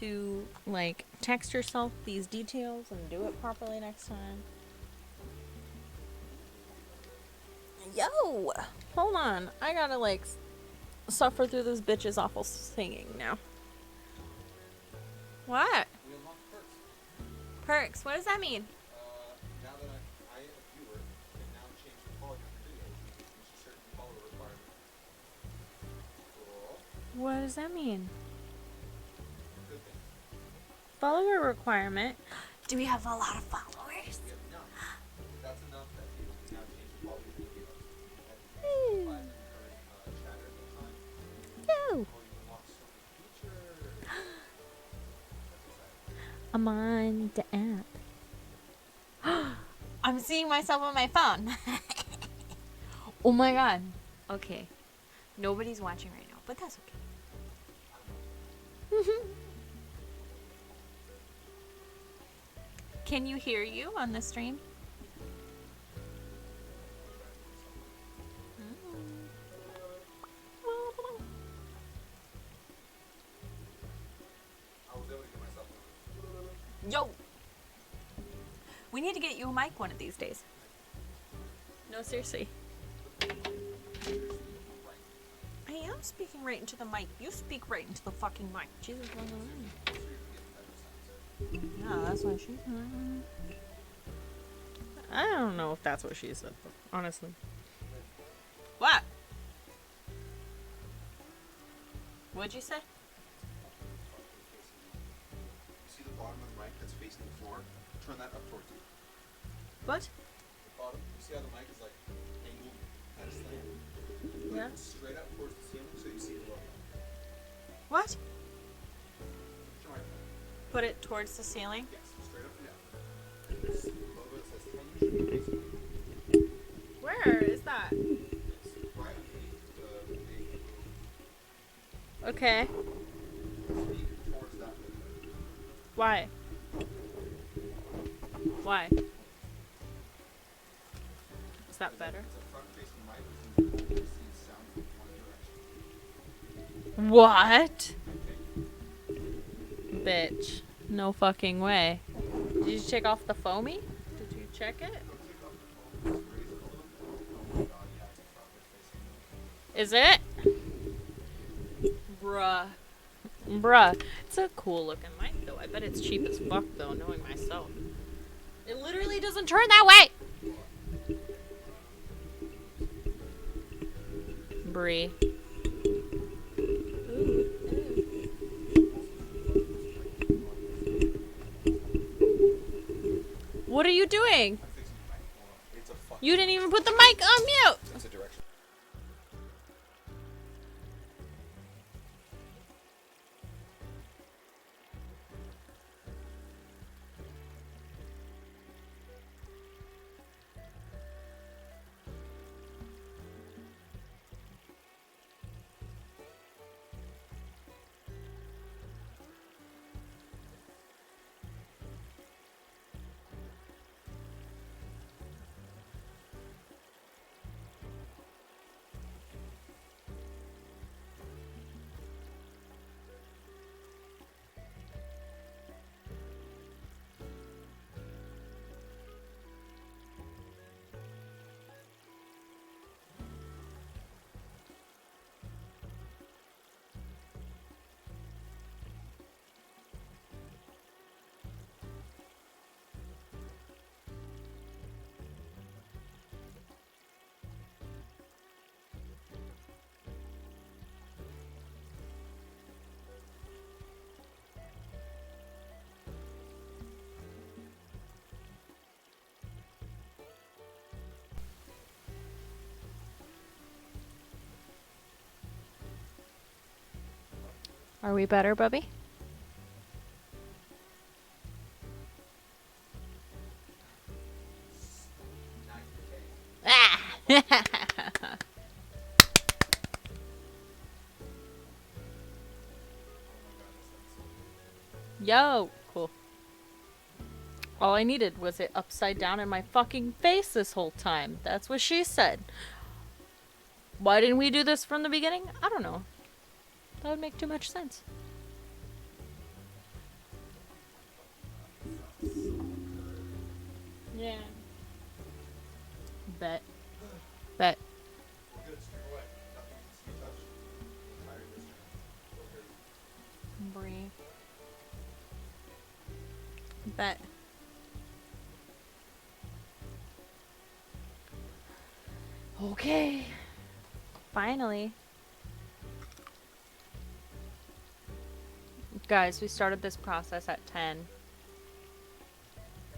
to, like, text yourself these details and do it properly next time. Yo! Hold on. I gotta, like, suffer through this bitch's awful singing now. What? We unlock perks. Perks. What does that mean? Now that I, a viewer, can now change the quality of your videos using certain follower requirements. Cool. What does that mean? Good thing. Follower requirement. Do we have a lot of followers? We have enough. If that's enough, that you can now change the quality of your videos. Woo. And current chatter at the time. Yo! Oh, you unlock so many features. That's exciting. I'm on the app. I'm seeing myself on my phone. Oh my god. Okay. Nobody's watching right now, but that's okay. Can you hear you on the stream? I was able to get myself on. Yo! We need to get you a mic one of these days. No, seriously. I am speaking right into the mic. You speak right into the fucking mic. Jesus. Yeah, that's what she said. I don't know if that's what she said, honestly. What? What'd you say? You see the bottom of the mic that's facing the floor? Turn that up towards you. What? The bottom. You see how the mic is like angled at a slant? Yeah. Straight up towards the ceiling so you see the logo. What? Show my phone. Put it towards the ceiling? Yes, straight up and down. This logo that says 10 should be facing you. Where is that? It's right underneath the big blue. Okay. Speak towards that window. Why? Why? Is that better? It's a front-facing mic which means you only receive sound from one direction. What? Okay. Bitch. No fucking way. Did you take off the foamy? Did you check it? Go take off the phone, just raise it a little bit. Oh my god, yeah, it's a front-facing mic. Is it? Bruh. It's a cool looking mic though. I bet it's cheap as fuck though, knowing myself. It literally doesn't turn that way! Brie. What are you doing? I'm fixing the mic. Hold on. It's a fucking... You didn't even put the mic on mute! It's a direction. Are we better, Bubby? Ah! Yo! Cool. All I needed was it upside down in my fucking face this whole time. That's what she said. Why didn't we do this from the beginning? I don't know. That would make too much sense. Yeah. Bet. Bet. We're good. Stream away. Nothing needs to be touched. The entire this channel. Go crazy. Brie. Bet. Okay. Finally. Guys, we started this process at 10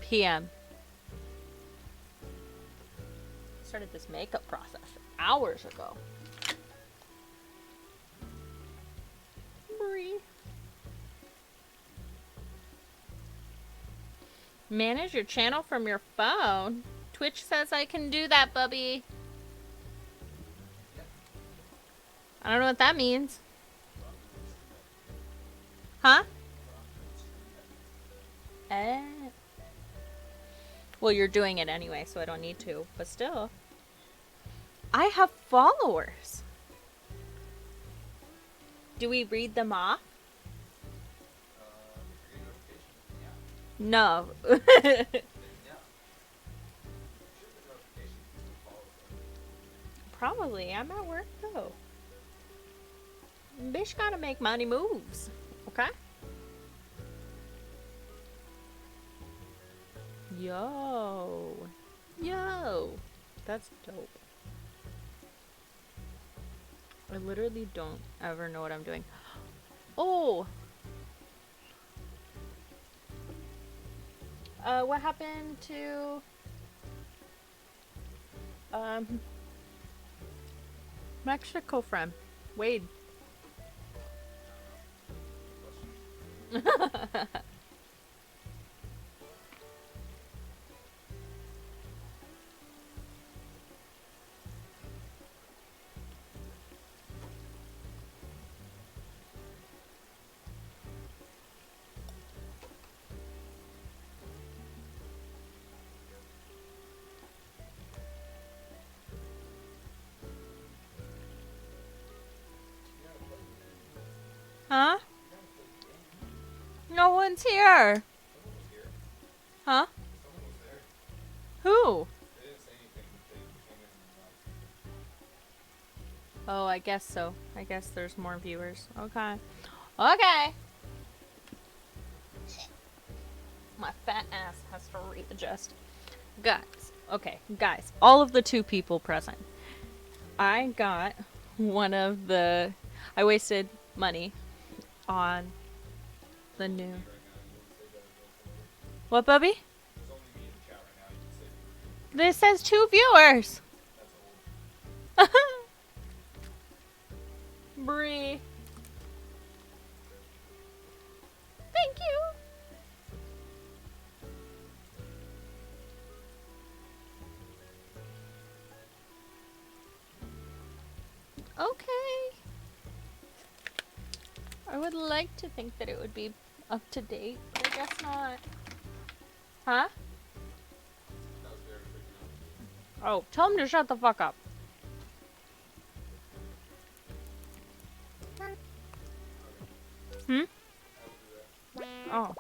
p.m. Started this makeup process hours ago. Brie. Manage your channel from your phone. Twitch says I can do that, Bubby. I don't know what that means. Huh? Eh. Well, you're doing it anyway, so I don't need to. But still. I have followers. Do we read them off? Your notifications. Yeah. No. Yeah. Shoot the notifications to follow them. Probably. I'm at work, though. Bitch gotta make money moves. Okay? Yo. Yo. That's dope. I literally don't ever know what I'm doing. Oh! What happened to... Mexico friend? Wade. Huh? No one's here. Someone was here. Huh? Someone was there. Who? They didn't say anything. They came in and Oh, I guess so. I guess there's more viewers. Okay. Okay. My fat ass has to readjust. Guys. Okay, guys. All of the 2 people present. I got one of the... I wasted money on the new... right now. You won't say that as What, Bubby? There's only me in the chat right now. You can say the review. This says 2 viewers. That's old. Bree. Thank you. Okay. I would like to think that it would be up to date, but I guess not. Huh? That was very freaking out. Oh, tell him to shut the fuck up. Hmm? I will do that. Oh.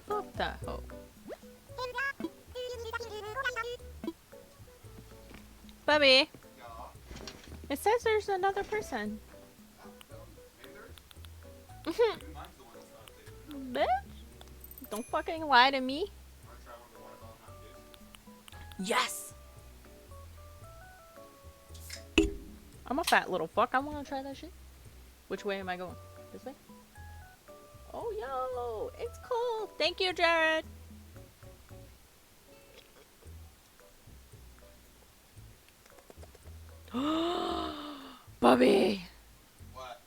Fuck that hoe. Bubby, Yeah. it says there's another person. Maybe there is. Maybe mine's the one that's not updated. Bitch. Don't fucking lie to me. Wanna try one of the watermelon Mountain Dews? Yes. I'm a fat little fuck. I want to try that shit. Which way am I going? This way? Oh, yo. It's cold. Thank you, Jared. Bubby. What?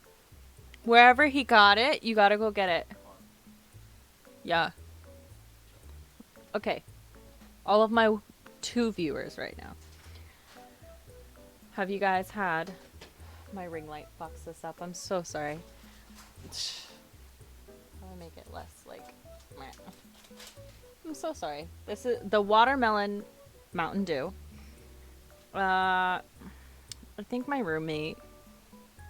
Wherever he got it, you gotta go get it. Yeah. Okay. All of my 2 viewers right now. Have you guys had my ring light fucks this up? I'm so sorry. I'll make it less like meh. I'm so sorry. This is the watermelon Mountain Dew. I think my roommate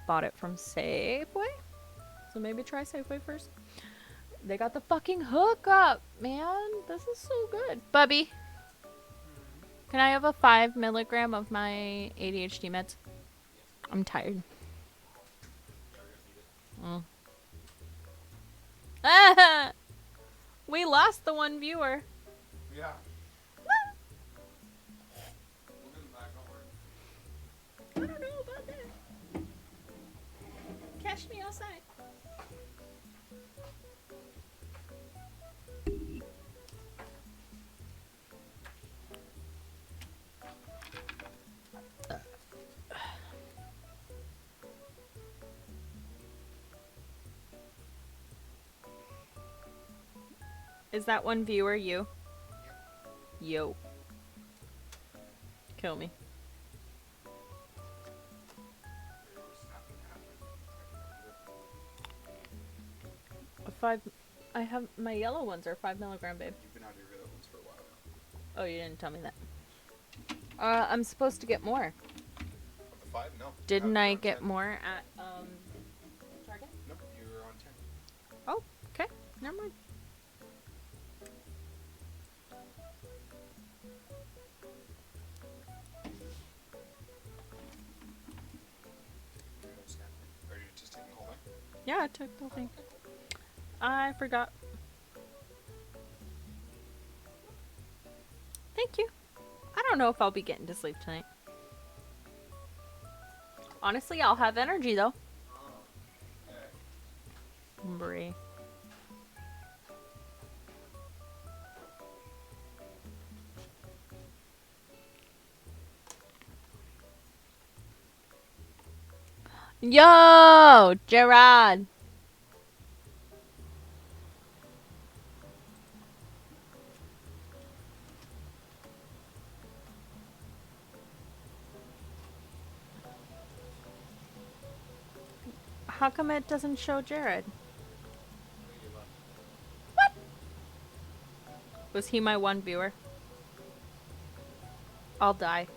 bought it from Safeway. So maybe try Safeway first. They got the fucking hookup, man. This is so good. Bubby, can I have a 5 milligram of my ADHD meds? I'm tired. Mm. Ah! We lost the one viewer. Yeah. We'll get him back, don't worry. I don't know about that. Catch me outside. Is that one viewer you? Yo. Kill me. A 5. I have my yellow ones are 5 milligram, babe. You've been on your other ones for a while now. Oh, you didn't tell me that. I'm supposed to get more. Of the 5? No. Didn't You're I on get 10. more at Target? Nope, you were on 10. Oh, okay. Never mind. You know, snap. Are you just taking the whole thing? Yeah, I took the whole thing. I forgot. Thank you. I don't know if I'll be getting to sleep tonight. Honestly, I'll have energy though. Okay. Brie. Yo, Gerard. How come it doesn't show Jared? What? Was he my one viewer? I'll die.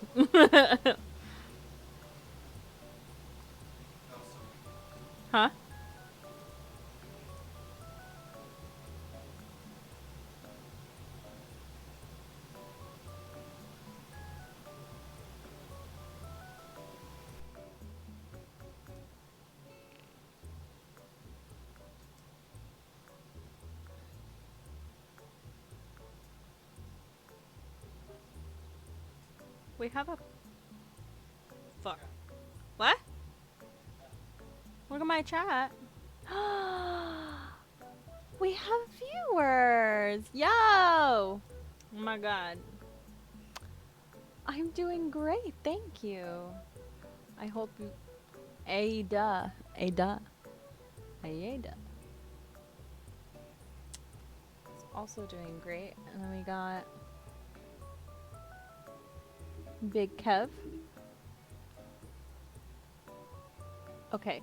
Huh? We have a... Fuck. What? Look at my chat. We have viewers. Yo. Oh my god. I'm doing great. Thank you. I hope you... Ada. Ada. Ada. It's also doing great. And then we got... Big Kev. Okay.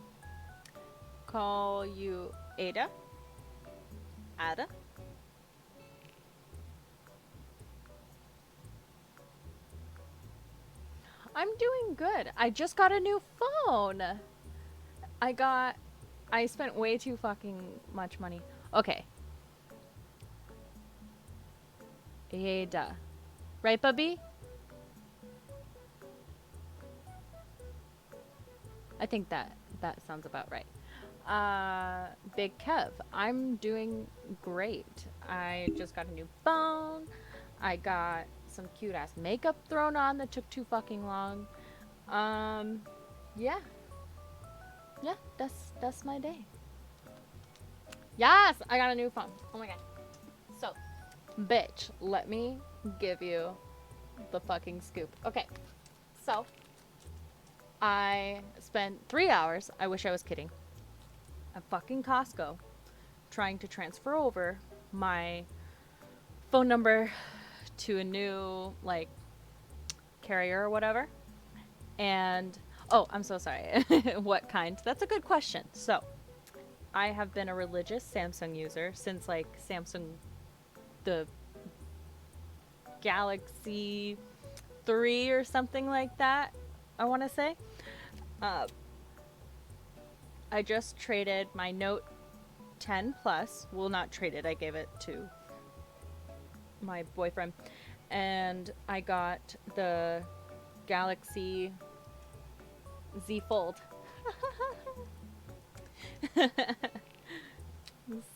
Call you Ada. Ada. I'm doing good. I just got a new phone. I spent way too fucking much money. Okay. Ada. Right, Bubby? I think that sounds about right. Big Kev, I'm doing great. I just got a new phone. I got some cute ass makeup thrown on that took too fucking long. Yeah. Yeah, that's my day. Yes, I got a new phone. Oh my god. So, bitch, let me give you the fucking scoop. Okay. So, I spent 3 hours, I wish I was kidding, at fucking Costco trying to transfer over my phone number to a new, like, carrier or whatever. And oh, I'm so sorry. What kind? That's a good question. So, I have been a religious Samsung user since like Samsung the Galaxy 3 or something like that, I want to say. Uh, I just traded my Note 10 Plus. Well, not traded, I gave it to my boyfriend. And I got the Galaxy Z Fold.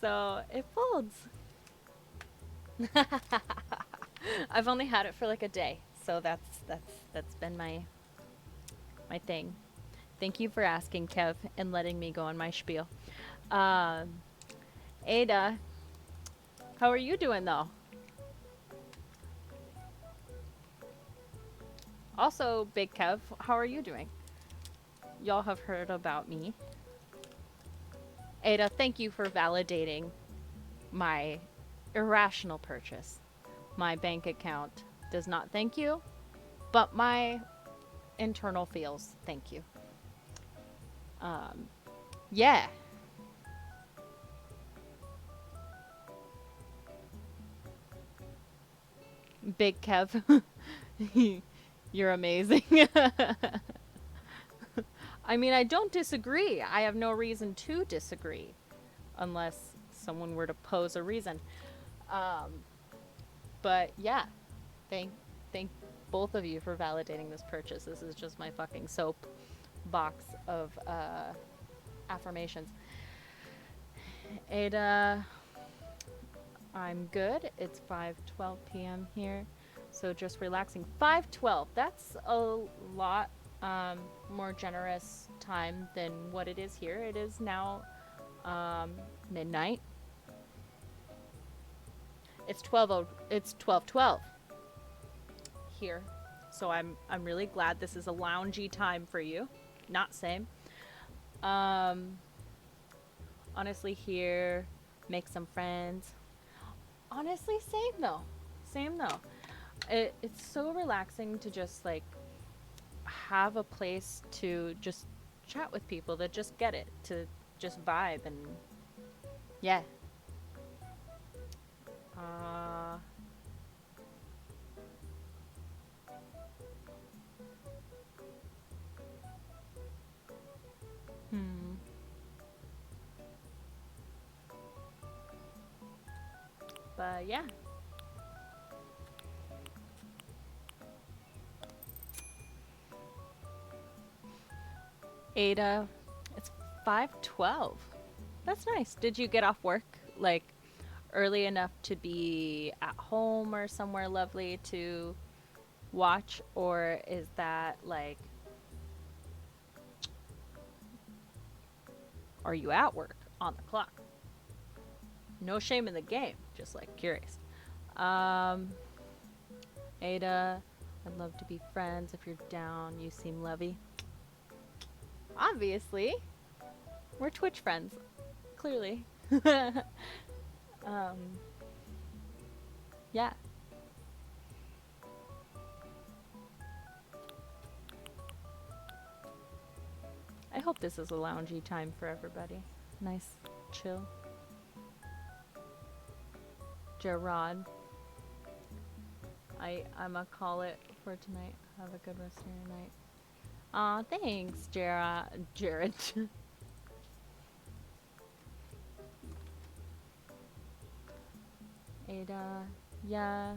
So it folds. I've only had it for like a day, so that's been my thing. Thank you for asking, Kev, and letting me go on my spiel. Um, Ada, how are you doing though? Also, Big Kev, how are you doing? Y'all have heard about me. Ada, thank you for validating my irrational purchase. My bank account does not thank you, but my internal feels thank you. Um, yeah, Big Kev, you're amazing. I mean, I don't disagree. I have no reason to disagree unless someone were to pose a reason. Um, but yeah, thank thank both of you for validating this purchase. This is just my fucking soap box of affirmations. Ada, I'm good. It's 5:12 p.m. here, so just relaxing. 5:12. That's a lot more generous time than what it is here. It is now midnight. It's 12:12 here, so I'm really glad this is a loungy time for you. Not same. Um, honestly, here, make some friends. Honestly, same though. Same though. It's so relaxing to just like have a place to just chat with people that just get it, to just vibe and yeah. Uh, hmm. But yeah. Ada, it's 5:12. That's nice. Did you get off work like early enough to be at home or somewhere lovely to watch, or is that like, are you at work on the clock? No shame in the game, just like curious. Um, Ada, I'd love to be friends if you're down. You seem lovey. Obviously, we're Twitch friends, clearly. um, yeah. I hope this is a loungy time for everybody. Nice, chill. Gerard, I'ma call it for tonight. Have a good rest of your night. Aw, thanks, Jared. Ada, yeah.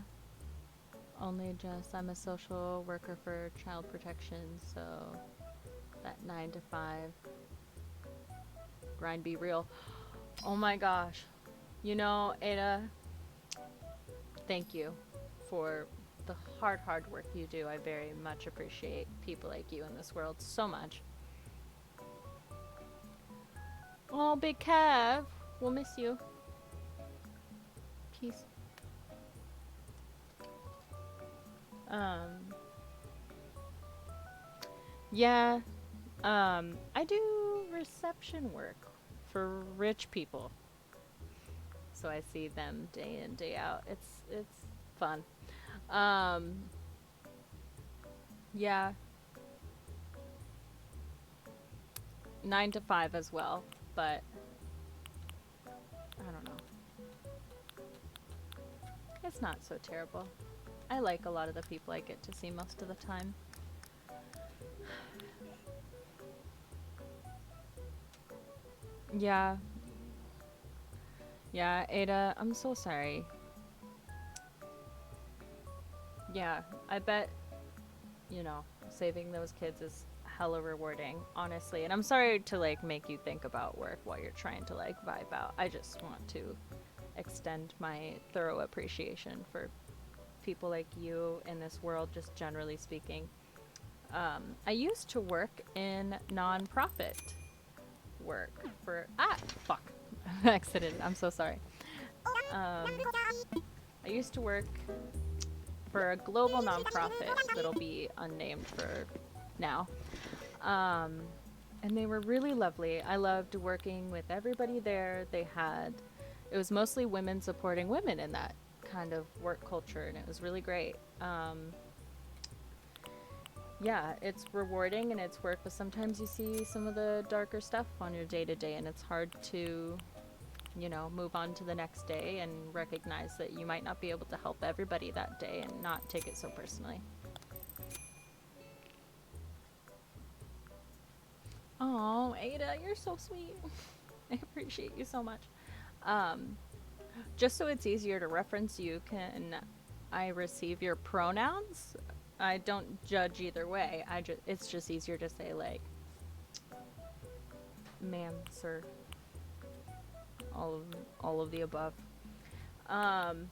Only just I'm a social worker for child protection, so that 9 to 5 grind be real. Oh my gosh. You know, Ada, thank you for the hard work you do. I very much appreciate people like you in this world so much. Oh, Big Kev, we'll miss you. Peace. Um, yeah, I do reception work for rich people. So I see them day in, day out. It's fun. Um, Yeah, 9 to 5 as well, but I don't know. It's not so terrible. I like a lot of the people I get to see most of the time. Yeah, yeah, Ada, I'm so sorry. Yeah, I bet, saving those kids is hella rewarding, honestly. And I'm sorry to like make you think about work while you're trying to like vibe out. I just want to extend my thorough appreciation for people like you in this world, just generally speaking. I used to work in nonprofit work for fuck, exited. I'm so sorry. Um, I used to work for a global nonprofit that'll be unnamed for now. Um, and they were really lovely. I loved working with everybody there. It was mostly women supporting women in that kind of work culture, and it was really great. Yeah, it's rewarding and it's work, but sometimes you see some of the darker stuff on your day to day, and it's hard to, move on to the next day and recognize that you might not be able to help everybody that day and not take it so personally. Oh, Ada, you're so sweet. I appreciate you so much. Um, just so it's easier to reference you, can I receive your pronouns? I don't judge either way. It's just easier to say like ma'am, sir, all of all of the above. Um,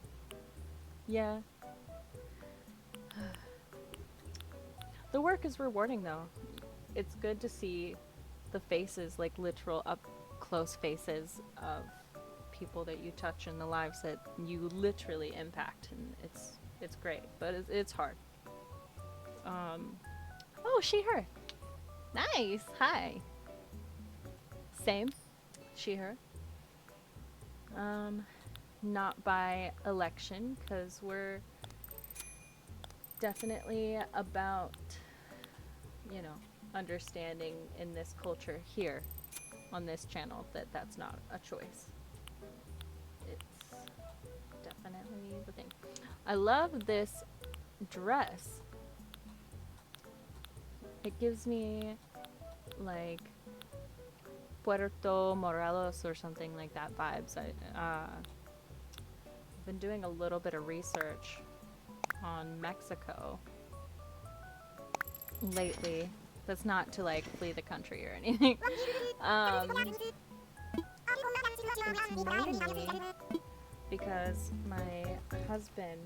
yeah. The work is rewarding though. It's good to see the faces, like literal up close faces of people that you touch in the lives that you literally impact, and it's great, but it's hard. Um, oh, she her. Nice. Hi. Same. She her. Um, not by election, because we're definitely about, you know, understanding in this culture here on this channel that that's not a choice. It's definitely the thing. I love this dress. It gives me like Puerto Morelos or something like that vibes. I've been doing a little bit of research on Mexico lately. That's not to like flee the country or anything. It's mainly because my husband,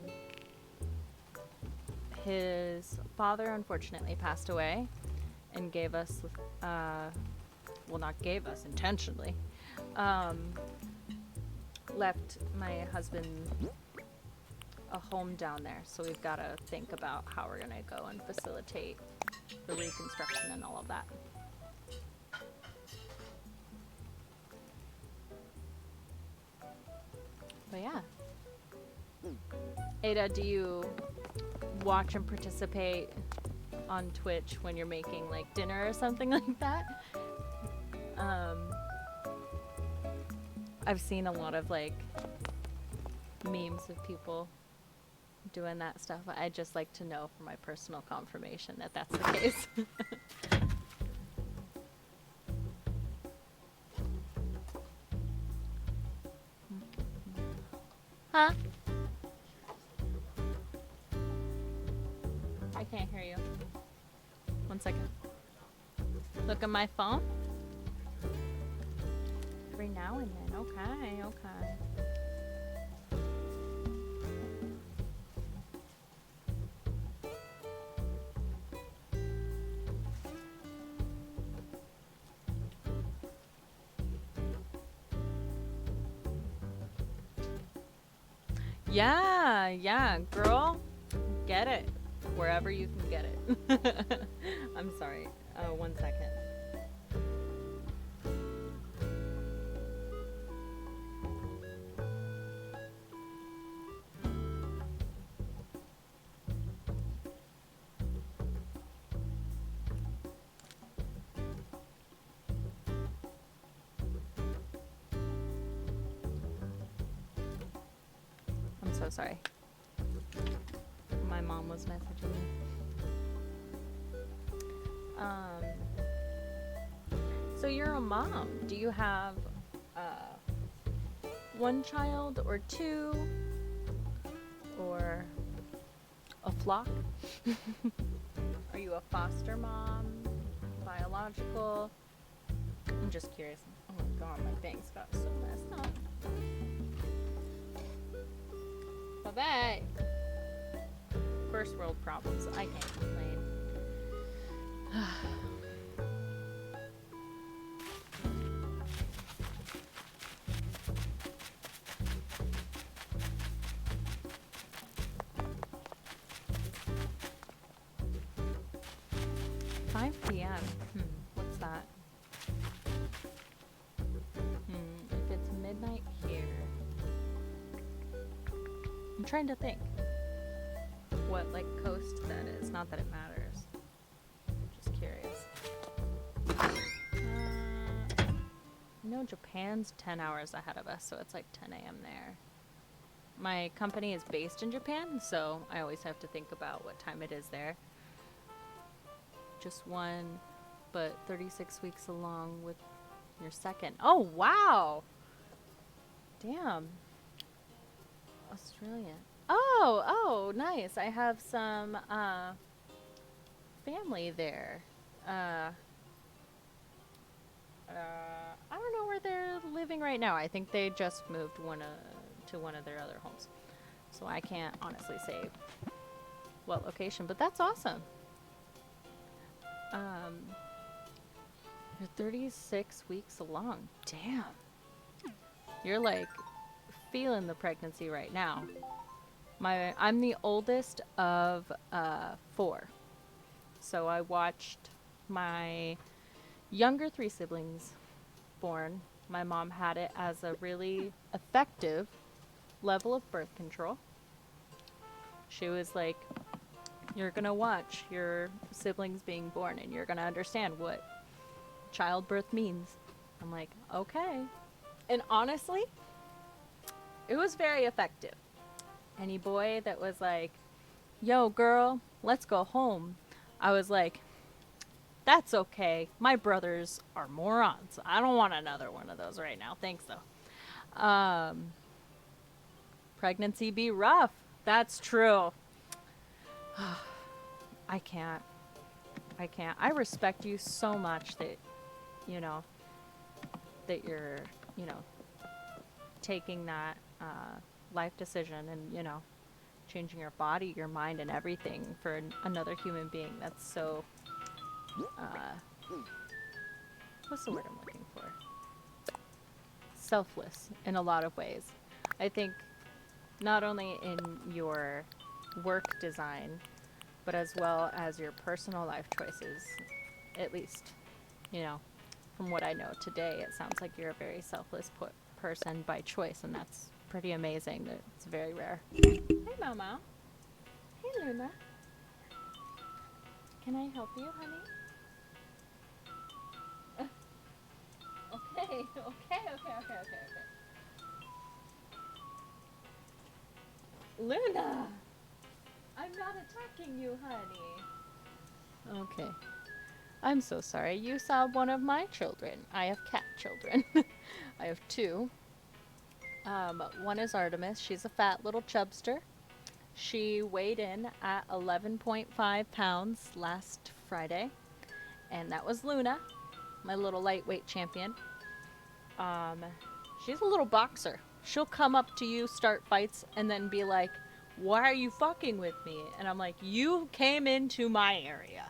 his father unfortunately passed away and gave us, well, not gave us intentionally, um, left my husband a home down there. So we've got to think about how we're going to go and facilitate the reconstruction and all of that. But yeah. Ada, do you watch and participate on Twitch when you're making like dinner or something like that? I've seen a lot of like memes of people doing that stuff. I'd just like to know for my personal confirmation that that's the case. Huh? I can't hear you. 1 second. Look at my phone. Every now and then. Okay, okay. Yeah, yeah, girl. Get it. Wherever you can get it. I'm sorry. 1 second. so sorry. My mom was messaging me. So you're a mom. Do you have one child or two? Or a flock? Are you a foster mom? Biological? I'm just curious. Oh my god, my bangs got so messed up. Bye-bye. First world problems. I can't complain. 5 p.m. What's that? If it's midnight here. I'm trying to think what like coast that is. Not that it matters. Just curious. No, Japan's 10 hours ahead of us, so it's like 10 a.m. there. My company is based in Japan, so I always have to think about what time it is there. Just one, but 36 weeks along with your second. Oh, wow! Damn. Australian. Oh, nice. I have some family there. I don't know where they're living right now. I think they just moved to one of their other homes. So I can't honestly say what location, but that's awesome. You're 36 weeks along. Damn. You're like feeling the pregnancy right now. I'm the oldest of 4. So I watched my younger 3 siblings born. My mom had it as a really effective level of birth control. She was like, you're gonna watch your siblings being born and you're gonna understand what childbirth means. I'm like, okay. And honestly, it was very effective. Any boy that was like, yo girl, let's go home, I was like, that's okay. My brothers are morons. I don't want another one of those right now. Thanks though. Pregnancy be rough. That's true. I can't. I respect you so much that, that you're, taking that life decision and, changing your body, your mind, and everything for another human being. That's so, what's the word I'm looking for? Selfless in a lot of ways. I think not only in your work design, but as well as your personal life choices. At least, from what I know today, it sounds like you're a very selfless person by choice, and that's pretty amazing. It's very rare. Hey, Mama. Hey, Luna. Can I help you, honey? Okay. Luna! I'm not attacking you, honey. Okay. I'm so sorry. You saw one of my children. I have cat children. I have 2. One is Artemis. She's a fat little chubster. She weighed in at 11.5 pounds last Friday. And that was Luna, my little lightweight champion. She's a little boxer. She'll come up to you, start fights, and then be like, why are you fucking with me? And I'm like, you came into my area.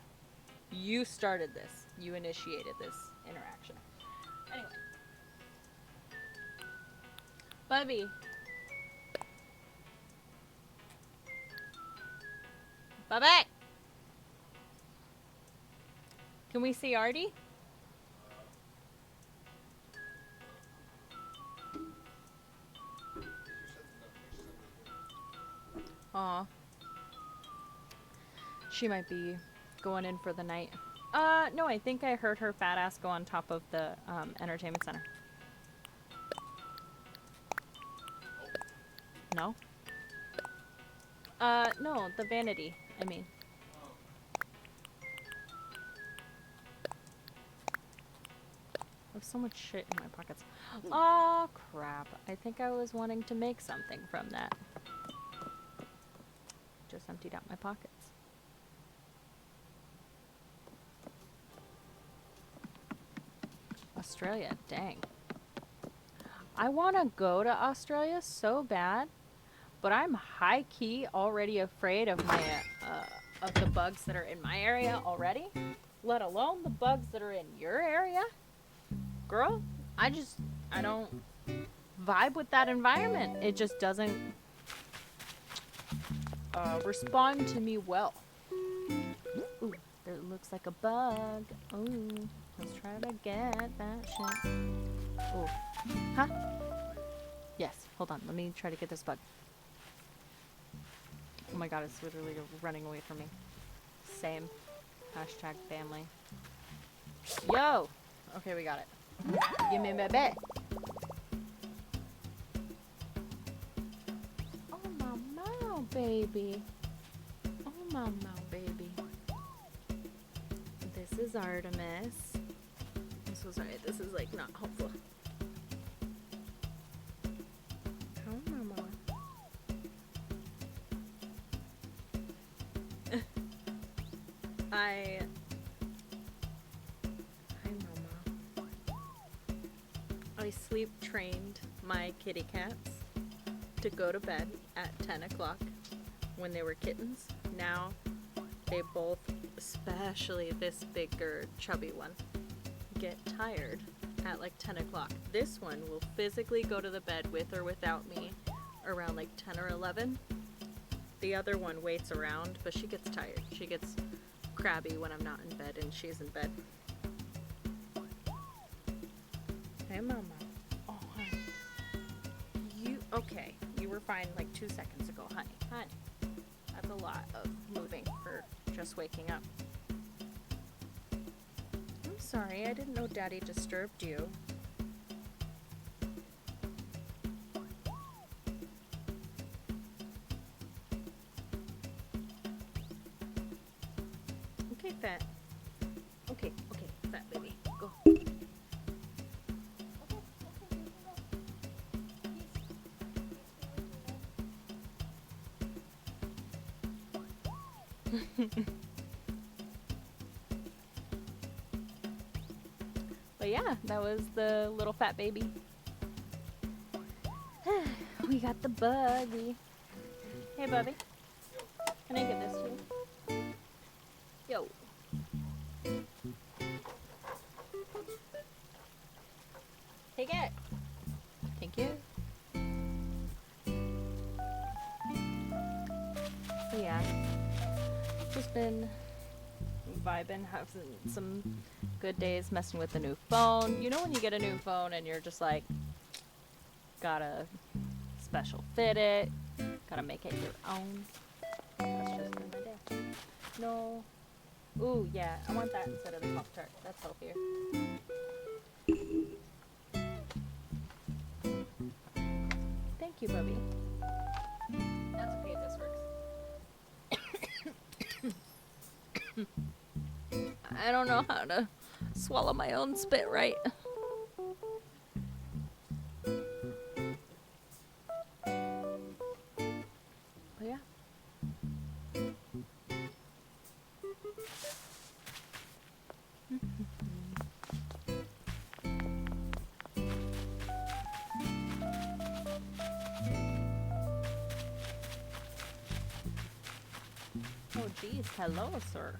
You started this. You initiated this interaction. Anyway. Bubby. Bubby! Can we see Artie? Aw. She might be going in for the night. No, I think I heard her fat ass go on top of the entertainment center. No? No, the vanity, I mean. Oh. I have so much shit in my pockets. Oh, crap. I think I was wanting to make something from that. Just emptied out my pockets. Australia, dang. I want to go to Australia so bad, but I'm high key already afraid of my of the bugs that are in my area already, let alone the bugs that are in your area. Girl, I don't vibe with that environment. It just doesn't respond to me well. Ooh, there looks like a bug. Ooh, let's try to get that shit. Ooh, huh? Yes, hold on. Let me try to get this bug. Oh my god, it's literally running away from me. Same. Hashtag family. Yo! Okay, we got it. Give me a baby. Oh my mouth, baby. Oh my mouth, baby. This is Artemis. I'm so sorry. This is like not helpful. Oh mama. Hi mama. I sleep trained my kitty cats to go to bed at 10 o'clock when they were kittens. Now they both, especially this bigger chubby one, get tired at like 10 o'clock. This one will physically go to the bed with or without me around like 10 or 11. The other one waits around, but she gets tired. She gets crabby when I'm not in bed and she's in bed. Hey mama. Oh honey. Okay, you were fine like 2 seconds ago, honey. Honey. That's a lot of moving for just waking up. I'm sorry, I didn't know Daddy disturbed you. Okay, fat. Okay, fat baby. Go. But yeah, that was the little fat baby. We got the buggy. Hey, Bubby. Can I get this to you? Yo. Take it. Thank you. So yeah, just been vibing, having some good days, messing with the new phone. You know when you get a new phone and you're just like, gotta special fit it, gotta make it your own. That's just been my day. No. Ooh, yeah, I want that instead of the Pop-Tart. That's healthier. Thank you, Bubby. That's okay, this works. I don't know how to swallow my own spit right. But yeah. Oh geez, hello sir.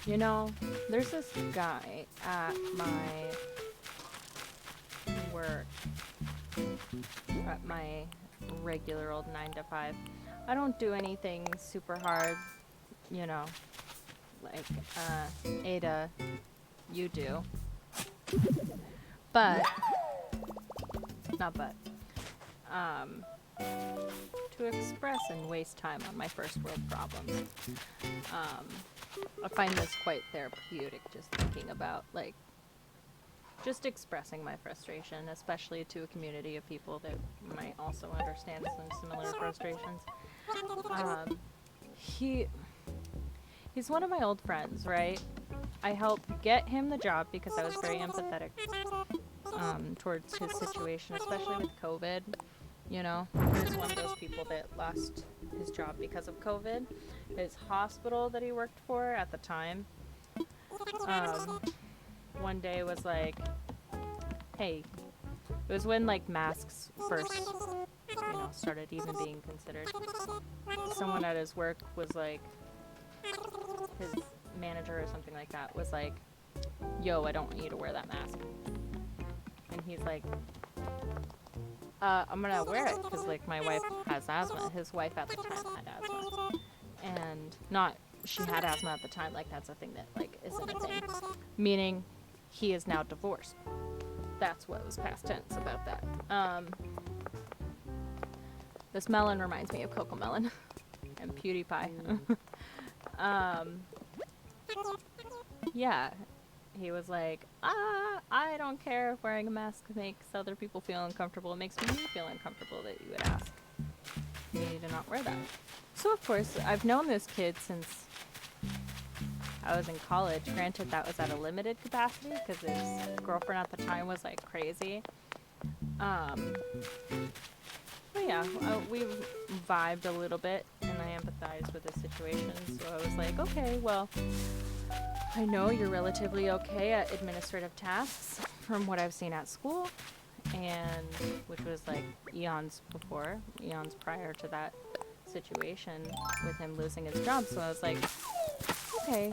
You know, there's this guy at my work, at my regular old 9 to 5. I don't do anything super hard, you know, like Ada, you do. But, not but, to express and waste time on my first world problems. I find this quite therapeutic just thinking about, like, just expressing my frustration, especially to a community of people that might also understand some similar frustrations. Um, he he's one of my old friends, right? I helped get him the job because I was very empathetic towards his situation, especially with COVID. You know, he was one of those people that lost his job because of COVID. His hospital that he worked for at the time, um, one day was like, hey, it was when like masks first, started even being considered. Someone at his work was like, his manager or something like that was like, yo, I don't want you to wear that mask. And he's like, I'm gonna wear it because like my wife has asthma. His wife at the time had asthma, and not she had asthma at the time. Like that's a thing that like isn't a thing. Meaning, he is now divorced. That's what was past tense about that. This melon reminds me of Coco Melon and PewDiePie. Yeah, he was like, I don't care if wearing a mask makes other people feel uncomfortable. It makes me feel uncomfortable that you would ask me to not wear that. So, of course, I've known this kid since I was in college. Granted, that was at a limited capacity because his girlfriend at the time was like crazy. But yeah, we vibed a little bit and I empathized with his situation. So I was like, okay, well, I know you're relatively okay at administrative tasks from what I've seen at school, and which was like eons prior to that situation with him losing his job. So I was like, okay,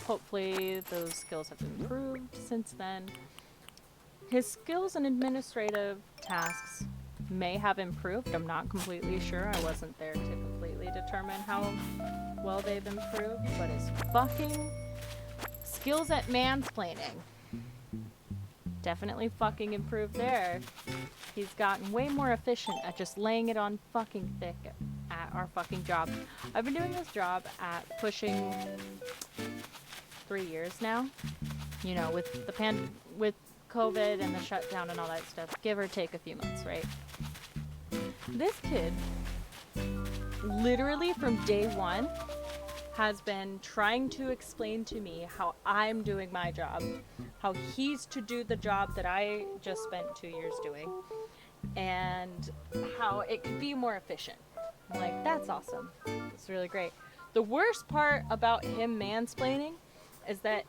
hopefully those skills have improved since then. His skills in administrative tasks may have improved. I'm not completely sure. I wasn't there to completely determine how well they've improved, but his fucking skills at mansplaining definitely fucking improved there. He's gotten way more efficient at just laying it on fucking thick at our fucking job. I've been doing this job at pushing 3 years now. With with COVID and the shutdown and all that stuff, give or take a few months, right? This kid, literally from day one, has been trying to explain to me how I'm doing my job, how he's to do the job that I just spent 2 years doing, and how it could be more efficient. I'm like, that's awesome. It's really great. The worst part about him mansplaining is that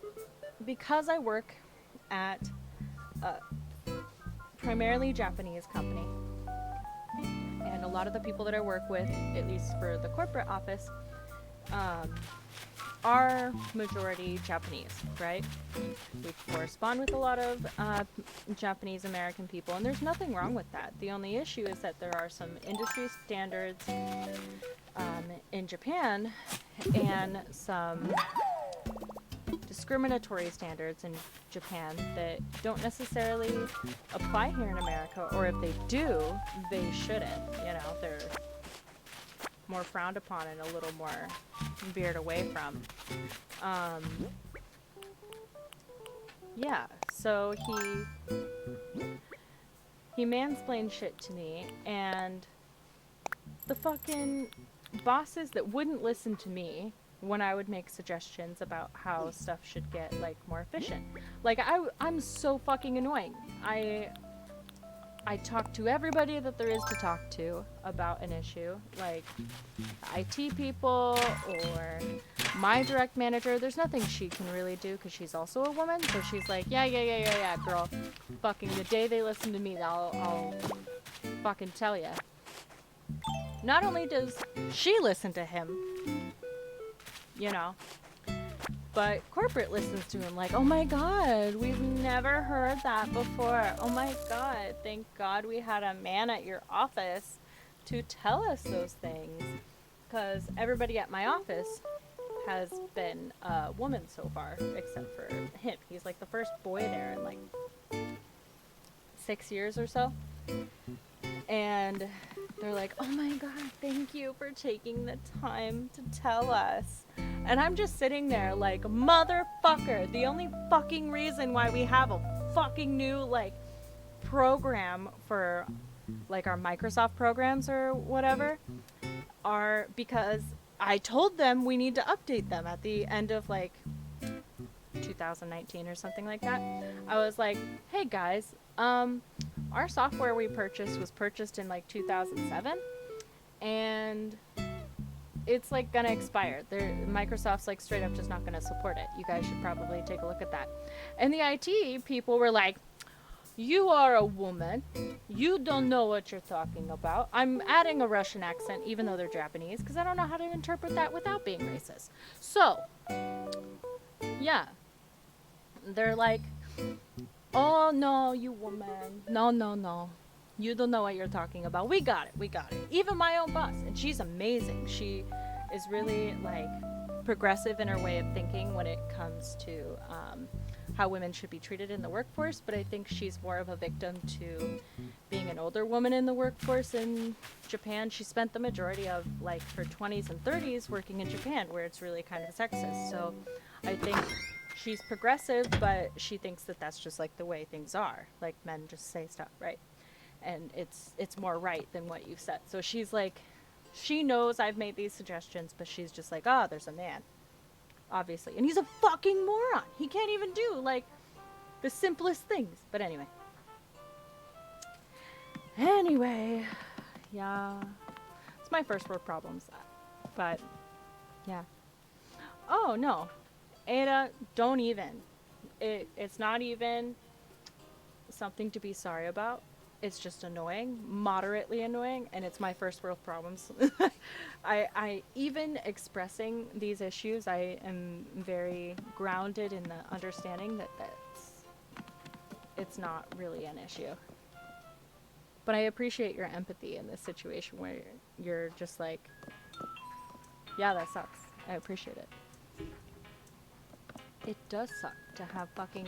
because I work at a primarily Japanese company, and a lot of the people that I work with, at least for the corporate office, are majority Japanese, right? We correspond with a lot of Japanese American people, and there's nothing wrong with that. The only issue is that there are some industry standards in Japan and some discriminatory standards in Japan that don't necessarily apply here in America, or if they do, they shouldn't. They're more frowned upon and a little more veered away from. Yeah, so he mansplained shit to me, and the fucking bosses that wouldn't listen to me when I would make suggestions about how stuff should get like more efficient. Like I'm so fucking annoying. I talk to everybody that there is to talk to about an issue, like IT people or my direct manager. There's nothing she can really do because she's also a woman. So she's like, yeah, girl. Fucking the day they listen to me, I'll fucking tell ya. Not only does she listen to him, but corporate listens to him like, oh my god, we've never heard that before. Oh my god, thank god we had a man at your office to tell us those things. Because everybody at my office has been a woman so far, except for him. He's like the first boy there in like 6 years or so. And they're like, oh my god, thank you for taking the time to tell us. And I'm just sitting there like, motherfucker, the only fucking reason why we have a fucking new, like, program for, like, our Microsoft programs or whatever are because I told them we need to update them at the end of, like, 2019 or something like that. I was like, hey guys, our software we purchased was purchased in like 2007 and it's like gonna expire. Microsoft's like straight up just not gonna support it. You guys should probably take a look at that. And the IT people were like, you are a woman. You don't know what you're talking about. I'm adding a Russian accent even though they're Japanese because I don't know how to interpret that without being racist. So, yeah. They're like, oh no, you woman. No, no, no. You don't know what you're talking about. We got it. We got it. Even my own boss. And she's amazing. She is really like progressive in her way of thinking when it comes to how women should be treated in the workforce. But I think she's more of a victim to being an older woman in the workforce in Japan. She spent the majority of like her 20s and 30s working in Japan where it's really kind of sexist. So I think she's progressive, but she thinks that that's just like the way things are. Like men just say stuff, right? And it's more right than what you've said. So she's like, she knows I've made these suggestions, but she's just like, oh, there's a man, obviously, and he's a fucking moron. He can't even do like the simplest things. But anyway, yeah, it's my first world problems, but yeah. Oh no, Ada, don't even. It's not even something to be sorry about. It's just annoying, moderately annoying, and it's my first world problems. I even expressing these issues, I am very grounded in the understanding that it's not really an issue. But I appreciate your empathy in this situation where you're just like, yeah, that sucks. I appreciate it. It does suck to have fucking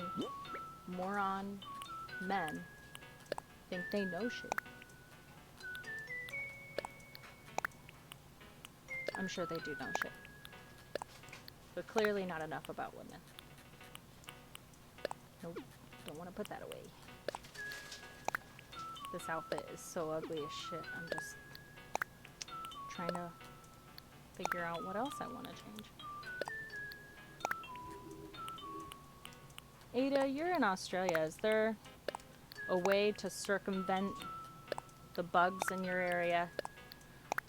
moron men think they know shit. I'm sure they do know shit. But clearly not enough about women. Nope. Don't want to put that away. This outfit is so ugly as shit. I'm just trying to figure out what else I want to change. Ada, you're in Australia. Is there a way to circumvent the bugs in your area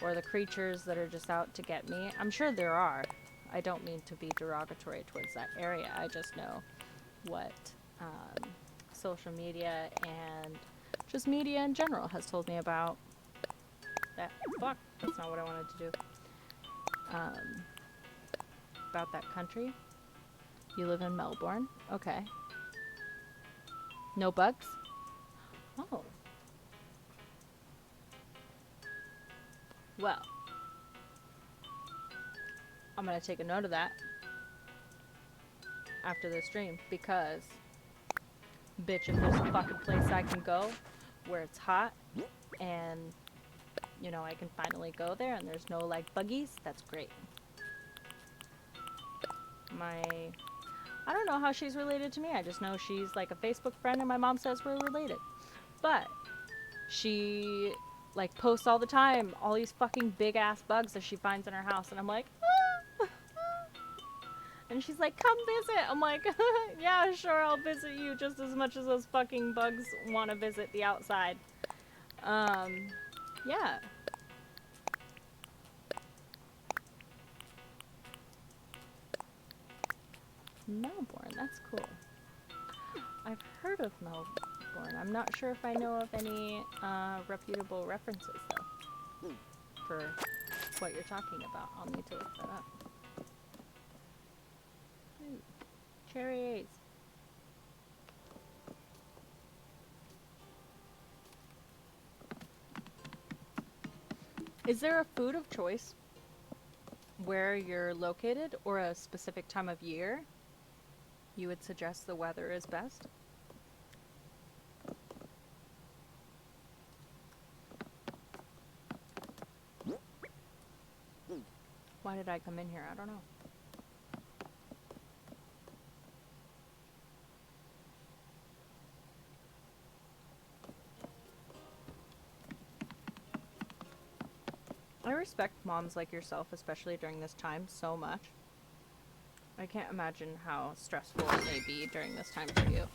or the creatures that are just out to get me? I'm sure there are. I don't mean to be derogatory towards that area. I just know what social media and just media in general has told me about that. Fuck, that's not what I wanted to do. About that country. You live in Melbourne. Okay. No bugs? Oh. Well, I'm gonna take a note of that after this stream because, bitch, if there's a fucking place I can go where it's hot and, you know, I can finally go there and there's no, like, buggies, that's great. I don't know how she's related to me. I just know she's, like, a Facebook friend and my mom says we're related. But she, like, posts all the time all these fucking big-ass bugs that she finds in her house. And I'm like, ah. And she's like, come visit. I'm like, yeah, sure, I'll visit you just as much as those fucking bugs want to visit the outside. Yeah. Melbourne, that's cool. I've heard of Melbourne. I'm not sure if I know of any reputable references, though, for what you're talking about. I'll need to look that up. Ooh, cherries. Is there a food of choice where you're located or a specific time of year you would suggest the weather is best? Why did I come in here? I don't know. I respect moms like yourself, especially during this time, so much. I can't imagine how stressful it may be during this time for you.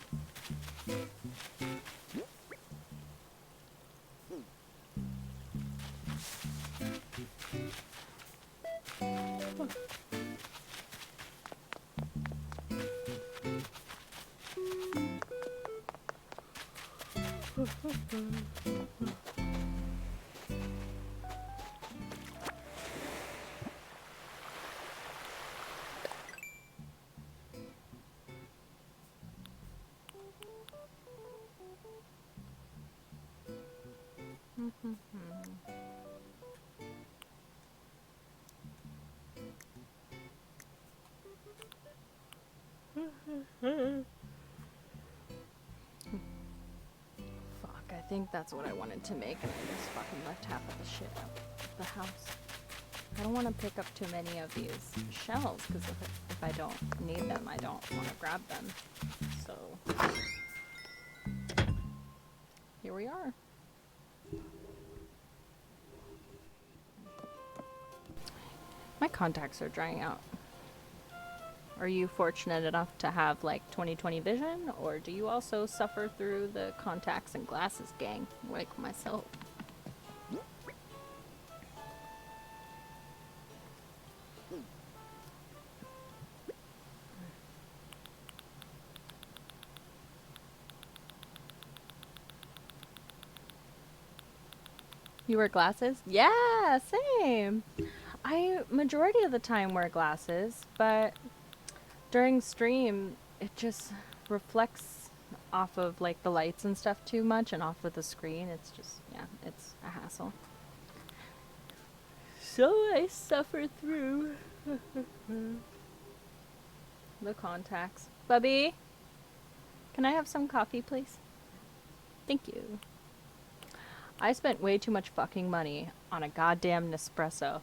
Fuck, I think that's what I wanted to make, and I just fucking left half of the shit out of the house. I don't want to pick up too many of these shells, because if I don't need them, I don't want to grab them. So, here we are. My contacts are drying out. Are you fortunate enough to have like 20/20 vision, or do you also suffer through the contacts and glasses gang like myself? You wear glasses? Yeah, same. I majority of the time wear glasses, but during stream it just reflects off of like the lights and stuff too much and off of the screen. It's just, yeah, it's a hassle. So I suffer through the contacts. Bubby, can I have some coffee, please? Thank you. I spent way too much fucking money on a goddamn Nespresso.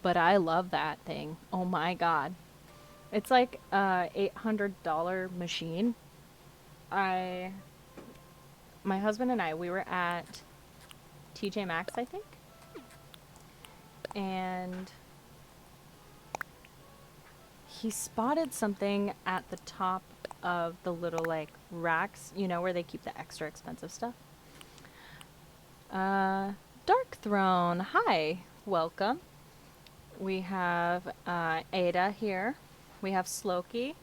But I love that thing. Oh my god. It's like a $800 machine. My husband and I, we were at TJ Maxx, I think. And he spotted something at the top of the little like racks, you know, where they keep the extra expensive stuff. Dark Throne, hi, welcome. We have Ada here. We have Sloki.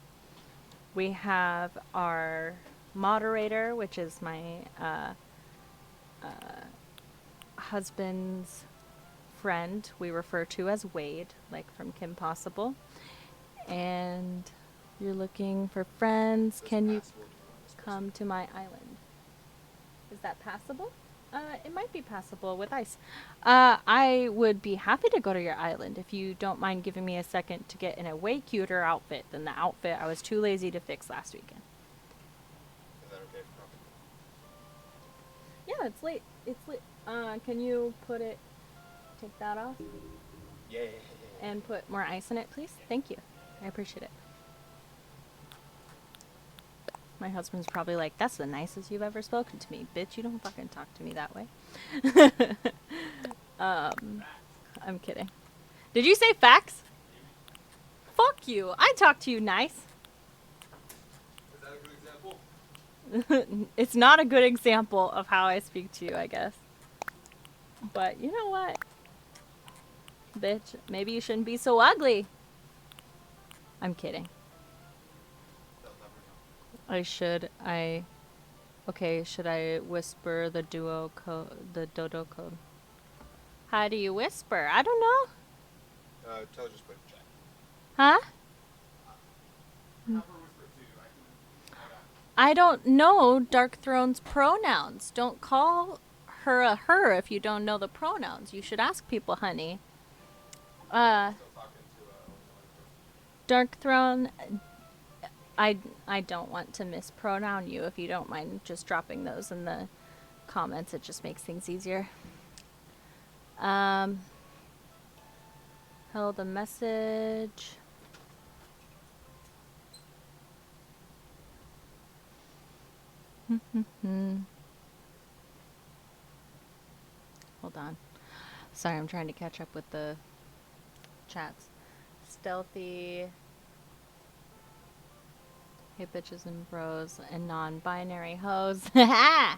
We have our moderator, which is my husband's friend. We refer to as Wade, like from Kim Possible. And you're looking for friends. Can you come to my island? Is that passable? It might be passable with ice. I would be happy to go to your island if you don't mind giving me a second to get in a way cuter outfit than the outfit I was too lazy to fix last weekend. Is that okay for Yeah, it's late. It's late. Can you take that off? Yeah. And put more ice in it, please? Thank you. I appreciate it. My husband's probably like, that's the nicest you've ever spoken to me. Bitch, you don't fucking talk to me that way. I'm kidding. Did you say facts? Fuck you. I talk to you nice. Is that a good example? It's not a good example of how I speak to you, I guess. But you know what? Bitch, maybe you shouldn't be so ugly. I'm kidding. Should I whisper the dodo code? How do you whisper? I don't know. Tell her just put check. Huh? Have her whisper too. I don't know Dark Throne's pronouns. Don't call her a her if you don't know the pronouns. You should ask people, honey. Still talking to Dark Throne, I don't want to mispronounce you. If you don't mind just dropping those in the comments, it just makes things easier. Held a message. Hold on. Sorry, I'm trying to catch up with the chats. Stealthy. Hey bitches and bros and non-binary hoes. How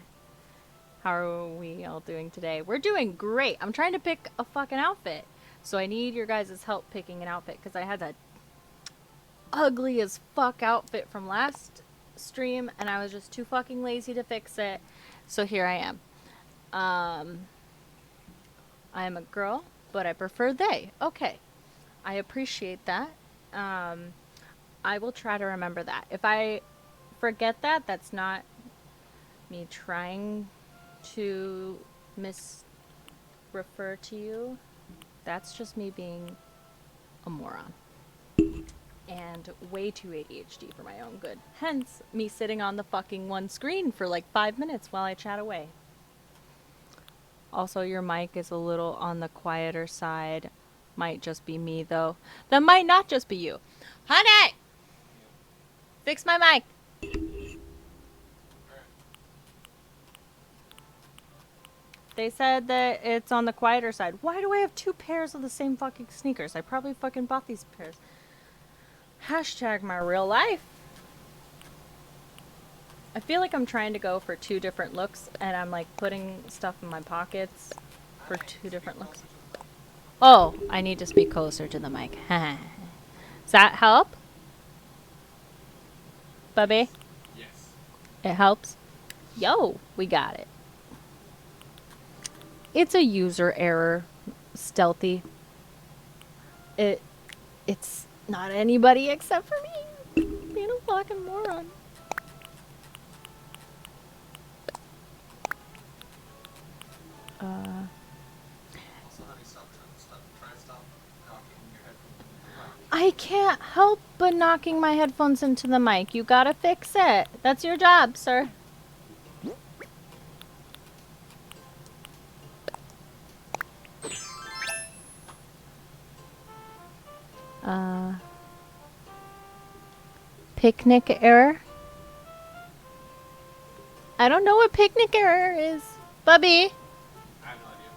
are we all doing today? We're doing great. I'm trying to pick a fucking outfit. So I need your guys' help picking an outfit because I had that ugly as fuck outfit from last stream and I was just too fucking lazy to fix it. So here I am. I am a girl, but I prefer they. Okay. I appreciate that. I will try to remember that. If I forget that, that's not me trying to misrefer to you. That's just me being a moron. And way too ADHD for my own good. Hence, me sitting on the fucking one screen for like 5 minutes while I chat away. Also, your mic is a little on the quieter side. Might just be me, though. That might not just be you. Honey! Fix my mic! They said that it's on the quieter side. Why do I have 2 pairs of the same fucking sneakers? I probably fucking bought these pairs. Hashtag my real life. I feel like I'm trying to go for 2 different looks, and I'm like putting stuff in my pockets for 2 different looks. Oh, I need to speak closer to the mic. Does that help? Bubby? Yes. It helps? Yo, we got it. It's a user error, Stealthy. It's not anybody except for me. Being a fucking moron. Also, honey, try to stop knocking your headphones into the mic. I can't help but knocking my headphones into the mic. You gotta fix it. That's your job, sir. Picnic error? I don't know what picnic error is. Bubby, I have no idea.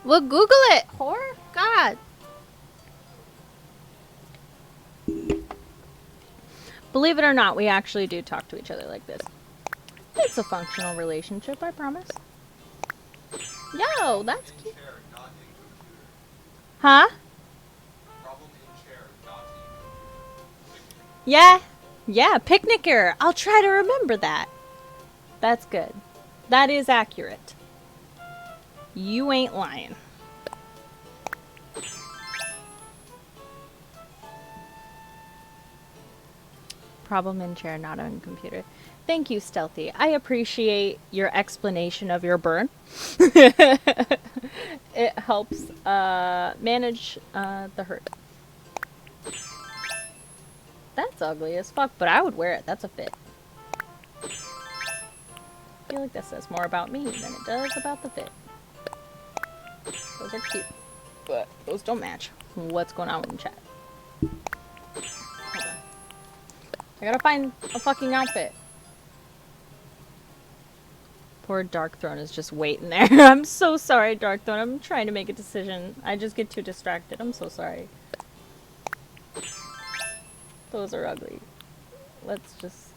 well, Google it, whore. God. Believe it or not, we actually do talk to each other like this. It's a functional relationship, I promise. Yo, that's In cute. chair, not in computer. Huh? Problem in chair, not in computer. Yeah. Yeah, picnic error. I'll try to remember that. That's good. That is accurate. You ain't lying. Problem in chair, not on computer. Thank you, Stealthy. I appreciate your explanation of your burn. It helps manage the hurt. That's ugly as fuck, but I would wear it. That's a fit. I feel like this says more about me than it does about the fit. Those are cute, but those don't match. What's going on in chat? Hold on. I gotta find a fucking outfit. Poor Darkthrone is just waiting there. I'm so sorry, Darkthrone. I'm trying to make a decision. I just get too distracted. I'm so sorry. Those are ugly. Let's just...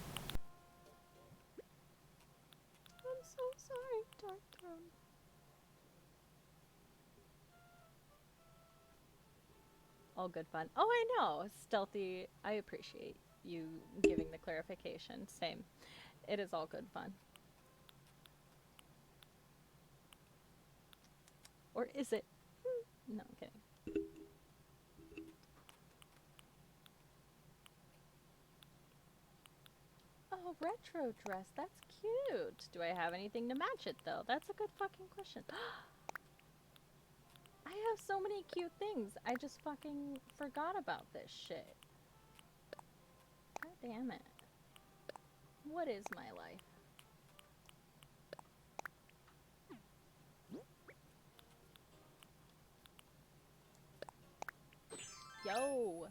I'm so sorry, Darkthrone. All good fun. Oh, I know. Stealthy. I appreciate you giving the clarification. Same. It is all good fun. Or is it? No, I'm kidding. Oh, retro dress. That's cute. Do I have anything to match it, though? That's a good fucking question. I have so many cute things. I just fucking forgot about this shit. God damn it. What is my life? Yo!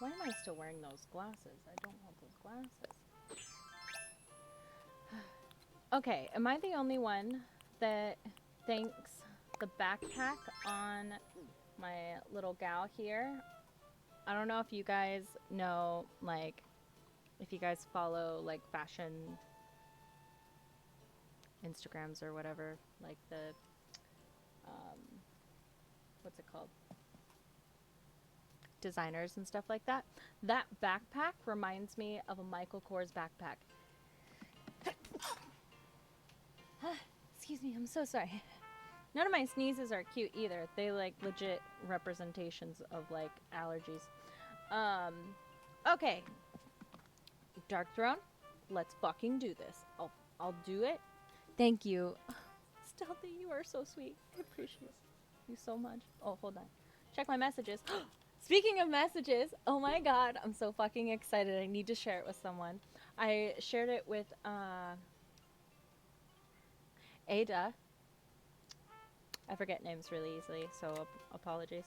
Why am I still wearing those glasses? I don't want those glasses. Okay, am I the only one that thinks the backpack on my little gal here? I don't know if you guys know, like, if you guys follow, like, fashion Instagrams or whatever, like the, what's it called? Designers and stuff like that. That backpack reminds me of a Michael Kors backpack. Excuse me, I'm so sorry. None of my sneezes are cute either. They like legit representations of like allergies. Okay. Dark Throne, let's fucking do this. I'll do it. Thank you. Stealthy, you are so sweet. I appreciate you so much. Oh, hold on. Check my messages. Speaking of messages, oh my god, I'm so fucking excited. I need to share it with someone. I shared it with Ada. I forget names really easily, so apologies.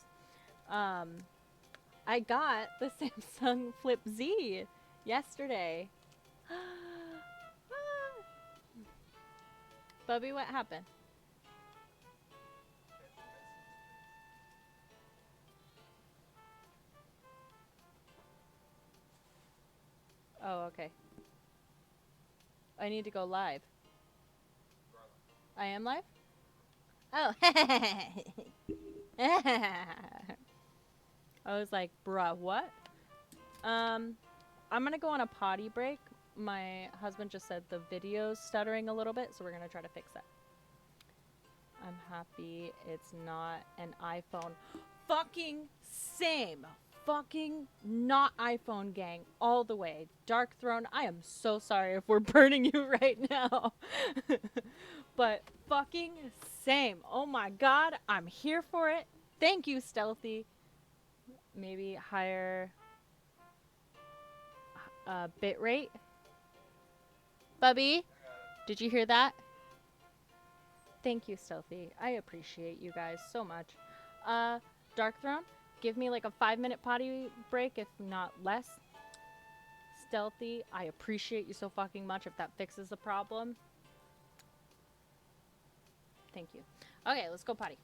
I got the Samsung Flip Z yesterday. Bubby, what happened? Oh, okay. I need to go live. I am live? Oh. I was like, bruh, what? I'm gonna go on a potty break. My husband just said the video's stuttering a little bit, so we're gonna try to fix that. I'm happy it's not an iPhone. Fucking same. Fucking not iPhone gang all the way. Dark Throne, I am so sorry if we're burning you right now. But fucking same. Oh my god, I'm here for it. Thank you, Stealthy. Maybe higher bit rate. Bubby, did you hear that? Thank you, Stealthy. I appreciate you guys so much. Dark Throne, give me like a 5-minute potty break, if not less. Stealthy, I appreciate you so fucking much if that fixes the problem. Thank you. Okay, let's go potty.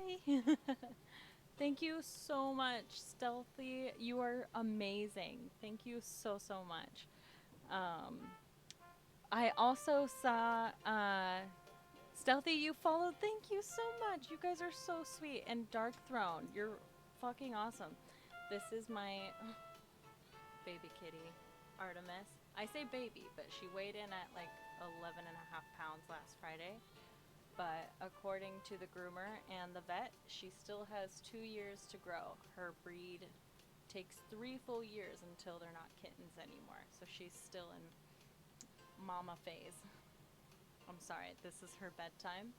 Bye. Thank you so much, Stealthy. You are amazing. Thank you so, so much. Um, I also saw Stealthy, you followed. Thank you so much. You guys are so sweet. And Dark Throne, you're fucking awesome. This is my baby kitty, Artemis. I say baby, but she weighed in at like 11 and a half pounds last Friday. But according to the groomer and the vet, she still has 2 years to grow. Her breed takes 3 full years until they're not kittens anymore. So she's still in mama phase. I'm sorry, this is her bedtime.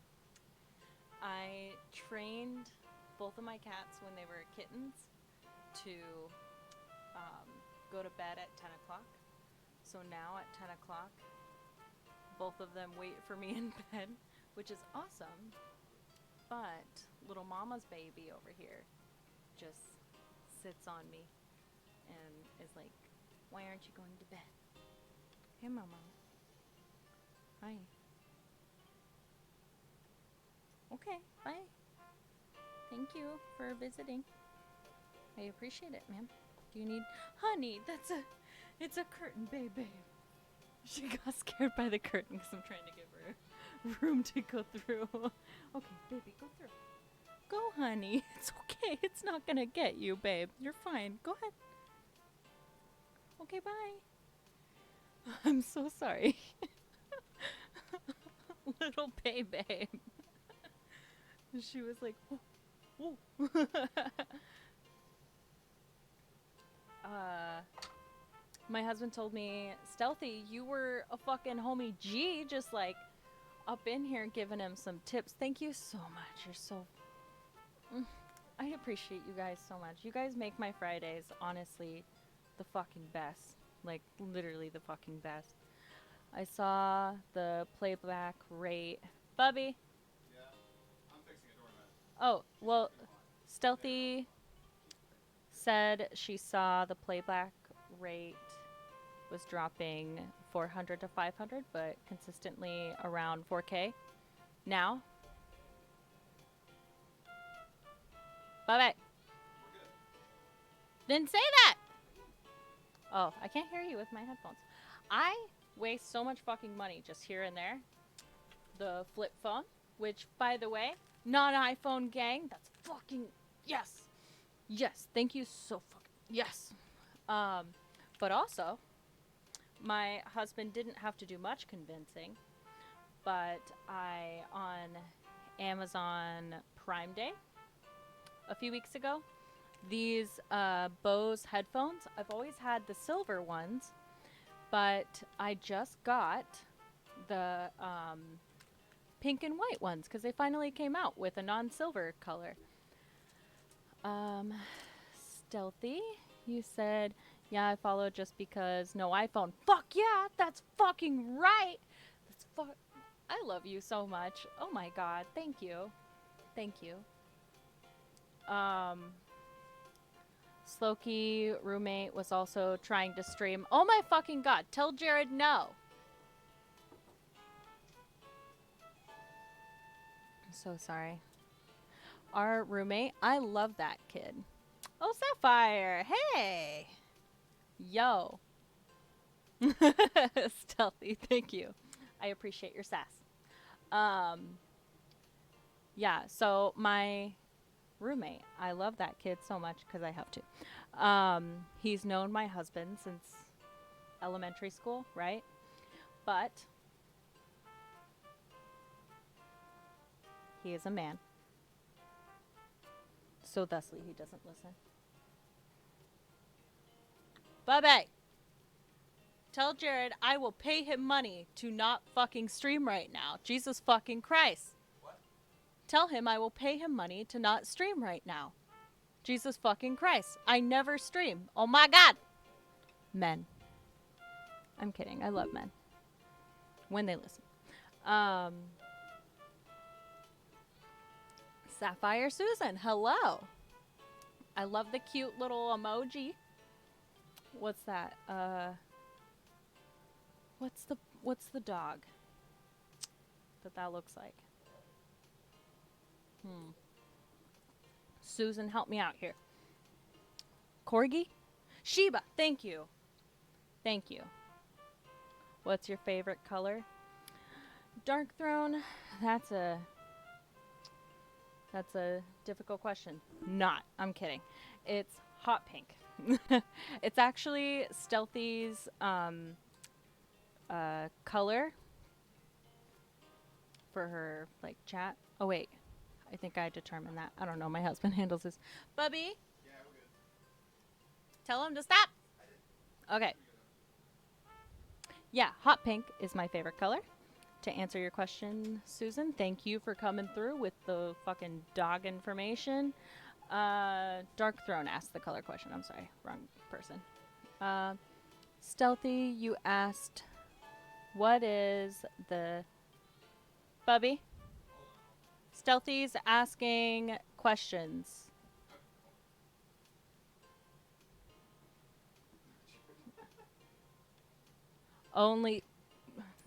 I trained both of my cats when they were kittens to um, go to bed at 10 o'clock. So now at 10 o'clock, both of them wait for me in bed, which is awesome. But little mama's baby over here just sits on me and is like, why aren't you going to bed? Hey, mama. Hi. Okay, bye. Thank you for visiting. I appreciate it, ma'am. Do you need... Honey, it's a curtain, babe. She got scared by the curtain because I'm trying to give her room to go through. Okay, baby, go through. Go, honey. It's okay. It's not gonna get you, babe. You're fine. Go ahead. Okay, bye. I'm so sorry. Little babe. She was like, whoa, whoa. My husband told me, Stealthy, you were a fucking homie G, just like up in here giving him some tips. Thank you so much. You're so... I appreciate you guys so much. You guys make my Fridays, honestly, the fucking best. Like, literally the fucking best. I saw the playback rate. Bubby. Yeah, I'm fixing a doormat. Oh, well, Stealthy said she saw the playback rate was dropping 400 to 500, but consistently around 4K. Now, bye-bye. We're good. Didn't say that! Oh, I can't hear you with my headphones. I waste so much fucking money just here and there. The flip phone, which, by the way, non-iPhone gang, that's fucking... Yes! Yes, thank you so fucking... Yes! But also, my husband didn't have to do much convincing, but on Amazon Prime Day, a few weeks ago, these Bose headphones, I've always had the silver ones, but I just got the pink and white ones because they finally came out with a non-silver color. Stealthy, you said, yeah, I followed just because no iPhone. Fuck yeah, that's fucking right. I love you so much. Oh my god, thank you. Thank you. Slowkey roommate was also trying to stream. Oh my fucking god, tell Jared no. I'm so sorry. Our roommate, I love that kid. Oh, Sapphire, hey. Yo. Stealthy, thank you. I appreciate your sass. Yeah, so my roommate, I love that kid so much because I have to. He's known my husband since elementary school, right? But he is a man. So thusly, he doesn't listen. Bye-bye. Tell Jared I will pay him money to not fucking stream right now. Jesus fucking Christ. What? Tell him I will pay him money to not stream right now. Jesus fucking Christ. I never stream. Oh my god. Men. I'm kidding. I love men. When they listen. Sapphire Susan, hello. I love the cute little emoji. What's that? What's the dog that looks like? Susan, help me out here. Corgi? Sheba, thank you. Thank you. What's your favorite color? Dark throne. That's a difficult question. Not. I'm kidding. It's hot pink. It's actually Stealthy's color for her like chat. Oh wait. I think I determined that. I don't know. My husband handles this. Bubby, Yeah, we're good. tell him to stop. Okay. Yeah, hot pink is my favorite color. To answer your question, Susan, thank you for coming through with the fucking dog information. Dark Throne asked the color question. I'm sorry, wrong person. Stealthy, you asked, what is the... Bubby? Stealthy's asking questions. Only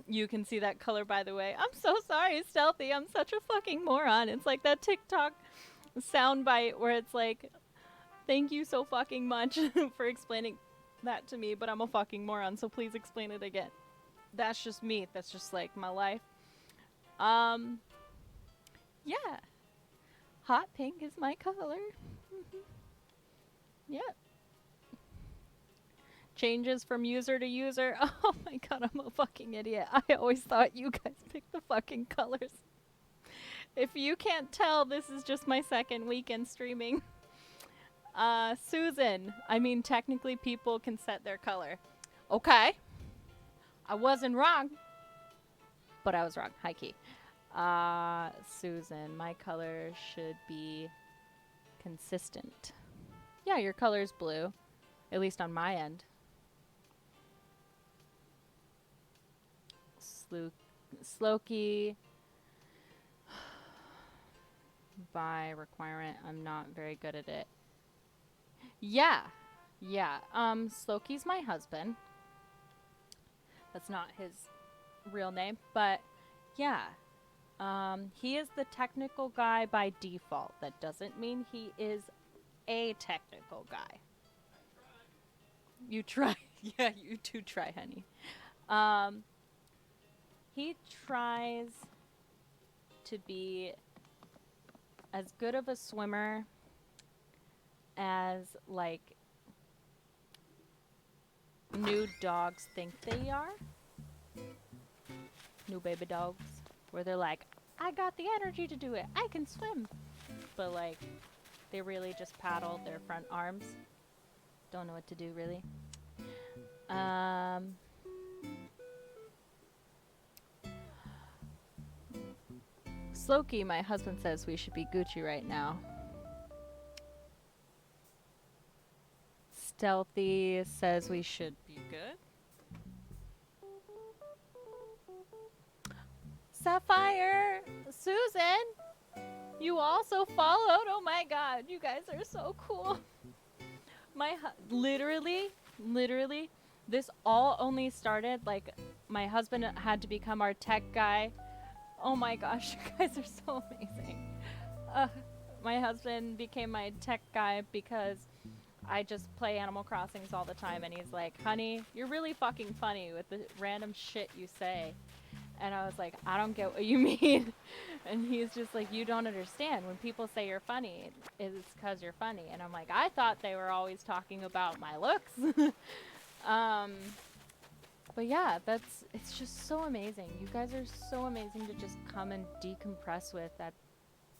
you can see that color, by the way. I'm so sorry, Stealthy. I'm such a fucking moron. It's like that TikTok soundbite where it's like, thank you so fucking much for explaining that to me, but I'm a fucking moron, so please explain it again. That's just me. That's just like my life. Yeah. Hot pink is my color. Yeah. Changes from user to user. Oh my god, I'm a fucking idiot. I always thought you guys picked the fucking colors. If you can't tell, this is just my second weekend streaming. Susan. I mean, technically people can set their color. Okay. I wasn't wrong. But I was wrong. High key. Susan, my color should be consistent. Yeah, your color's blue. At least on my end. Slowkey. By requirement, I'm not very good at it. Yeah. Yeah. Slowkey's my husband. That's not his real name, but yeah. He is the technical guy by default. That doesn't mean he is a technical guy. You try. Yeah, you do try, honey. He tries to be as good of a swimmer as, like, new dogs think they are. New baby dogs. Where they're like, I got the energy to do it. I can swim. But, like, they really just paddle their front arms. Don't know what to do, really. Slowkey, my husband says we should be Gucci right now. Stealthy says we should be good. Sapphire! Susan! You also followed? Oh my god, you guys are so cool. Literally, this all only started, like, my husband had to become our tech guy. Oh my gosh, you guys are so amazing. My husband became my tech guy because I just play Animal Crossings all the time, and he's like, honey, you're really fucking funny with the random shit you say. And I was like, I don't get what you mean. And he's just like, you don't understand. When people say you're funny, it's because you're funny. And I'm like, I thought they were always talking about my looks. But yeah, it's just so amazing. You guys are so amazing to just come and decompress with at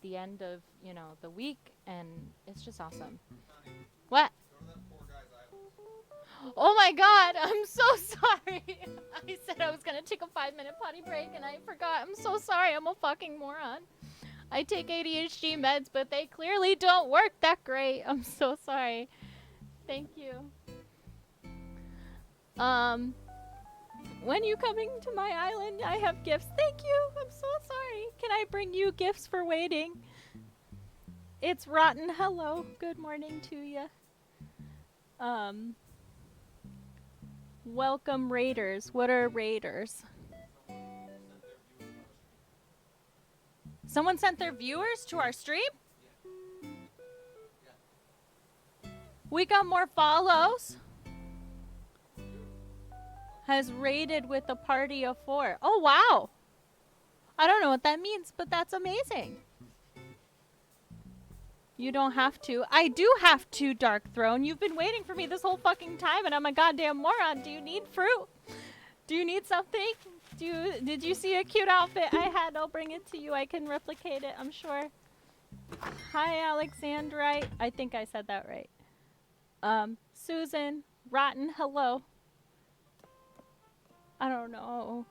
the end of, you know, the week. And it's just awesome. Honey, What? go to that Four Guys Island. Oh my god, I'm so sorry. I said I was gonna take a 5-minute potty break and I forgot. I'm so sorry, I'm a fucking moron. I take ADHD meds, but they clearly don't work that great. I'm so sorry. Thank you. When you coming to my island, I have gifts. Thank you. I'm so sorry. Can I bring you gifts for waiting? It's Rotten. Hello. Good morning to you. Welcome raiders. What are raiders? Someone sent their viewers on our stream. Someone sent their viewers to our stream? Yeah. We got more follows. Has raided with a party of 4. Oh, wow. I don't know what that means, but that's amazing. You don't have to. I do have to, Dark Throne. You've been waiting for me this whole fucking time, and I'm a goddamn moron. Do you need fruit? Do you need something? Did you see a cute outfit I had? I'll bring it to you. I can replicate it, I'm sure. Hi, Alexandrite. I think I said that right. Susan, Rotten, hello. I don't know.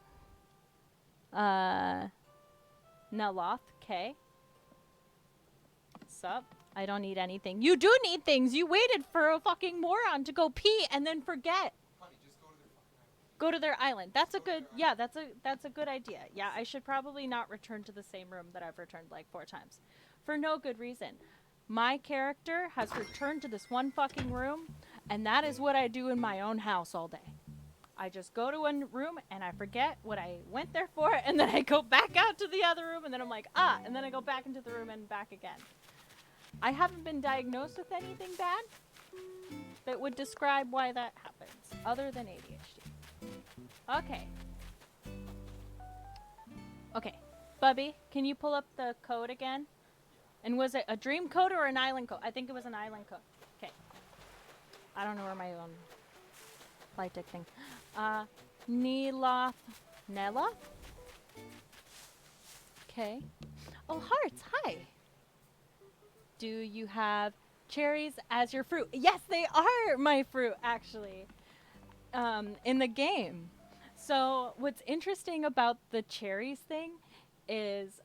Neloth, K. Sup? I don't need anything. You do need things. You waited for a fucking moron to go pee and then forget. Honey, just go to their fucking island. Go to their island. That's a good. Yeah, that's a good idea. Yeah, I should probably not return to the same room that I've returned like 4 times, for no good reason. My character has returned to this one fucking room, and that is what I do in my own house all day. I just go to one room and I forget what I went there for, and then I go back out to the other room, and then I'm like, ah, and then I go back into the room and back again. I haven't been diagnosed with anything bad that would describe why that happens, other than ADHD. Okay. Okay. Bubby, can you pull up the code again? And was it a dream code or an island code? I think it was an island code. Okay. I don't know where my flight tick thing. Neloth. Neloth? Okay. Oh, hearts. Hi. Do you have cherries as your fruit? Yes, they are my fruit, actually, in the game. So what's interesting about the cherries thing is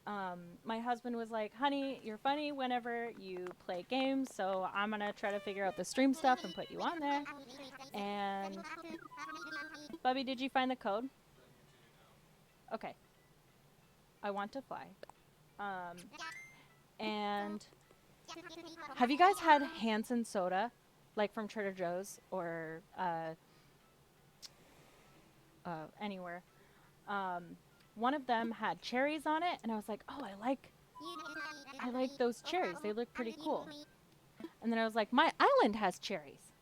my husband was like, honey, you're funny whenever you play games, so I'm going to try to figure out the stream stuff and put you on there. And, Bubby, did you find the code? Okay. I want to fly. And have you guys had Hanson soda, like from Trader Joe's or anywhere? One of them had cherries on it, and I was like, oh, I like those cherries. They look pretty cool. And then I was like, my island has cherries.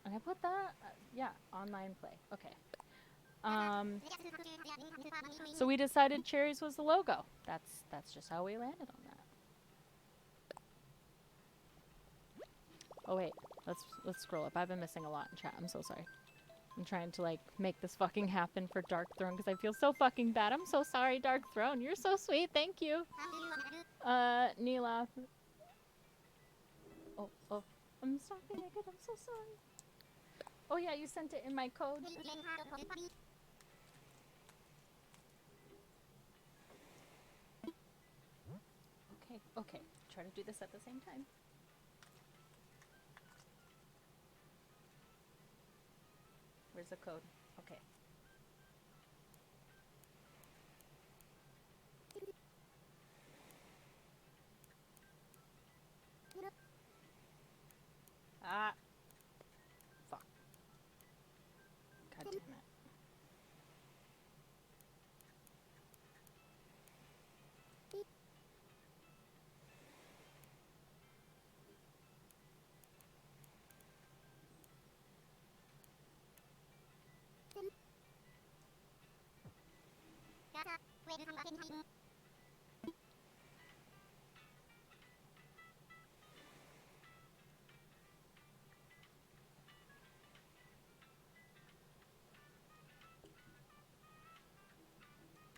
And I put that, yeah, online play. Okay. So we decided cherries was the logo. That's just how we landed on that. Oh wait, let's scroll up. I've been missing a lot in chat. I'm so sorry. I'm trying to like make this fucking happen for Dark Throne because I feel so fucking bad. I'm so sorry, Dark Throne. You're so sweet. Thank you. Neela. Oh. I'm stopping naked. I'm so sorry. Oh yeah, you sent it in my code. Okay. Try to do this at the same time. Where's the code? Okay. Ah. Fuck. God damn it.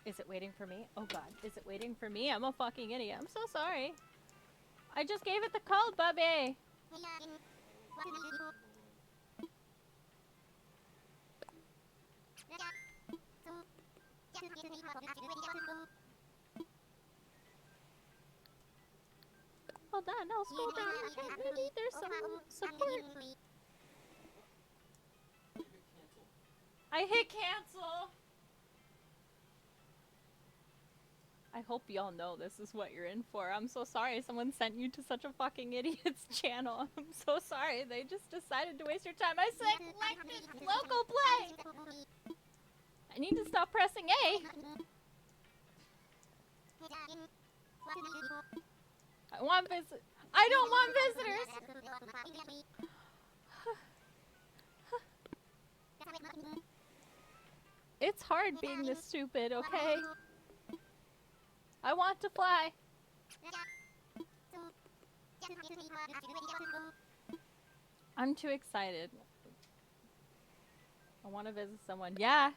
Is it waiting for me? Oh god, is it waiting for me? I'm a fucking idiot. I'm so sorry. I just gave it the code, Bubby. Hold on, I'll scroll down. Okay, maybe there's some support. I hit cancel. I hope y'all know this is what you're in for. I'm so sorry someone sent you to such a fucking idiot's channel. I'm so sorry. They just decided to waste your time. I selected local play. I need to stop pressing A. I want I don't want visitors. It's hard being this stupid, okay? I want to fly. I'm too excited. I want to visit someone. Yeah.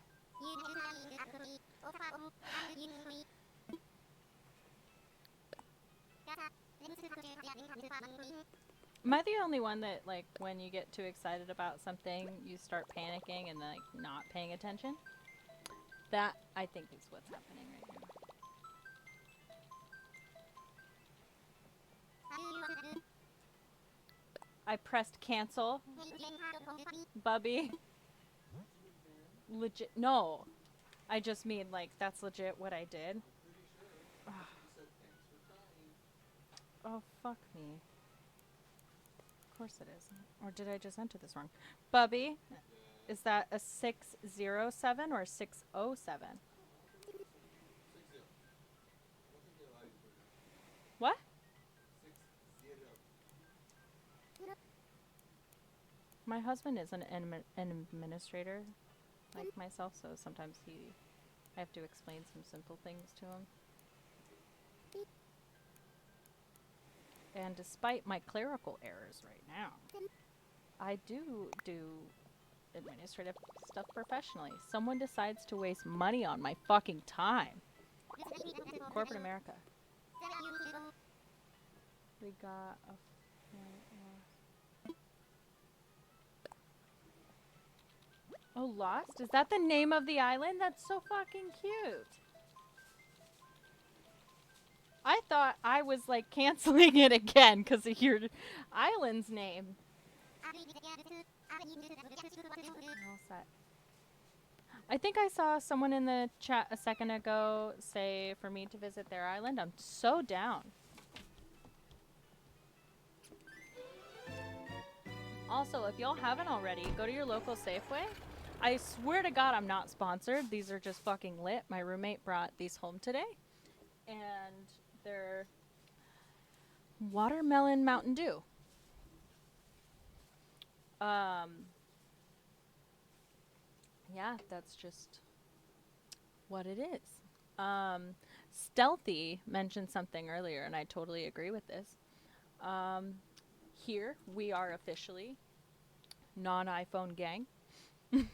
Am I the only one that, like, when you get too excited about something, you start panicking and, like, not paying attention? That, I think, is what's happening right now. I pressed cancel. Bubby. Legit. No. I just mean, like, that's legit what I did. Pretty sure. You said thanks for trying. Oh, fuck me. Of course it is. Or did I just enter this wrong? Bubby, is that a 607 or 607? 6-0. I don't think they allow you to put it. What? 6-0. My husband is an administrator like myself, so sometimes I have to explain some simple things to him. And despite my clerical errors right now, I do administrative stuff professionally. Someone decides to waste money on my fucking time. Corporate America. We got a Oh, Lost? Is that the name of the island? That's so fucking cute. I thought I was like canceling it again because of your island's name. All set. I think I saw someone in the chat a second ago say for me to visit their island. I'm so down. Also, if y'all haven't already, go to your local Safeway. I swear to God I'm not sponsored. These are just fucking lit. My roommate brought these home today. And they're watermelon Mountain Dew. Yeah, that's just what it is. Stealthy mentioned something earlier, and I totally agree with this. Here, we are officially non-iPhone gang. I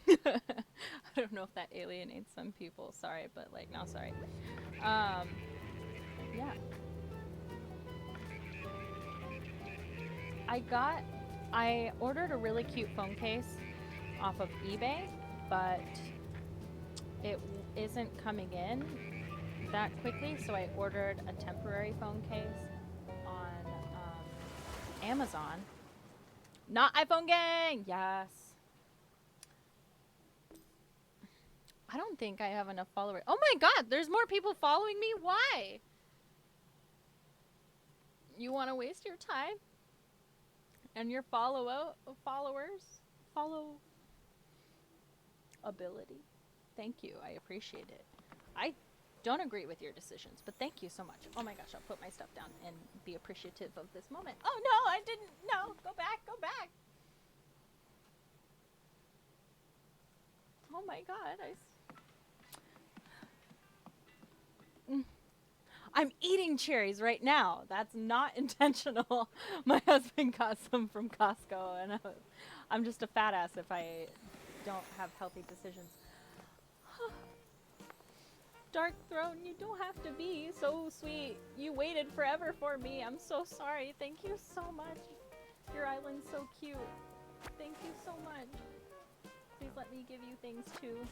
don't know if that alienates some people. Sorry, but like, no, sorry. Yeah. I ordered a really cute phone case off of eBay, but it isn't coming in that quickly, so I ordered a temporary phone case on Amazon. Not iPhone gang! Yes. I don't think I have enough followers. Oh my god, there's more people following me? Why? You want to waste your time? And your followers? Follow ability. Thank you. I appreciate it. I don't agree with your decisions, but thank you so much. Oh my gosh, I'll put my stuff down and be appreciative of this moment. Oh no, I didn't. No, go back, go back. Oh my god, I'm eating cherries right now. That's not intentional. My husband got some from Costco, and I'm just a fat ass if I don't have healthy decisions. Dark Throne, you don't have to be so sweet. You waited forever for me. I'm so sorry. Thank you so much. Your island's so cute. Thank you so much. Please let me give you things too.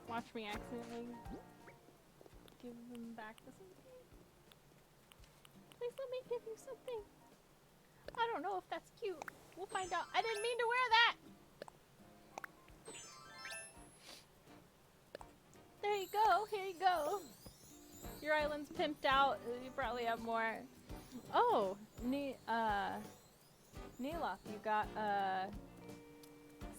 Watch me accidentally give them back to something. Please let me give you something. I don't know if that's cute. We'll find out. I didn't mean to wear that. There you go. Here you go. Your island's pimped out. You probably have more. Oh, Neeloth, you got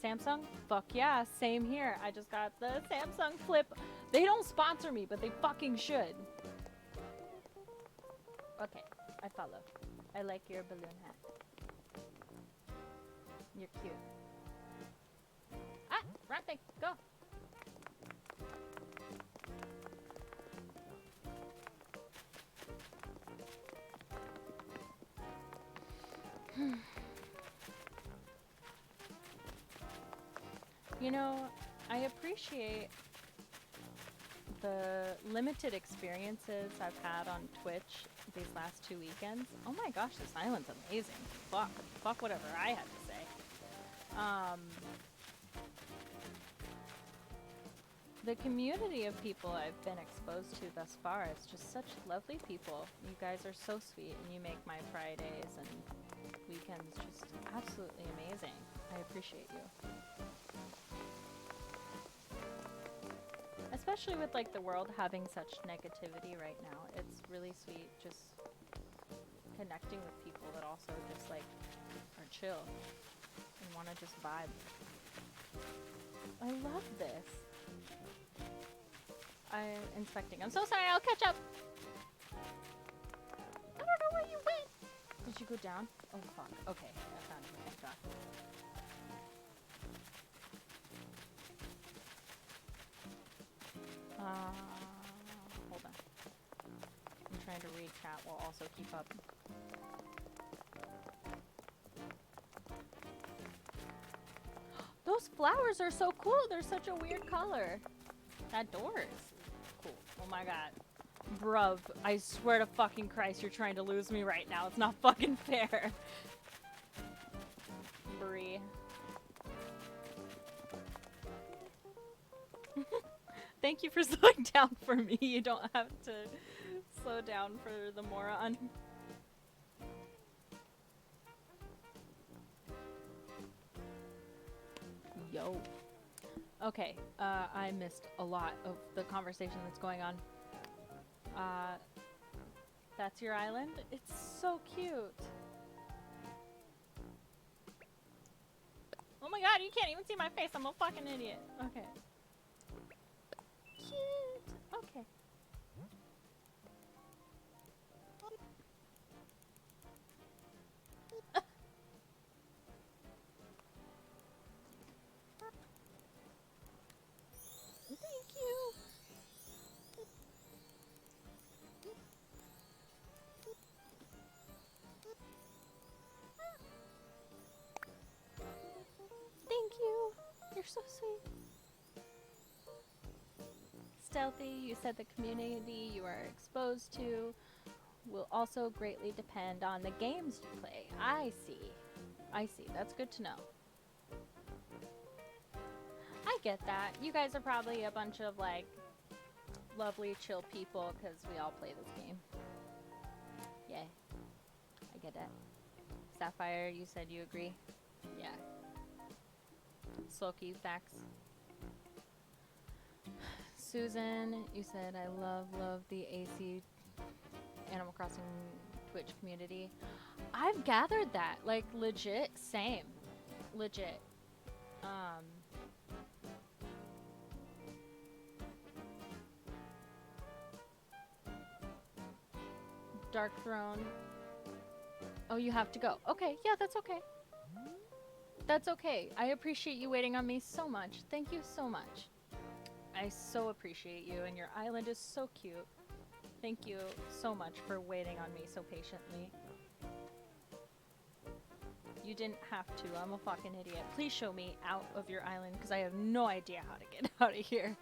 Samsung? Fuck yeah, same here. I just got the Samsung Flip. They don't sponsor me, but they fucking should. Okay, I follow. I like your balloon hat. You're cute. Ah, wrong thing. Go. You know, I appreciate the limited experiences I've had on Twitch these last 2 weekends. Oh my gosh, this island's amazing. Fuck whatever I had to say. The community of people I've been exposed to thus far is just such lovely people. You guys are so sweet, and you make my Fridays and weekends just absolutely amazing. I appreciate you. Especially with like the world having such negativity right now. It's really sweet just connecting with people that also just like are chill and want to just vibe. I love this. I'm inspecting. I'm so sorry, I'll catch up. I don't know where you went. Did you go down? Oh fuck. Okay, I found you. Thank God. Hold on. I'm trying to read chat while also keep up. Those flowers are so cool. They're such a weird color. That door is cool. Oh my god. Bruv, I swear to fucking Christ, you're trying to lose me right now. It's not fucking fair. Bree. Thank you for slowing down for me. You don't have to slow down for the moron. Yo. Okay, I missed a lot of the conversation that's going on. That's your island? It's so cute. Oh my god, you can't even see my face. I'm a fucking idiot. Okay. Cute. Okay. Thank you. Thank you. You're so sweet. Stealthy, you said the community you are exposed to will also greatly depend on the games you play. I see. I see. That's good to know. I get that. You guys are probably a bunch of, like, lovely, chill people because we all play this game. Yeah. I get that. Sapphire, you said you agree? Yeah. Sloky, facts. Susan, you said I love the AC Animal Crossing Twitch community. I've gathered that. Like, legit, same. Legit. Dark Throne. Oh, you have to go. Okay, yeah, that's okay. That's okay. I appreciate you waiting on me so much. Thank you so much. I so appreciate you, and your island is so cute. Thank you so much for waiting on me so patiently. You didn't have to. I'm a fucking idiot. Please show me out of your island, because I have no idea how to get out of here.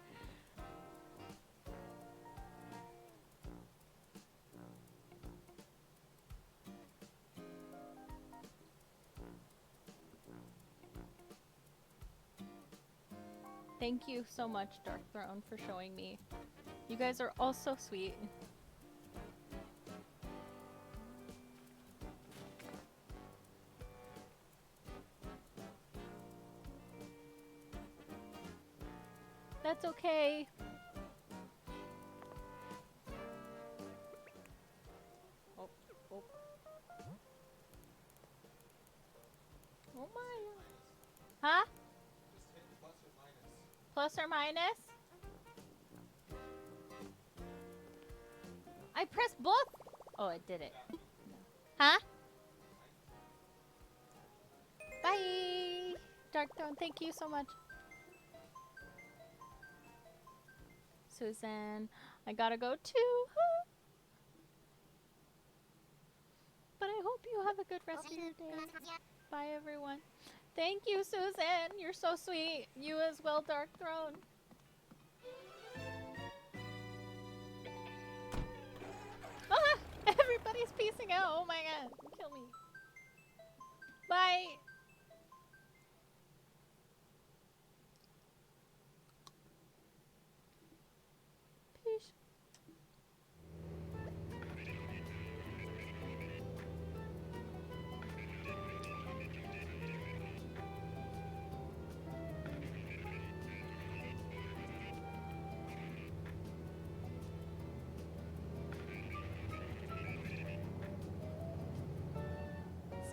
Thank you so much, Dark Throne, for showing me. You guys are all so sweet. That's okay. Oh, oh. Oh my. Huh? Just hit plus or minus. Plus or minus? I pressed both? Oh, it did it. Yeah. Huh? Bye! Dark Throne, thank you so much. Susan, I gotta go too. Huh? But I hope you have a good rest of your day. Bye, everyone. Thank you, Susan. You're so sweet. You as well, Dark Throne. Ah! Everybody's piecing out. Oh my god. Kill me. Bye. Peace.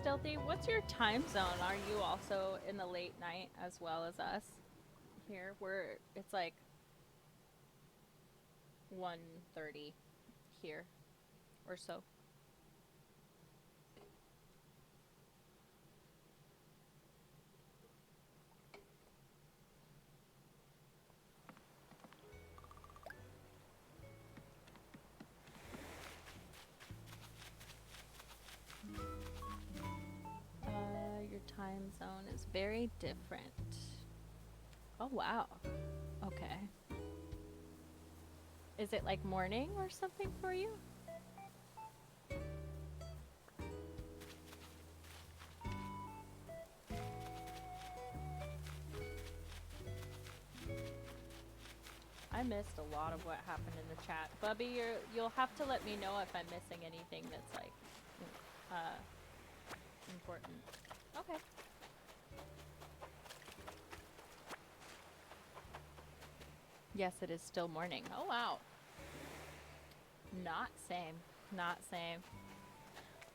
Stealthy, what's your time zone? Are you also in the late night as well as us? Here, we're it's like 1:30 here or so. Your time zone is very different. Oh wow. Okay. Is it like morning or something for you? I missed a lot of what happened in the chat. Bubby, you'll have to let me know if I'm missing anything that's like uh, important. Okay. Yes, it is still morning. Oh wow. Not same. Not same.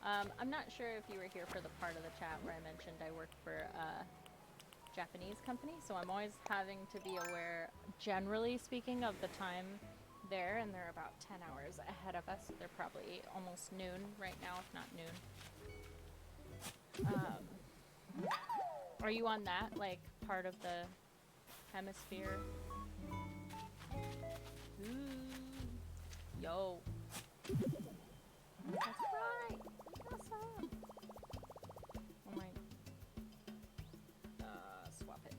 I'm not sure if you were here for the part of the chat where I mentioned I work for a Japanese company, so I'm always having to be aware, generally speaking, of the time there, and they're about 10 hours ahead of us. So they're probably almost noon right now, if not noon. Are you on that, like, part of the hemisphere? Ooh. Yo. That's right. That's up. Oh my. Swap it.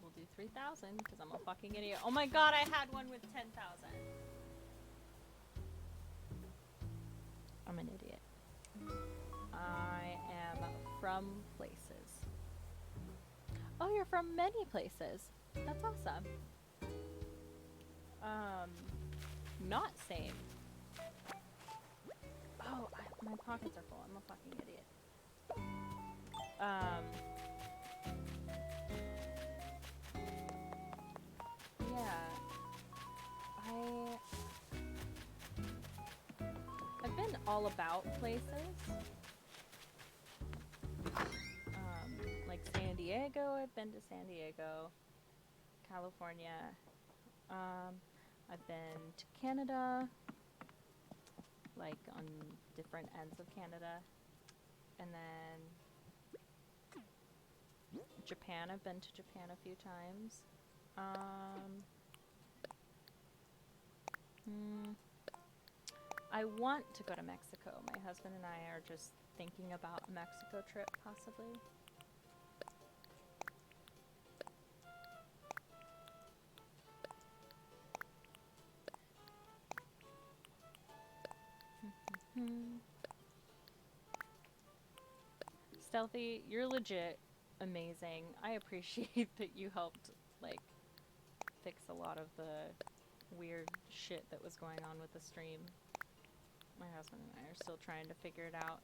We'll do 3,000 because I'm a fucking idiot. Oh my god, I had one with 10,000. I'm an idiot. I am from places. Oh, you're from many places. That's awesome. Not same. Oh, my pockets are full. I'm a fucking idiot. Yeah. I've been all about places. Like San Diego, I've been to San Diego. California. I've been to Canada, like on different ends of Canada. And then Japan, I've been to Japan a few times. I want to go to Mexico. My husband and I are just thinking about a Mexico trip, possibly. Stealthy, you're legit amazing. I appreciate that you helped, like, fix a lot of the weird shit that was going on with the stream. My husband and I are still trying to figure it out.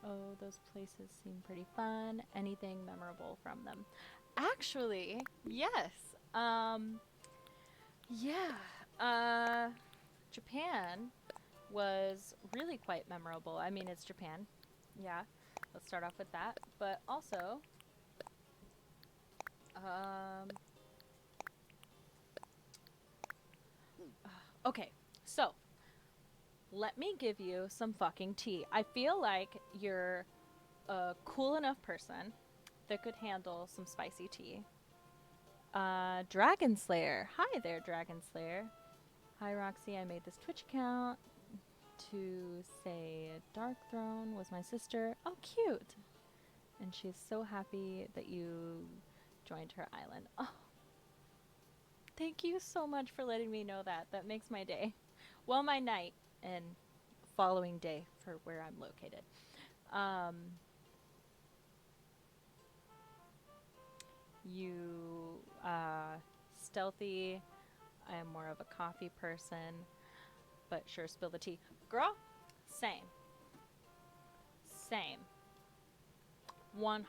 Oh, those places seem pretty fun. Anything memorable from them? Actually, yes. Yeah. Japan was really quite memorable. I mean, it's Japan. Yeah. Let's start off with that. But also, okay. So, let me give you some fucking tea. I feel like you're a cool enough person that could handle some spicy tea. Dragon Slayer. Hi there, Dragon Slayer. Hi Roxy, I made this Twitch account to say Dark Throne was my sister. Oh, cute! And she's so happy that you joined her island. Oh, thank you so much for letting me know that. That makes my day. Well, my night and following day for where I'm located. Um, you, stealthy. I am more of a coffee person, but sure, spill the tea. Girl, same. Same. 100%.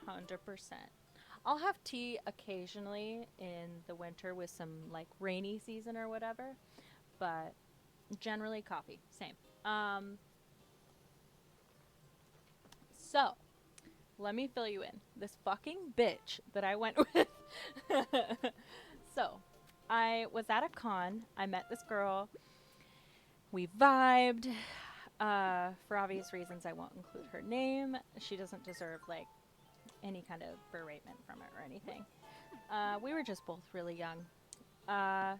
I'll have tea occasionally in the winter with some like rainy season or whatever, but generally coffee. Same. So, let me fill you in. This fucking bitch that I went with. So, I was at a con. I met this girl. We vibed. For obvious reasons, I won't include her name. She doesn't deserve like any kind of beratement from it or anything. We were just both really young. Uh,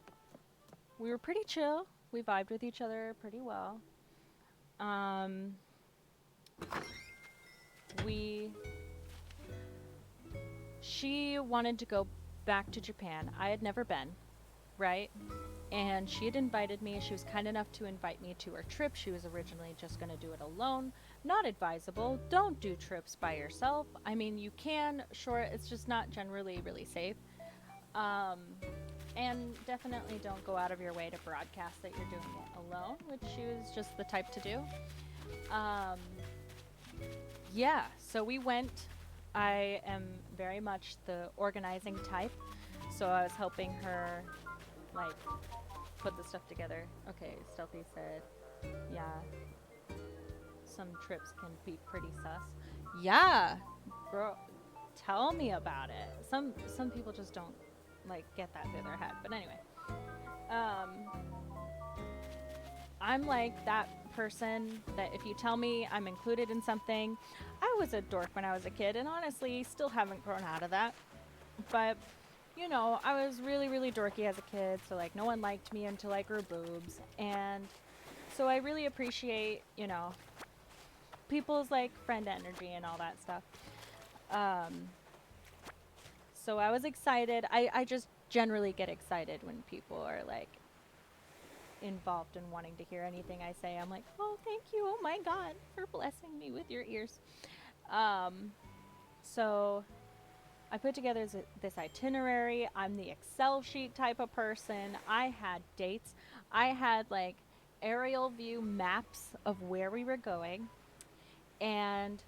we were pretty chill. We vibed with each other pretty well. Um, we She wanted to go back to Japan. I had never been, right? And she had invited me. She was kind enough to invite me to her trip. She was originally just going to do it alone. Not advisable. Don't do trips by yourself. I mean, you can, sure, it's just not generally really safe. Um, and definitely don't go out of your way to broadcast that you're doing it alone, which she was just the type to do. Um, yeah, so we went. I am very much the organizing type, so I was helping her, like, put the stuff together. Okay, Stealthy said, yeah, some trips can be pretty sus. Yeah, bro, tell me about it. Some people just don't, like, get that through their head. But anyway, um, I'm like that person that if you tell me I'm included in something, I was a dork when I was a kid, and honestly, still haven't grown out of that. But, you know, I was really, really dorky as a kid, so like no one liked me until I grew boobs. And so I really appreciate, you know, people's like friend energy and all that stuff. Um, so I was excited. I just generally get excited when people are like involved in wanting to hear anything I say. I'm like, oh, thank you. Oh my God, for blessing me with your ears. Um, so I put together this itinerary. I'm the Excel sheet type of person. I had dates. I had like aerial view maps of where we were going. And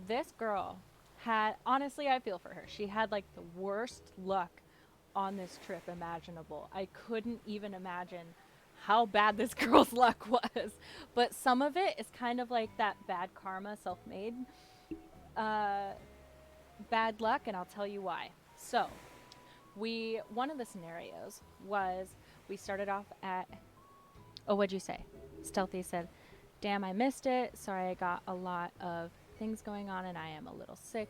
this girl had, honestly, I feel for her. She had like the worst luck on this trip imaginable. I couldn't even imagine how bad this girl's luck was. But some of it is kind of like that bad karma, self made uh, bad luck, and I'll tell you why. So, one of the scenarios was we started off at, oh, what'd you say? Stealthy said, damn, I missed it. Sorry, I got a lot of things going on and I am a little sick.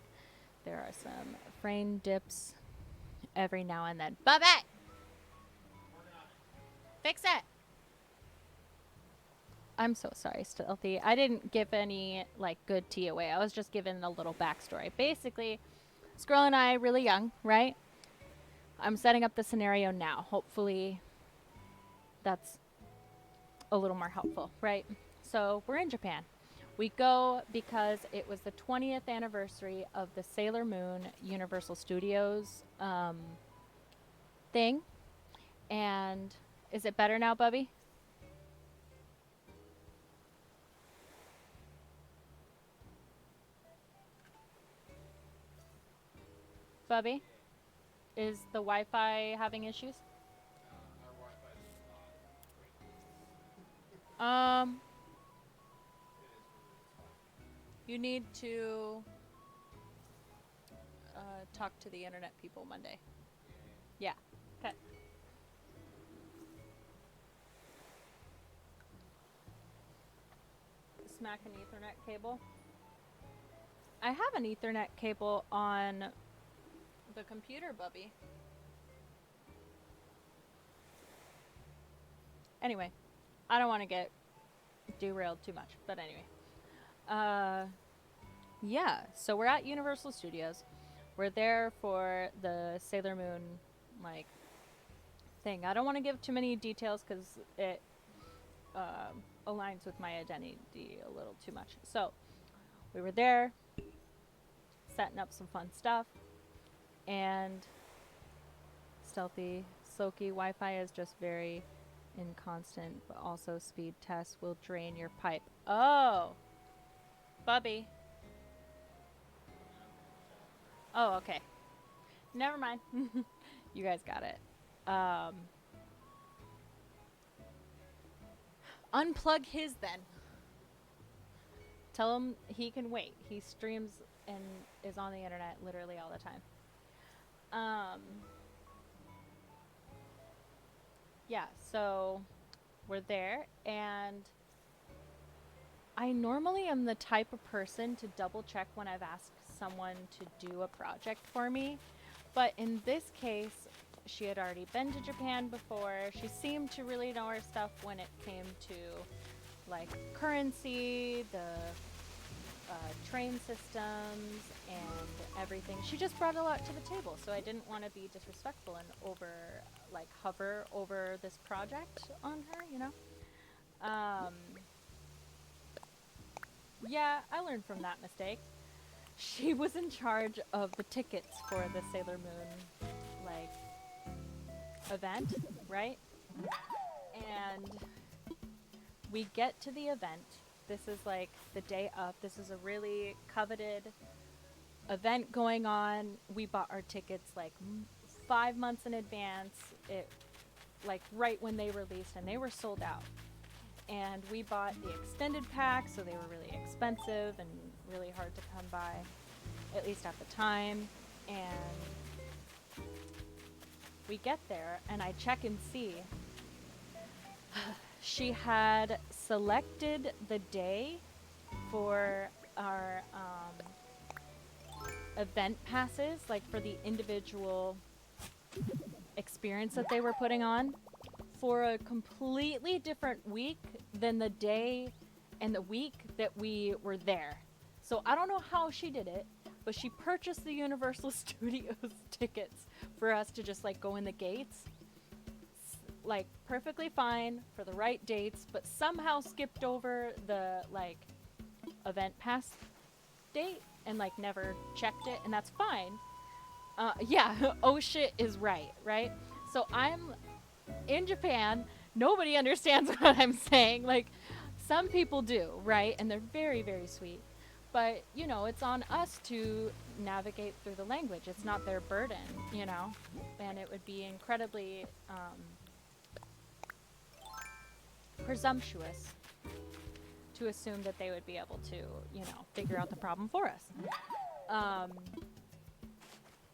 There are some frame dips every now and then. Bubba! Fix it! I'm so sorry, Stealthy. I didn't give any, like, good tea away. I was just giving a little backstory. Basically, this girl and I, really young, right? I'm setting up the scenario now. Hopefully, that's a little more helpful, right? So, we're in Japan. We go because it was the 20th anniversary of the Sailor Moon Universal Studios thing. And is it better now, Bubby? Bubby? Is the Wi-Fi having issues? Our Wi-Fi is not great. Um, It is what it is. It's fine. you need to talk to the internet people Monday. Yeah. Yeah. Okay. Smack an Ethernet cable. I have an Ethernet cable on the computer, Bubby. Anyway, I don't want to get derailed too much, but anyway. Uh, yeah, so we're at Universal Studios. We're there for the Sailor Moon, like, thing. I don't want to give too many details because it aligns with my identity a little too much. So, we were there, setting up some fun stuff, and stealthy, Sloki Wi-Fi is just very inconstant, but also speed tests will drain your pipe. Oh, Bubby. Oh, okay. Never mind. You guys got it. Um, unplug his then. Tell him he can wait. He streams and is on the internet literally all the time. Um, yeah, so we're there, and I normally am the type of person to double check when I've asked someone to do a project for me. But in this case, she had already been to Japan before. She seemed to really know her stuff when it came to like currency, the train systems, and everything. She just brought a lot to the table, so I didn't want to be disrespectful and hover over this project on her, you know? Um, yeah, I learned from that mistake. She was in charge of the tickets for the Sailor Moon, like, event, right? And we get to the event. This is like the day of. This is a really coveted event going on. We bought our tickets like 5 months in advance. It like right when they released, and they were sold out. And we bought the extended pack, so they were really expensive and really hard to come by, at least at the time. And we get there, and I check and see she had selected the day for our event passes, like for the individual experience that they were putting on, for a completely different week than the day and the week that we were there. So I don't know how she did it, but she purchased the Universal Studios tickets for us to just like go in the gates. Like perfectly fine for the right dates, but somehow skipped over the like event pass date and like never checked it, and that's fine. Yeah, oh shit is right, right? So I'm in Japan. Nobody understands what I'm saying. Like, some people do, right? And they're very, very sweet. But, you know, it's on us to navigate through the language. It's not their burden, you know? And it would be incredibly presumptuous to assume that they would be able to, you know, figure out the problem for us. Um,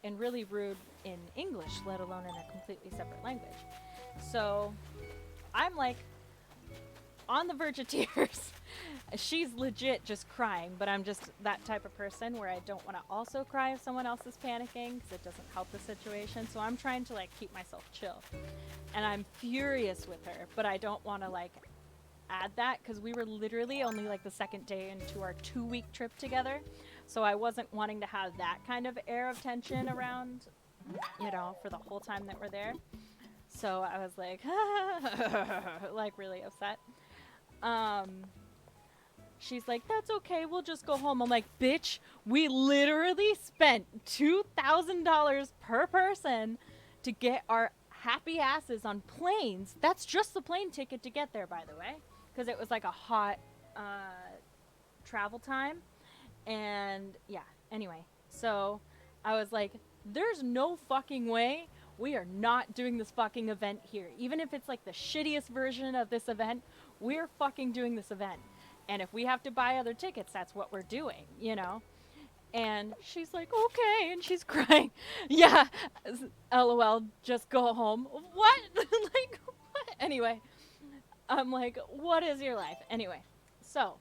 and really rude in English, let alone in a completely separate language. So I'm like on the verge of tears. She's legit just crying, but I'm just that type of person where I don't want to also cry if someone else is panicking because it doesn't help the situation. So I'm trying to like keep myself chill. And I'm furious with her, but I don't want to like add that because we were literally only like the second day into our 2-week trip together. So I wasn't wanting to have that kind of air of tension around, you know, for the whole time that we're there. So I was like, like really upset. She's like, that's okay, we'll just go home. I'm like, bitch, we literally spent $2,000 per person to get our happy asses on planes. That's just the plane ticket to get there, by the way, because it was like a hot travel time. And yeah, anyway, so I was like, there's no fucking way we are not doing this fucking event here. Even if it's like the shittiest version of this event, we're fucking doing this event. And if we have to buy other tickets, that's what we're doing, you know? And she's like, okay, and she's crying. Yeah, LOL, just go home. What? Like, what? Anyway, I'm like, what is your life? Anyway, so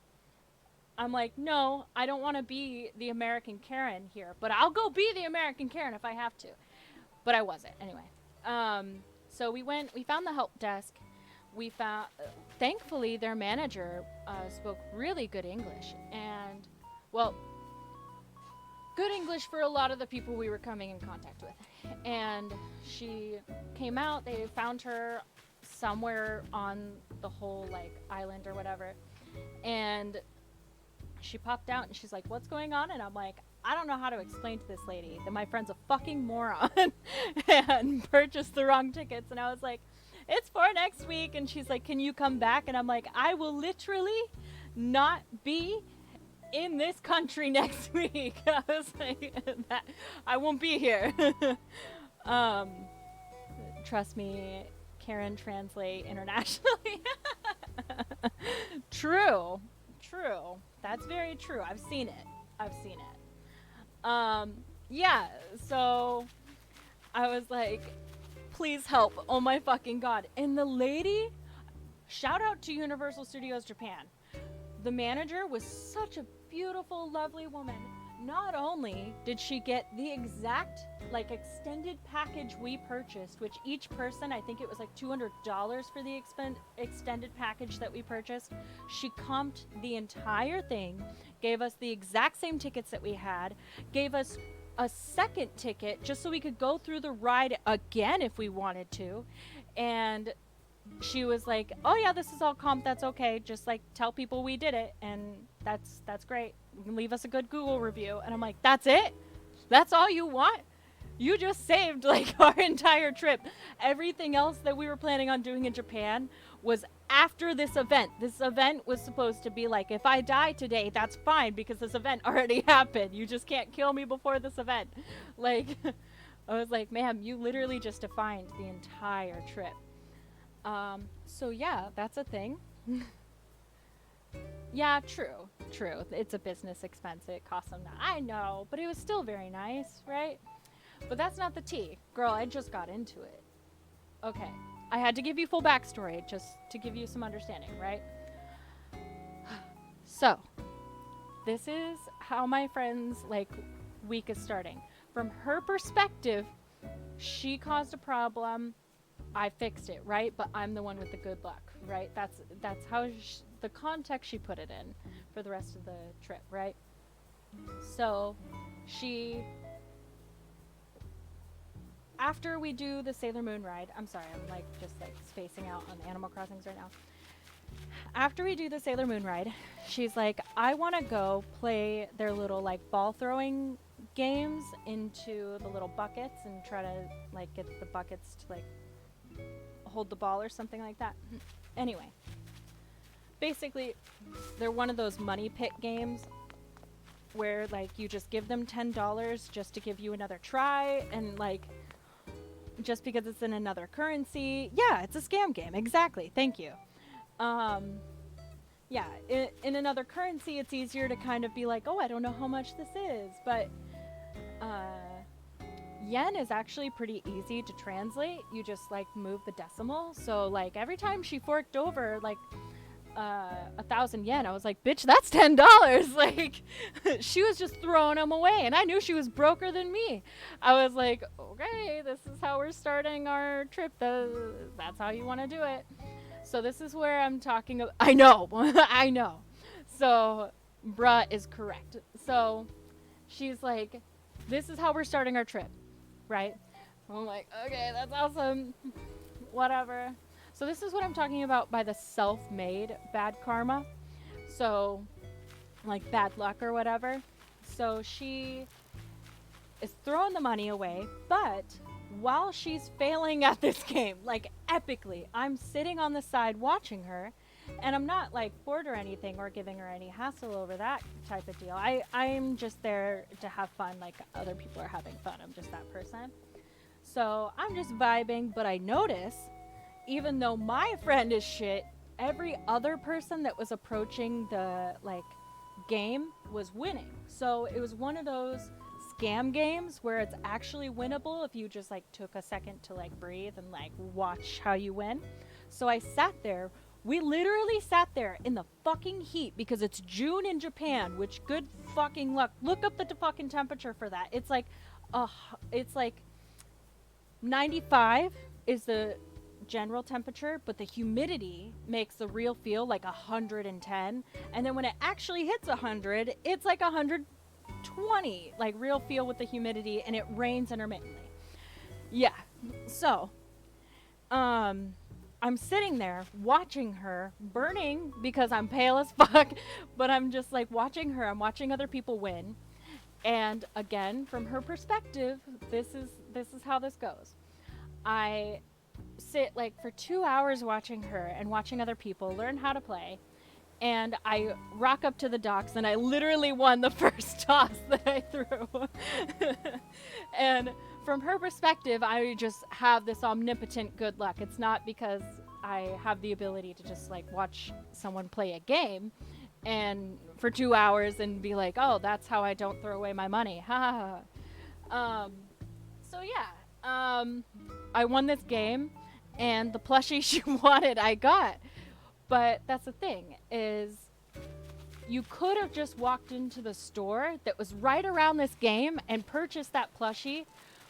I'm like, no, I don't want to be the American Karen here, but I'll go be the American Karen if I have to. But I wasn't, anyway. So we found the help desk. We found, thankfully, their manager spoke really good English. And, well, good English for a lot of the people we were coming in contact with. And she came out, they found her somewhere on the whole, like, island or whatever. And she popped out and she's like, "What's going on?" And I'm like, "I don't know how to explain to this lady that my friend's a fucking moron and purchased the wrong tickets." And I was like, "It's for next week." And she's like, "Can you come back?" And I'm like, "I will literally not be in this country next week." I was like, that, "I won't be here." um, Trust me, Karen translate internationally. True. True. That's very true. I've seen it. I've seen it. Yeah, so I was like, "Please help. Oh my fucking god." And the lady, shout out to Universal Studios Japan. The manager was such a beautiful, lovely woman. Not only did she get the exact, like, extended package we purchased, which each person, I think it was like $200 for the extended package that we purchased. She comped the entire thing, gave us the exact same tickets that we had, gave us a second ticket just so we could go through the ride again if we wanted to. And she was like, "Oh yeah, this is all comp. That's okay. Just like tell people we did it, and that's great. You can leave us a good Google review." And I'm like, "That's it? That's all you want? You just saved like our entire trip. Everything else that we were planning on doing in Japan was after this event. This event was supposed to be like, if I die today, that's fine because this event already happened. You just can't kill me before this event." Like, I was like, "Ma'am, you literally just defined the entire trip." So yeah, that's a thing. Yeah, true, true. It's a business expense. It costs them that. I know, but it was still very nice, right? But that's not the tea. Girl, I just got into it. Okay, I had to give you full backstory just to give you some understanding, right? So, this is how my friend's, like, week is starting. From her perspective, she caused a problem. I fixed it, right? But I'm the one with the good luck, right? That's how the context she put it in for the rest of the trip, right? So, she, after we do the Sailor Moon ride, I'm sorry, I'm like just like spacing out on Animal Crossings right now. After we do the Sailor Moon ride, she's like, "I want to go play their little like ball throwing games into the little buckets and try to like get the buckets to like hold the ball or something like that." Anyway, basically, they're one of those money pit games where like you just give them $10 just to give you another try, and like just because it's in another currency. Yeah, it's a scam game. Exactly. Thank you. Yeah, in another currency, it's easier to kind of be like, "Oh, I don't know how much this is," but yen is actually pretty easy to translate. You just like move the decimal. So like every time she forked over like 1,000 yen, I was like, "Bitch, that's $10." Like, she was just throwing them away, and I knew she was broker than me. I was like, "Okay, this is how we're starting our trip. That's how you want to do it." So this is where I'm talking about. I know, I know. So, bruh is correct. So, she's like, "This is how we're starting our trip, right?" I'm like, "Okay, that's awesome. Whatever." So this is what I'm talking about by the self-made bad karma. So, like bad luck or whatever. So she is throwing the money away, but while she's failing at this game, like epically, I'm sitting on the side watching her, and I'm not like bored or anything or giving her any hassle over that type of deal. I'm just there to have fun like other people are having fun. I'm just that person. So I'm just vibing, but I notice, even though my friend is shit, every other person that was approaching the like game was winning. So it was one of those scam games where it's actually winnable if you just like took a second to like breathe and like watch how you win. So I sat there. We literally sat there in the fucking heat because it's June in Japan, which good fucking luck. Look up the fucking temperature for that. It's like 95 is the general temperature, but the humidity makes the real feel like 110. And then when it actually hits 100, it's like 120, like real feel with the humidity, and it rains intermittently. Yeah. So, I'm sitting there watching her burning because I'm pale as fuck, but I'm just like watching her. I'm watching other people win. And again, from her perspective, this is how this goes. I sit like for 2 hours watching her and watching other people learn how to play. And I rock up to the docks and I literally won the first toss that I threw. And from her perspective, I just have this omnipotent good luck. It's not because I have the ability to just like watch someone play a game and for 2 hours and be like, oh, that's how I don't throw away my money. Ha ha ha. So yeah, I won this game, and the plushie she wanted, I got. But that's the thing is, you could have just walked into the store that was right around this game and purchased that plushie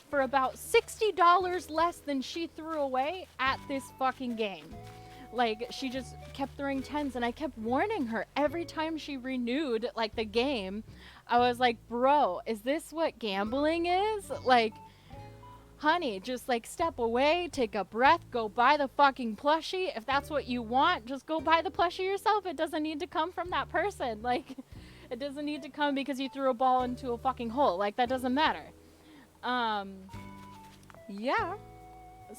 for about $60 less than she threw away at this fucking game. Like, she just kept throwing tens, and I kept warning her every time she renewed, like, the game. I was like, bro, is this what gambling is? Like, honey, just like step away, take a breath, go buy the fucking plushie. If that's what you want, just go buy the plushie yourself. It doesn't need to come from that person. Like, it doesn't need to come because you threw a ball into a fucking hole. Like, that doesn't matter. Yeah.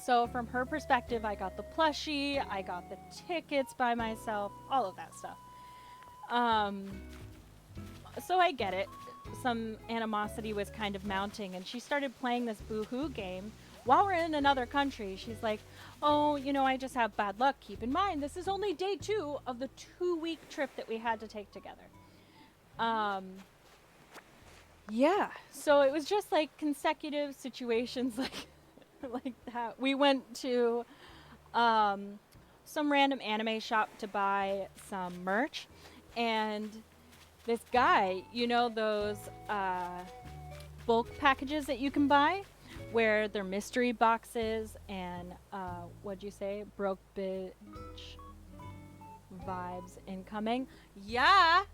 So from her perspective, I got the plushie, I got the tickets by myself, all of that stuff. So I get it. Some animosity was kind of mounting, and she started playing this boohoo game while we're in another country. She's like, oh, I just have bad luck. Keep in mind, this is only day 2 of the 2-week trip that we had to take together. Yeah, so it was just like consecutive situations like that. We went to some random anime shop to buy some merch, and this guy, those bulk packages that you can buy where they're mystery boxes and what'd you say, broke bitch vibes incoming. Yeah,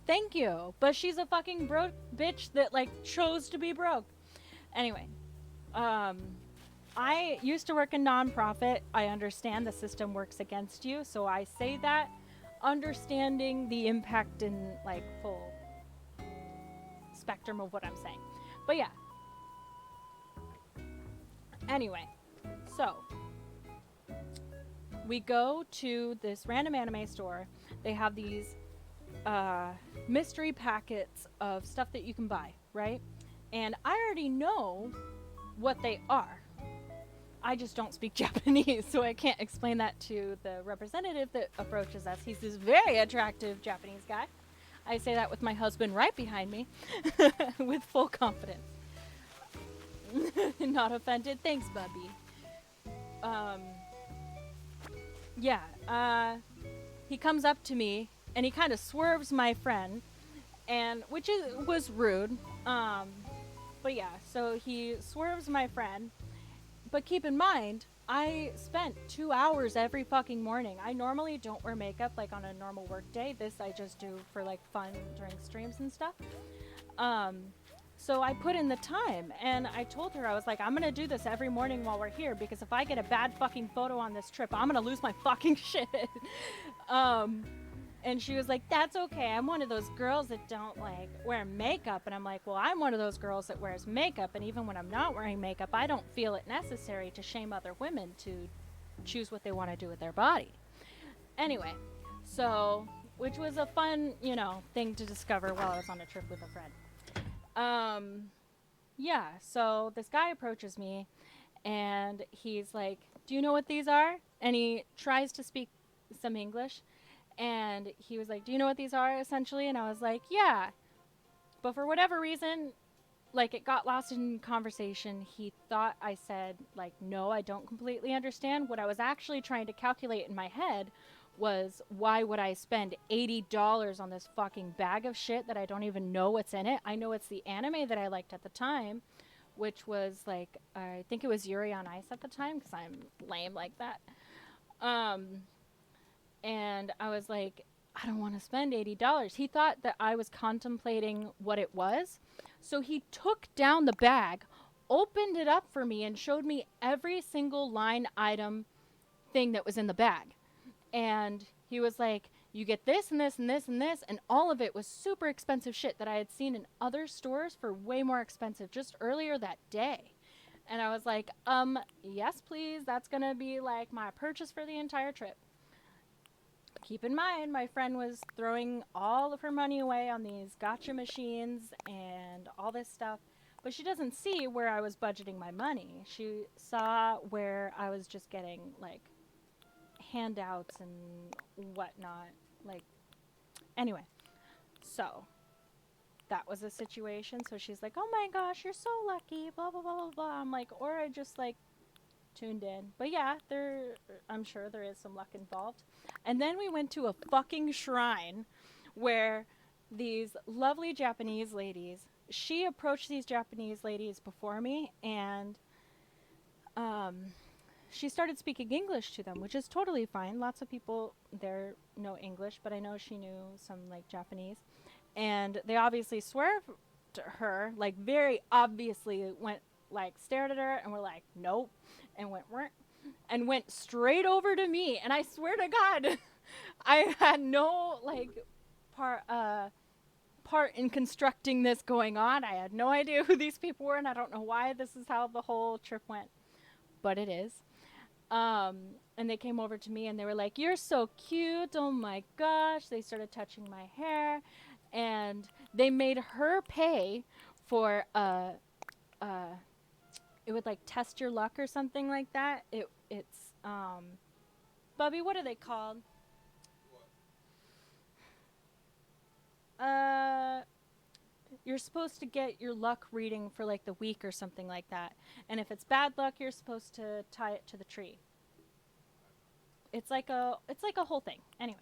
thank you, but she's a fucking broke bitch that like chose to be broke. Anyway, I used to work in nonprofit. I understand the system works against you, so I say that understanding the impact in like full spectrum of what I'm saying. But yeah. Anyway, so we go to this random anime store. They have these mystery packets of stuff that you can buy, right? And I already know what they are. I just don't speak Japanese, so I can't explain that to the representative that approaches us. He's this very attractive Japanese guy. I say that with my husband right behind me, with full confidence. Not offended. Thanks, Bubby. He comes up to me and he kind of swerves my friend, and was rude. But yeah, so he swerves my friend. But keep in mind, I spent 2 hours every fucking morning. I normally don't wear makeup like on a normal work day. This I just do for like fun during streams and stuff. So I put in the time, and I told her, I was like, I'm gonna do this every morning while we're here, because if I get a bad fucking photo on this trip, I'm gonna lose my fucking shit. And she was like, that's okay. I'm one of those girls that don't like wear makeup. And I'm like, well, I'm one of those girls that wears makeup. And even when I'm not wearing makeup, I don't feel it necessary to shame other women to choose what they want to do with their body. Anyway, so, which was a fun, thing to discover while I was on a trip with a friend. Yeah, so this guy approaches me and he's like, do you know what these are? And he tries to speak some English. And he was like, do you know what these are, essentially? And I was like, yeah. But for whatever reason, like, it got lost in conversation. He thought I said, like, no, I don't completely understand. What I was actually trying to calculate in my head was, why would I spend $80 on this fucking bag of shit that I don't even know what's in it? I know it's the anime that I liked at the time, which was like, I think it was Yuri on Ice at the time because I'm lame like that. Um, and I was like, I don't want to spend $80. He thought that I was contemplating what it was. So he took down the bag, opened it up for me, and showed me every single line item thing that was in the bag. And he was like, you get this and this and this and this. And all of it was super expensive shit that I had seen in other stores for way more expensive just earlier that day. And I was like, yes, please. That's going to be like my purchase for the entire trip. Keep in mind, my friend was throwing all of her money away on these gotcha machines and all this stuff. But she doesn't see where I was budgeting my money. She saw where I was just getting like handouts and whatnot. Like, anyway, so that was a situation. So she's like, oh my gosh, you're so lucky, blah, blah, blah, blah, blah. I'm like, or I just like tuned in. But yeah, I'm sure there is some luck involved. And then we went to a fucking shrine where these lovely Japanese ladies, she approached these Japanese ladies before me and um, she started speaking English to them, which is totally fine. Lots of people there know English, but I know she knew some like Japanese. And they obviously swear to her, like very obviously went like stared at her and were like, nope, and went and went straight over to me. And I swear to God, I had no like part part in constructing this going on. I had no idea who these people were, and I don't know why this is how the whole trip went, but it is. And they came over to me and they were like, "You're so cute! Oh my gosh!" They started touching my hair, and they made her pay for uh, it would like test your luck or something like that. It's Bubby, what are they called? What? Uh, you're supposed to get your luck reading for like the week or something like that. And if it's bad luck, you're supposed to tie it to the tree. It's like a whole thing. Anyway,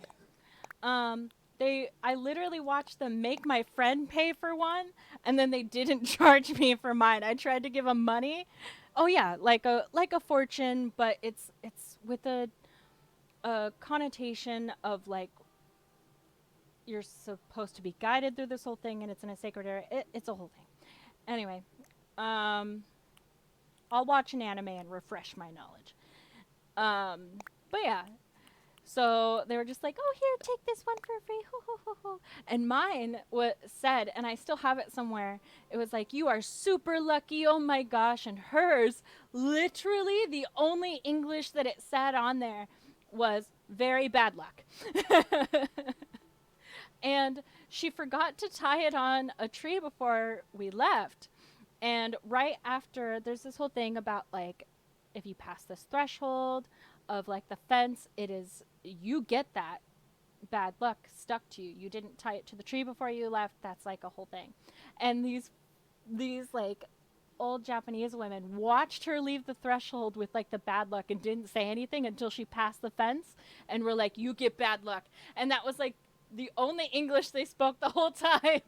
I literally watched them make my friend pay for one, and then they didn't charge me for mine. I tried to give them money. Oh yeah, like a fortune, but it's with a connotation of like you're supposed to be guided through this whole thing, and it's in a sacred area. It's a whole thing. Anyway, um, I'll watch an anime and refresh my knowledge. But yeah, so they were just like, "Oh, here, take this one for free." Ho, ho, ho, ho. And mine said, and I still have it somewhere. It was like, "You are super lucky. Oh my gosh!" And hers, literally, the only English that it said on there was "very bad luck." And she forgot to tie it on a tree before we left. And right after, there's this whole thing about like, if you pass this threshold of like the fence, you get that bad luck stuck to you. You didn't tie it to the tree before you left. That's like a whole thing. And these like old Japanese women watched her leave the threshold with like the bad luck and didn't say anything until she passed the fence and were like, "You get bad luck." And that was like the only English they spoke the whole time.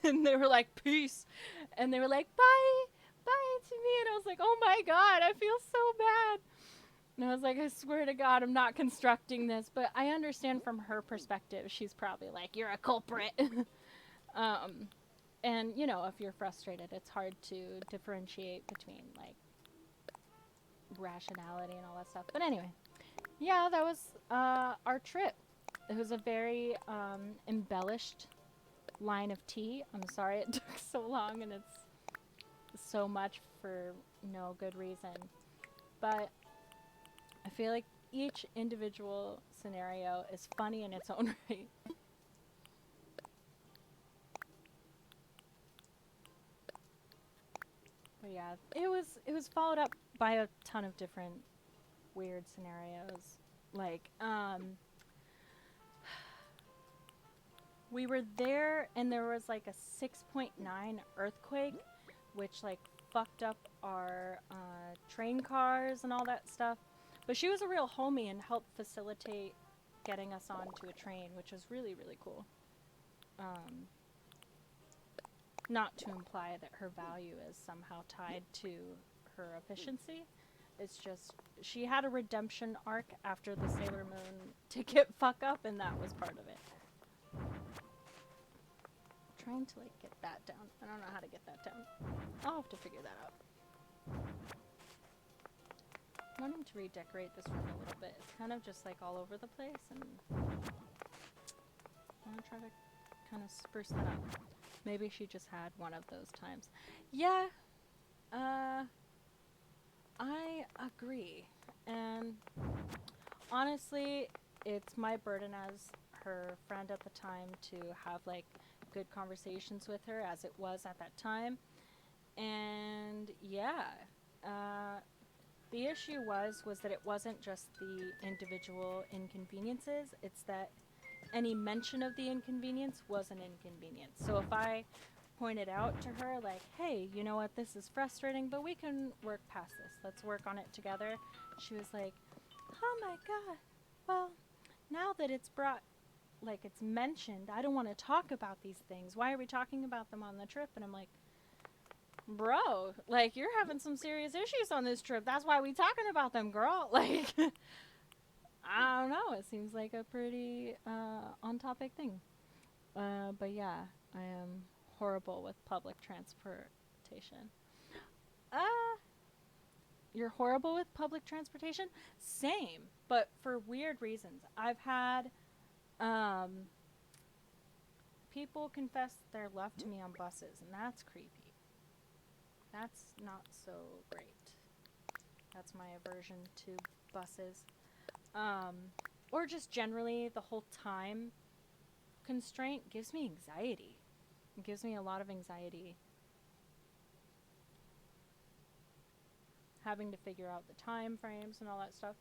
And they were like, "Peace." And they were like, "Bye. Bye" to me. And I was like, "Oh my God, I feel so bad." And I was like, "I swear to God, I'm not constructing this." But I understand from her perspective. She's probably like, "You're a culprit." um, and, you know, if you're frustrated, it's hard to differentiate between, like, rationality and all that stuff. But anyway, yeah, that was our trip. It was a very embellished line of tea. I'm sorry it took so long and it's so much for no good reason. But I feel like each individual scenario is funny in its own right. But yeah, it was followed up by a ton of different weird scenarios. Like, we were there and there was like a 6.9 earthquake, which like fucked up our train cars and all that stuff. But she was a real homie and helped facilitate getting us onto a train, which was really, really cool. Um, not to imply that her value is somehow tied to her efficiency. It's just she had a redemption arc after the Sailor Moon ticket fuck up, and that was part of it. Trying to like get that down. I don't know how to get that down. I'll have to figure that out. I'm wanting to redecorate this room a little bit. It's kind of just like all over the place, and I'm gonna try to kind of spruce that up. Maybe she just had one of those times. Yeah, I agree. And honestly, it's my burden as her friend at the time to have like good conversations with her as it was at that time. And yeah, the issue was that it wasn't just the individual inconveniences, it's that any mention of the inconvenience was an inconvenience. So if I pointed out to her, like, hey, you know what, this is frustrating, but we can work past this. Let's work on it together. She was like, oh my god, well, now that it's brought, like, it's mentioned, I don't want to talk about these things. Why are we talking about them on the trip? And I'm like, bro, like, you're having some serious issues on this trip. That's why we talking about them, girl. Like, I don't know. It seems like a pretty on topic thing. But yeah, I am horrible with public transportation. Uh, you're horrible with public transportation? Same, but for weird reasons. I've had um, people confess their love to me on buses, and that's creepy. That's not so great. That's my aversion to buses. Um, or just generally, the whole time constraint gives me anxiety. It gives me a lot of anxiety. Having to figure out the time frames and all that stuff.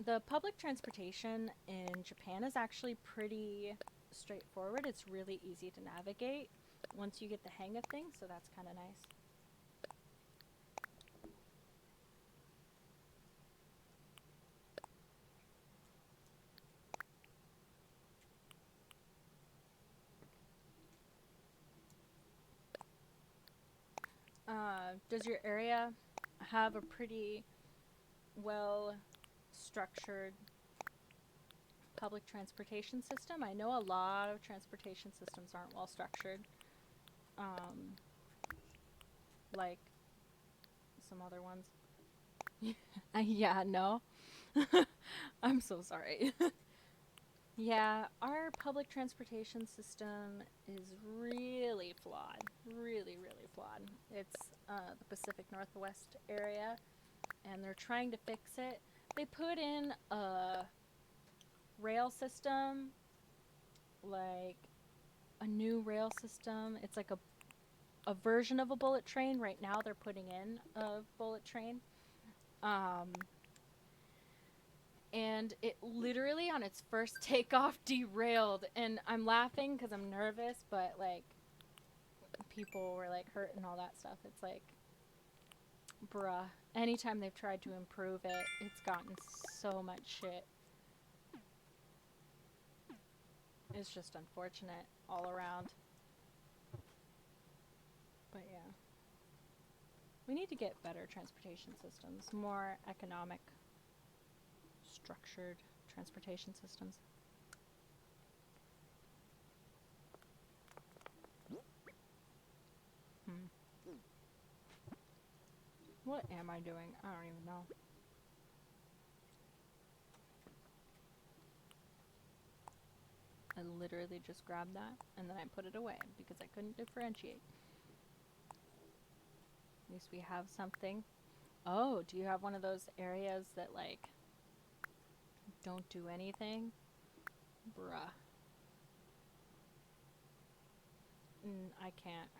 The public transportation in Japan is actually pretty straightforward. It's really easy to navigate once you get the hang of things, so that's kind of nice. Does your area have a pretty well structured public transportation system? I know a lot of transportation systems aren't well structured. Um, like some other ones. Yeah, no. I'm so sorry. Yeah, our public transportation system is really flawed. Really, really flawed. It's the Pacific Northwest area, and they're trying to fix it. They put in a rail system, like a new rail system. It's like a version of a bullet train. Right now, they're putting in a bullet train. Um, and it literally on its first takeoff derailed, and I'm laughing because I'm nervous, but like people were like hurt and all that stuff. It's like, bruh, anytime they've tried to improve it, it's gotten so much shit. It's just unfortunate all around. But yeah, we need to get better transportation systems, more economic structured transportation systems. Hmm. What am I doing? I don't even know. I literally just grabbed that and then I put it away because I couldn't differentiate. At least we have something. Oh, do you have one of those areas that like don't do anything? Bruh. I can't.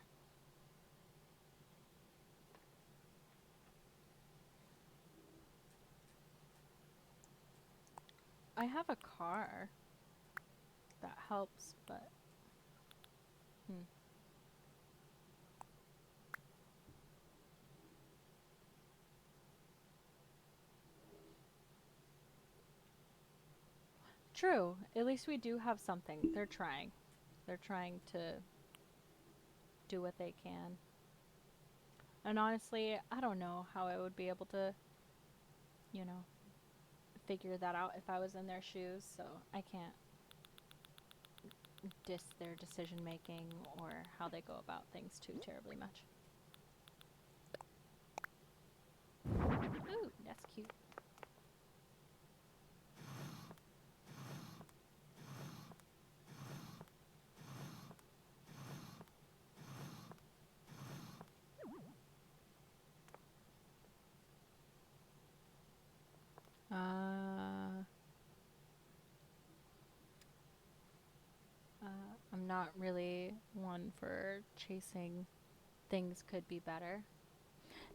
I have a car. That helps, but... Hmm. True. At least we do have something. They're trying. They're trying to do what they can. And honestly, I don't know how I would be able to, you know, figure that out if I was in their shoes, so I can't diss their decision making or how they go about things too terribly much. Ooh, that's cute. Uh, I'm not really one for chasing things could be better.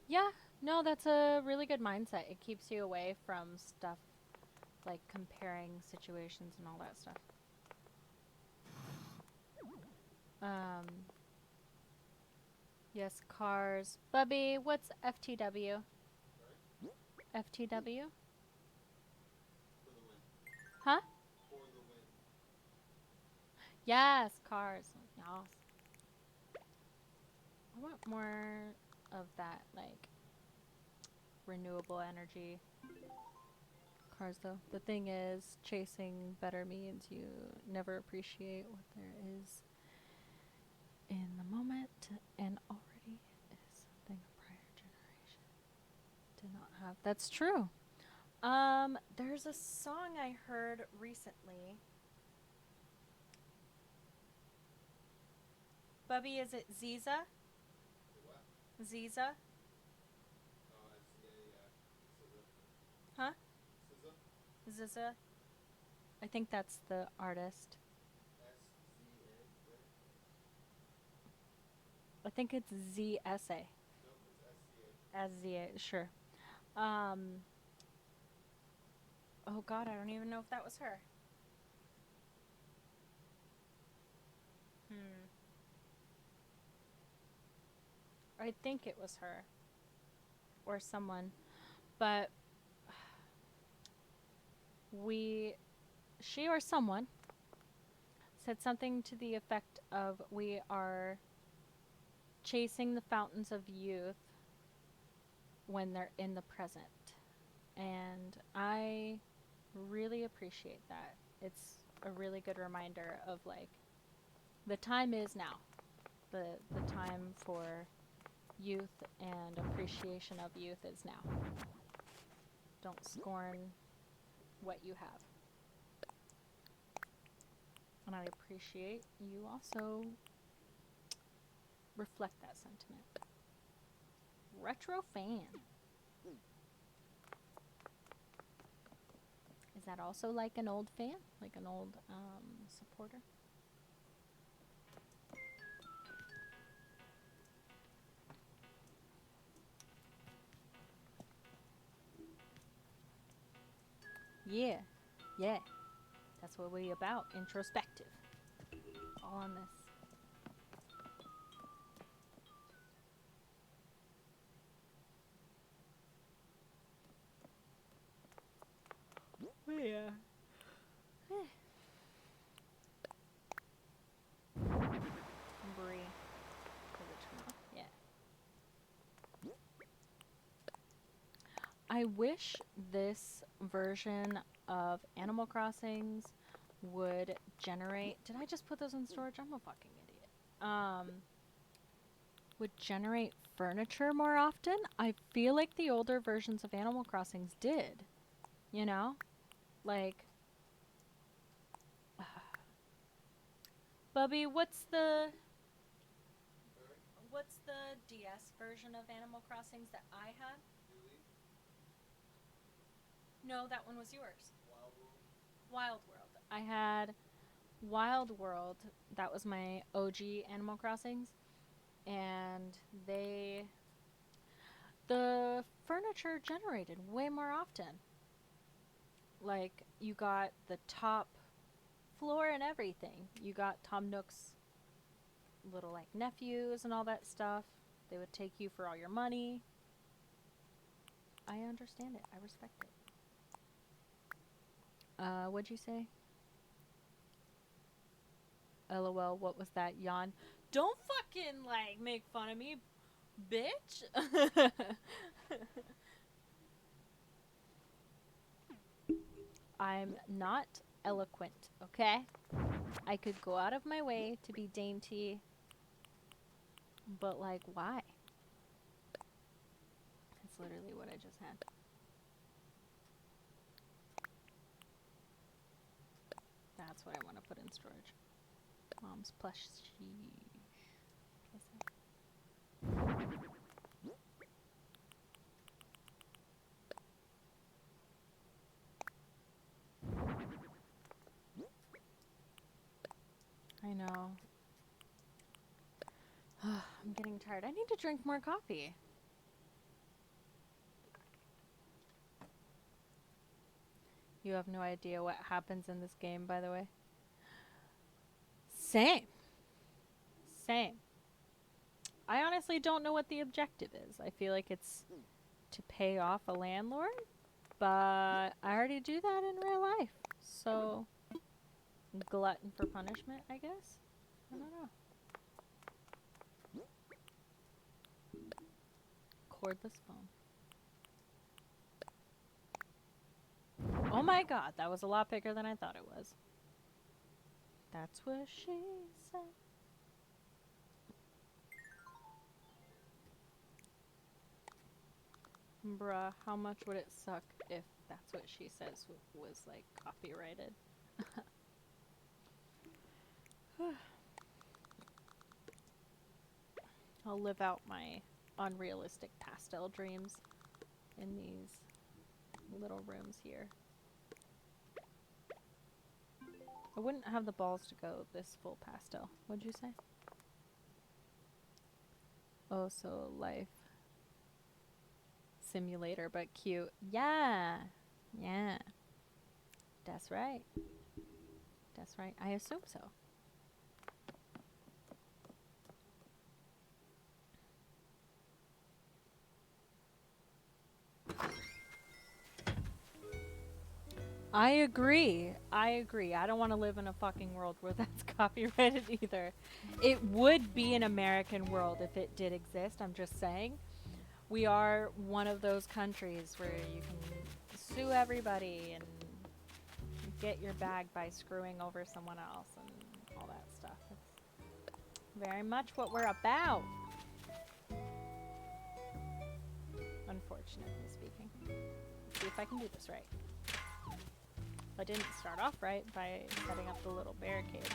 Yeah, no, that's a really good mindset. It keeps you away from stuff like comparing situations and all that stuff. Um, yes, cars. Bubby, what's FTW? Sorry? FTW? For the win. Huh? For the win. Yes, cars. Yes. I want more of that, like, renewable energy. Cars, though. The thing is, chasing better means you never appreciate what there is in the moment and already is something a prior generation did not have. That's true. There's a song I heard recently. Bubby, is it Ziza? The what? Ziza? Oh, SCA, Huh? SZA. Ziza? I think that's the artist. SZA, right? I think it's ZSA. Nope, it's SCA. As Z, sure. Um, oh god, I don't even know if that was her. Hmm. I think it was her. Or someone. But we, she or someone, said something to the effect of we are chasing the fountains of youth when they're in the present. And I really appreciate that. It's a really good reminder of like the time is now. The time for youth and appreciation of youth is now. Don't scorn what you have. And I appreciate you also reflect that sentiment. Retro fan. Is that also like an old fan? Like an old supporter? Yeah. Yeah. That's what we about. Introspective. All on this. Yeah. Brie. Yeah. I wish this version of Animal Crossings would generate. Did I just put those in storage? I'm a fucking idiot. Would generate furniture more often. I feel like the older versions of Animal Crossings did. You know? Like, Bubby, Sorry? what's the DS version of Animal Crossings that I had? New Leaf? No, that one was yours. Wild World? Wild World. I had Wild World. That was my OG Animal Crossings. And the furniture generated way more often. Like, you got the top floor and everything. You got Tom Nook's little, like, nephews and all that stuff. They would take you for all your money. I understand it. I respect it. What'd you say? LOL, what was that? Yawn. Don't fucking, like, make fun of me, bitch. I'm not eloquent, okay? I could go out of my way to be dainty, but, like, why? That's literally what I just had. That's what I want to put in storage. Mom's plushie. I know. I'm getting tired. I need to drink more coffee. You have no idea what happens in this game, by the way. Same. Same. I honestly don't know what the objective is. I feel like it's to pay off a landlord, but I already do that in real life. So, glutton for punishment, I guess? I don't know. Cordless phone. Oh my god, that was a lot bigger than I thought it was. That's what she said. Bruh, how much would it suck if That's What She Says was like copyrighted? I'll live out my unrealistic pastel dreams in these little rooms here. I wouldn't have the balls to go this full pastel, would you say? Oh, so life simulator, but cute. Yeah. Yeah. That's right. That's right. I assume so. I agree. I agree. I don't want to live in a fucking world where that's copyrighted either. It would be an American world if it did exist. I'm just saying. We are one of those countries where you can sue everybody and get your bag by screwing over someone else and all that stuff. It's very much what we're about. Unfortunately speaking. Let's see if I can do this right. I didn't start off right by setting up the little barricade,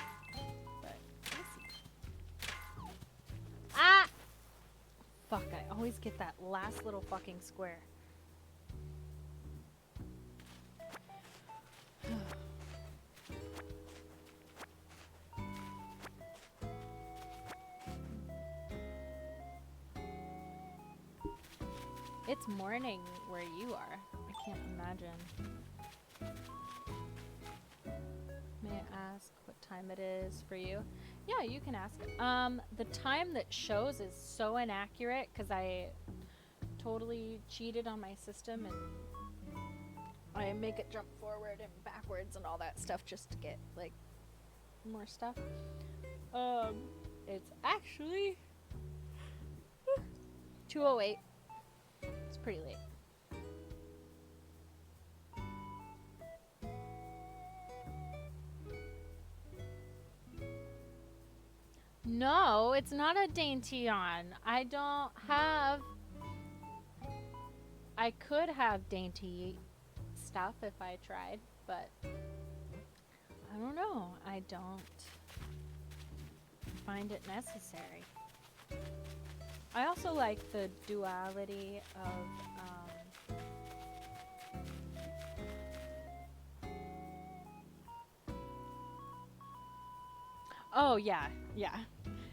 but we'll see. Ah! Fuck, I always get that last little fucking square. It's morning where you are. I can't imagine. May I ask what time it is for you? Yeah, you can ask. The time that shows is so inaccurate because I totally cheated on my system and I make it jump forward and backwards and all that stuff just to get like more stuff. It's actually 2:08. It's pretty late. No, it's not a dainty on. I don't have. I could have dainty stuff if I tried, but I don't know. I don't find it necessary. I also like the duality of oh yeah, yeah.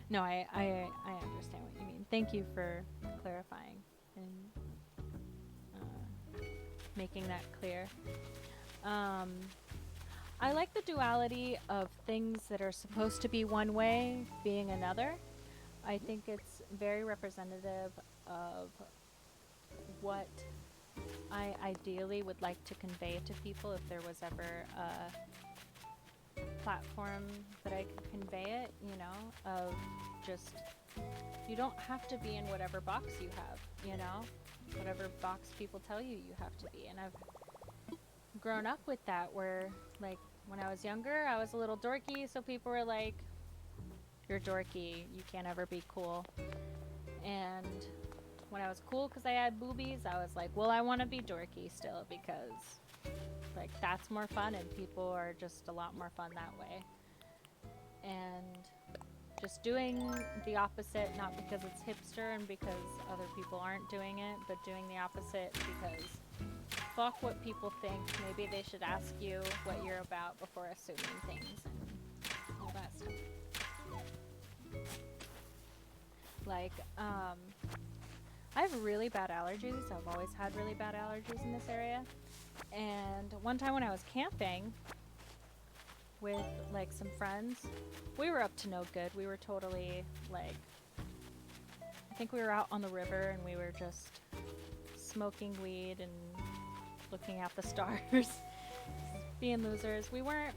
No, I understand what you mean. Thank you for clarifying and making that clear. I like the duality of things that are supposed to be one way being another. I think it's very representative of what I ideally would like to convey to people if there was ever platform that I could convey it, you know, of just you don't have to be in whatever box you have, you know, whatever box people tell you you have to be. And I've grown up with that where, like, when I was younger, I was a little dorky, so people were like, you're dorky, you can't ever be cool. And when I was cool because I had boobies, I was like, well, I want to be dorky still because, like, that's more fun and people are just a lot more fun that way. And just doing the opposite, not because it's hipster and because other people aren't doing it, but doing the opposite because fuck what people think. Maybe they should ask you what you're about before assuming things and all that stuff. Like, I have really bad allergies. I've always had really bad allergies in this area. And one time when I was camping with like some friends, we were up to no good. We were totally like, I think we were out on the river and we were just smoking weed and looking at the stars, being losers. We weren't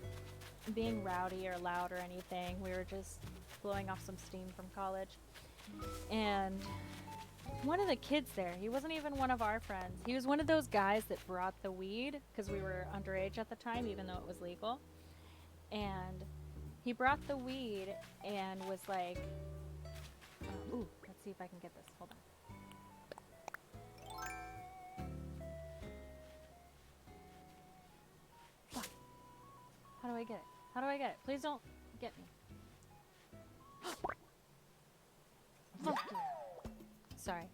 being rowdy or loud or anything. We were just blowing off some steam from college. And one of the kids there, he wasn't even one of our friends. He was one of those guys that brought the weed because we were underage at the time, even though it was legal. And he brought the weed and was like, ooh, let's see if I can get this. Hold on. Fuck. How do I get it? How do I get it? Please don't get me. Fuck you. Sorry.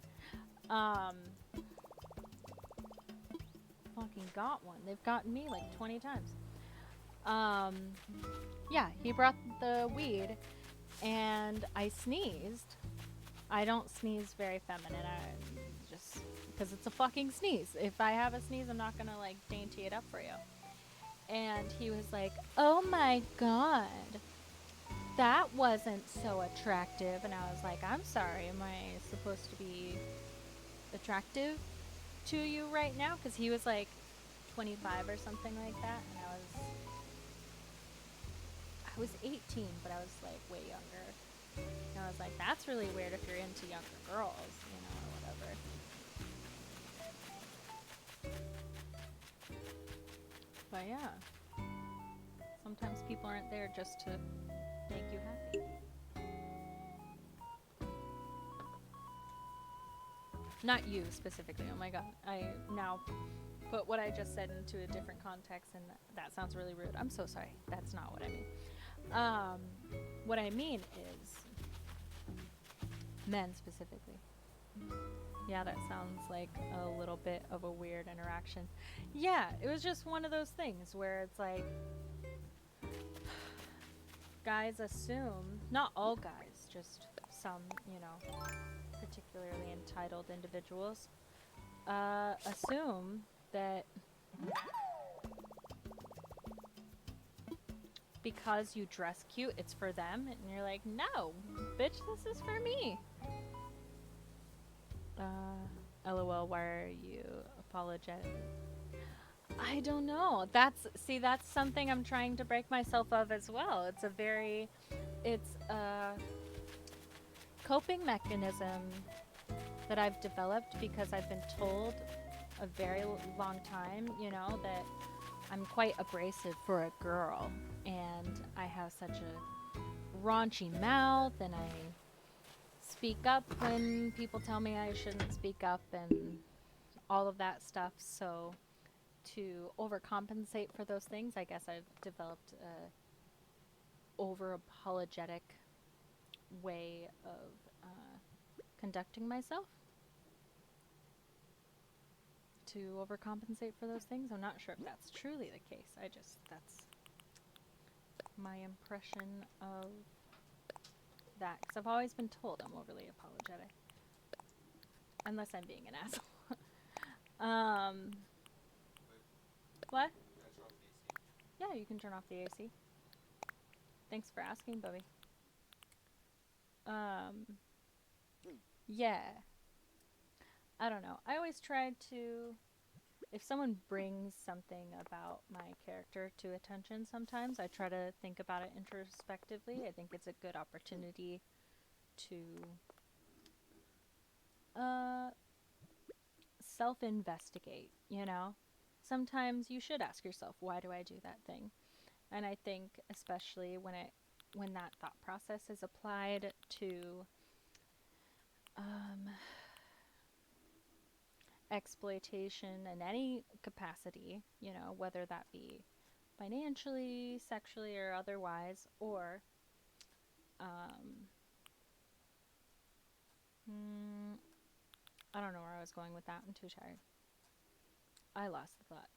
Fucking got one. They've gotten me like 20 times. Yeah, he brought the weed and I sneezed. I don't sneeze very feminine. I just because it's a fucking sneeze. If I have a sneeze, I'm not gonna like dainty it up for you. And he was like, "Oh my god, that wasn't so attractive." And I was like, "I'm sorry. Am I supposed to be attractive to you right now?" Because he was like 25 or something like that, and I was 18, but I was like way younger. And I was like, that's really weird if you're into younger girls, you know, or whatever. But yeah, sometimes people aren't there just to make you happy. Not you specifically. Oh my god. I now put what I just said into a different context, and that sounds really rude. I'm so sorry. That's not what I mean. Um, what I mean is men specifically. Yeah, that sounds like a little bit of a weird interaction. Yeah, it was just one of those things where it's like guys assume, not all guys, just some, you know, particularly entitled individuals, assume that because you dress cute, it's for them. And you're like, no, bitch, this is for me. LOL, why are you apologetic? I don't know. That's something I'm trying to break myself of as well. It's a coping mechanism that I've developed because I've been told a very long time, you know, that I'm quite abrasive for a girl and I have such a raunchy mouth and I speak up when people tell me I shouldn't speak up and all of that stuff. So to overcompensate for those things, I guess I've developed a over apologetic way of conducting myself to overcompensate for those things. I'm not sure if that's truly the case. That's my impression of that. Because I've always been told I'm overly apologetic. Unless I'm being an asshole. um, what? Can I turn off the AC? Yeah, you can turn off the AC. Thanks for asking, Bubby. Um, yeah. I don't know. I always tried to if someone brings something about my character to attention, sometimes I try to think about it introspectively. I think it's a good opportunity to uh, self investigate, you know? Sometimes you should ask yourself, why do I do that thing? And I think especially when that thought process is applied to um, exploitation in any capacity, you know, whether that be financially, sexually, or otherwise, or um, mm, I don't know where I was going with that. I'm too tired. I lost the thought.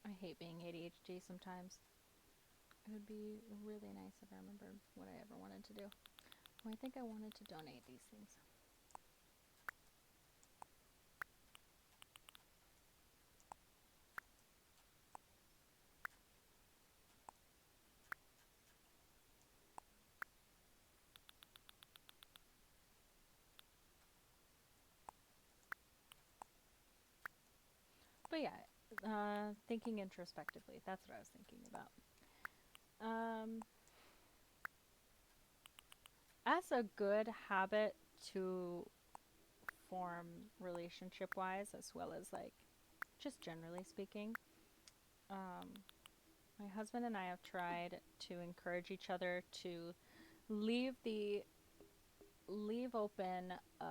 I hate being ADHD sometimes. It would be really nice if I remembered what I ever wanted to do. Well, I think I wanted to donate these things. But yeah, thinking introspectively. That's what I was thinking about. Um, as a good habit to form relationship wise, as well as like just generally speaking, um, my husband and I have tried to encourage each other to leave the leave open a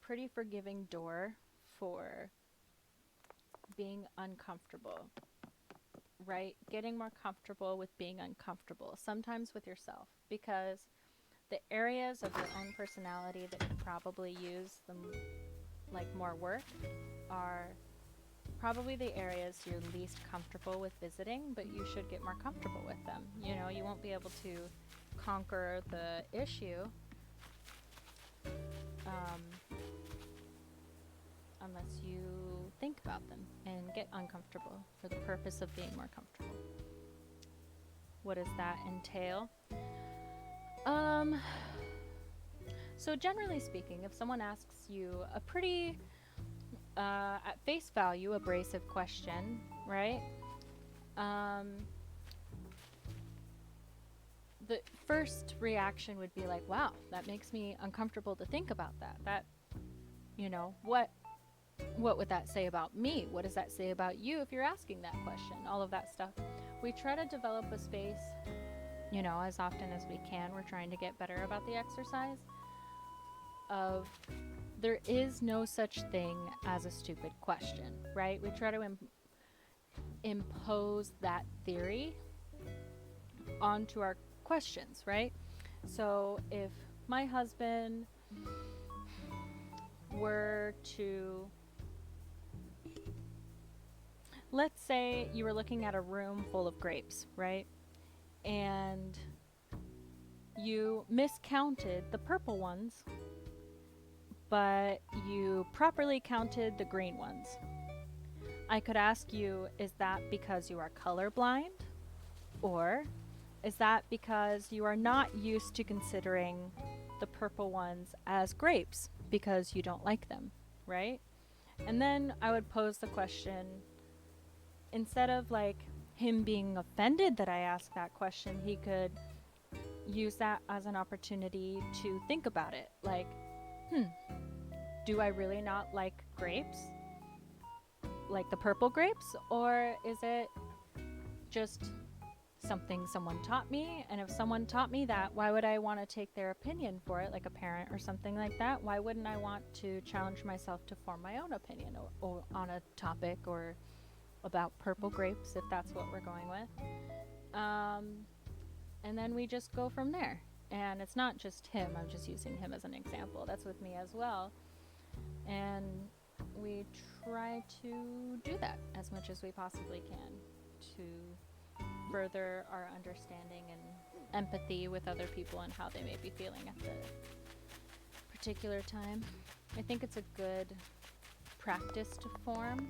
pretty forgiving door for being uncomfortable, right? Getting more comfortable with being uncomfortable, sometimes with yourself, because the areas of your own personality that could probably use like more work are probably the areas you're least comfortable with visiting, but you should get more comfortable with them. You know, you won't be able to conquer the issue um, unless you think about them and get uncomfortable for the purpose of being more comfortable. What does that entail? Um, so generally speaking, if someone asks you a pretty, at face value, abrasive question, right? Um, the first reaction would be like, wow, that makes me uncomfortable to think about that. That, you know, what would that say about me? What does that say about you if you're asking that question? All of that stuff. We try to develop a space, you know, as often as we can. We're trying to get better about the exercise of there is no such thing as a stupid question, right? We try to impose that theory onto our questions, right? So if my husband were to, let's say you were looking at a room full of grapes, right? And you miscounted the purple ones, but you properly counted the green ones. I could ask you, is that because you are colorblind? Or is that because you are not used to considering the purple ones as grapes because you don't like them, right? And then I would pose the question, instead of like him being offended that I asked that question, he could use that as an opportunity to think about it. Like, hmm, do I really not like grapes? Like the purple grapes? Or is it just something someone taught me? And if someone taught me that, why would I want to take their opinion for it, like a parent or something like that? Why wouldn't I want to challenge myself to form my own opinion or on a topic or about purple grapes, if that's what we're going with? And then we just go from there. And it's not just him, I'm just using him as an example. That's with me as well. And we try to do that as much as we possibly can to further our understanding and empathy with other people and how they may be feeling at the particular time. I think it's a good practice to form,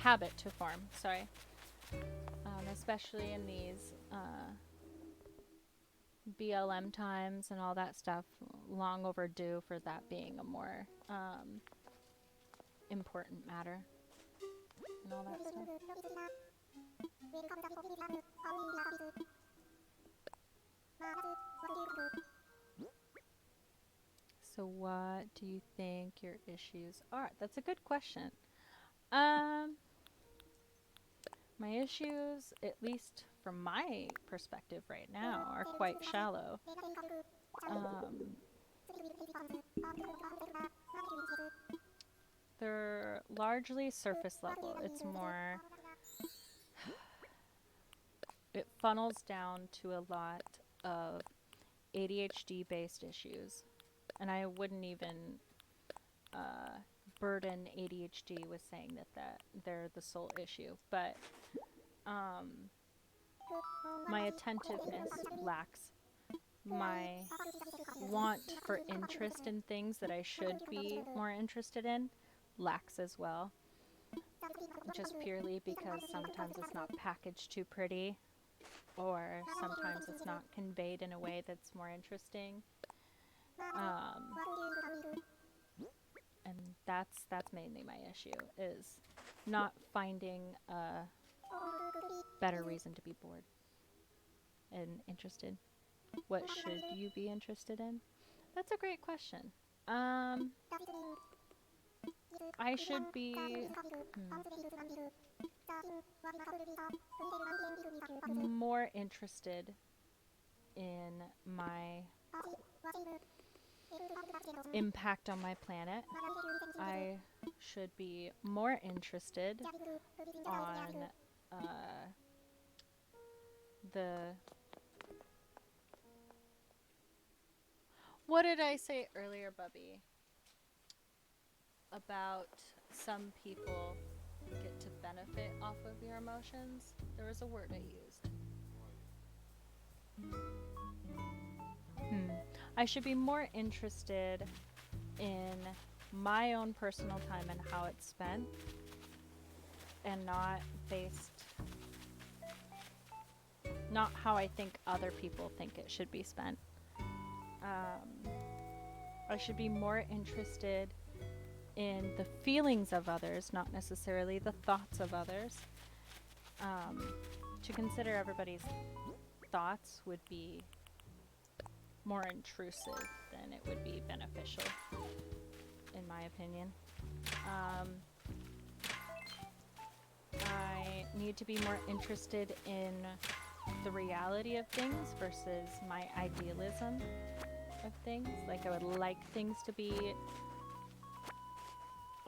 habit to form, sorry. especially in these BLM times and all that stuff. Long overdue for that being a more important matter and all that stuff. So what do you think your issues are? That's a good question. Um, my issues, at least from my perspective right now, are quite shallow. Um, they're largely surface level. It's more, it funnels down to a lot of ADHD based issues. And I wouldn't even burden ADHD with saying that they're the sole issue. But my attentiveness lacks. My want for interest in things that I should be more interested in lacks as well. Just purely because sometimes it's not packaged too pretty, or sometimes it's not conveyed in a way that's more interesting. And that's mainly my issue, is not finding a better reason to be bored and interested. What should you be interested in? That's a great question. I should be more interested in my impact on my planet. I should be more interested on the. What did I say earlier, Bubby? About some people get to benefit off of your emotions? There was a word I used. I should be more interested in my own personal time and how it's spent, and not how I think other people think it should be spent. I should be more interested in the feelings of others, not necessarily the thoughts of others. To consider everybody's thoughts would be more intrusive than it would be beneficial, in my opinion. I need to be more interested in the reality of things versus my idealism of things. Like, I would like things to be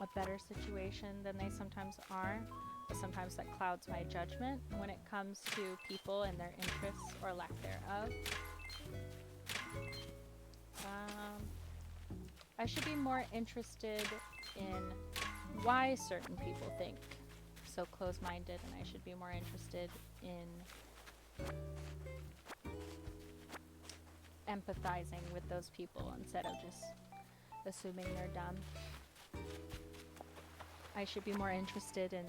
a better situation than they sometimes are, but sometimes that clouds my judgment when it comes to people and their interests or lack thereof. I should be more interested in why certain people think so close-minded, and I should be more interested in empathizing with those people instead of just assuming they're dumb. I should be more interested in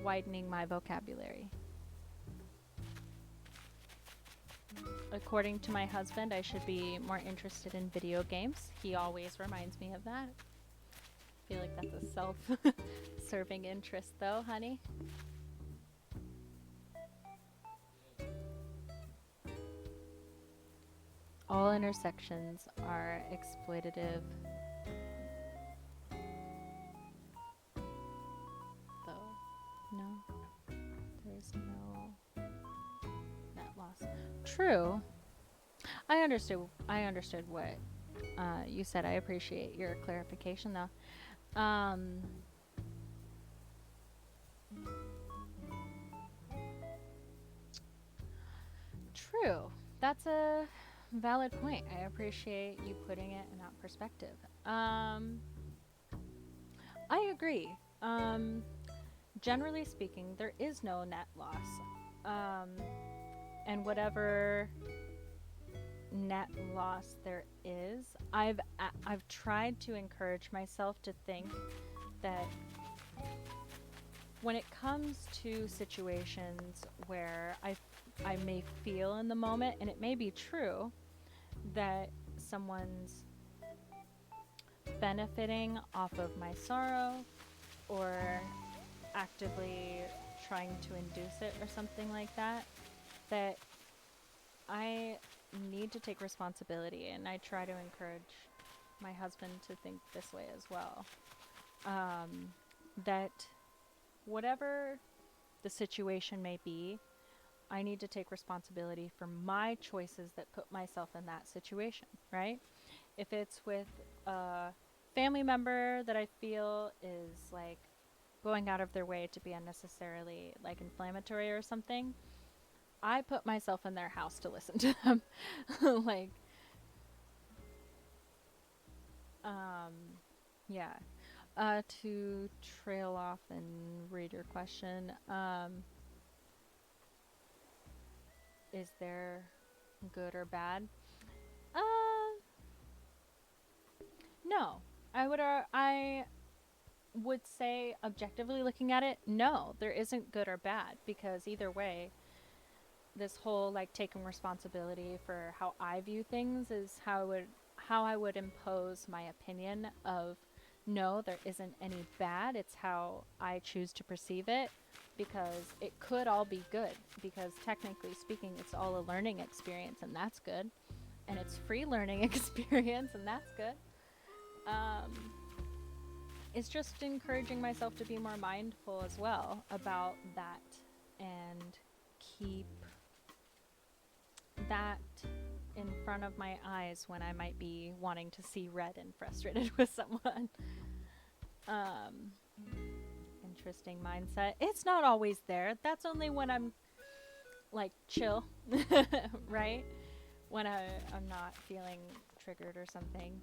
widening my vocabulary. According to my husband, I should be more interested in video games. He always reminds me of that. I feel like that's a self-serving interest, though, honey. All intersections are exploitative, though. No, there's no net loss. True. I understood what you said. I appreciate your clarification, though. True. That's a valid point. I appreciate you putting it in that perspective. I agree. Generally speaking, there is no net loss. And whatever net loss there is, I've tried to encourage myself to think that when it comes to situations where I may feel in the moment, and it may be true, that someone's benefiting off of my sorrow or actively trying to induce it or something like that, that I need to take responsibility, and I try to encourage my husband to think this way as well. That whatever the situation may be, I need to take responsibility for my choices that put myself in that situation, right? If it's with a family member that I feel is like going out of their way to be unnecessarily like inflammatory or something, I put myself in their house to listen to them. like, um, yeah. To trail off and read your question, is there good or bad? Uh, no. I would say objectively looking at it, no, there isn't good or bad, because either way, this whole like taking responsibility for how I view things is how I would impose my opinion of no, there isn't any bad. It's how I choose to perceive it, because it could all be good, because technically speaking it's all a learning experience, and that's good. And it's free learning experience, and that's good. Um, it's just encouraging myself to be more mindful as well about that, and keep that in front of my eyes when I might be wanting to see red and frustrated with someone. Um, interesting mindset. It's not always there. That's only when I'm like chill, right? When I'm not feeling triggered or something.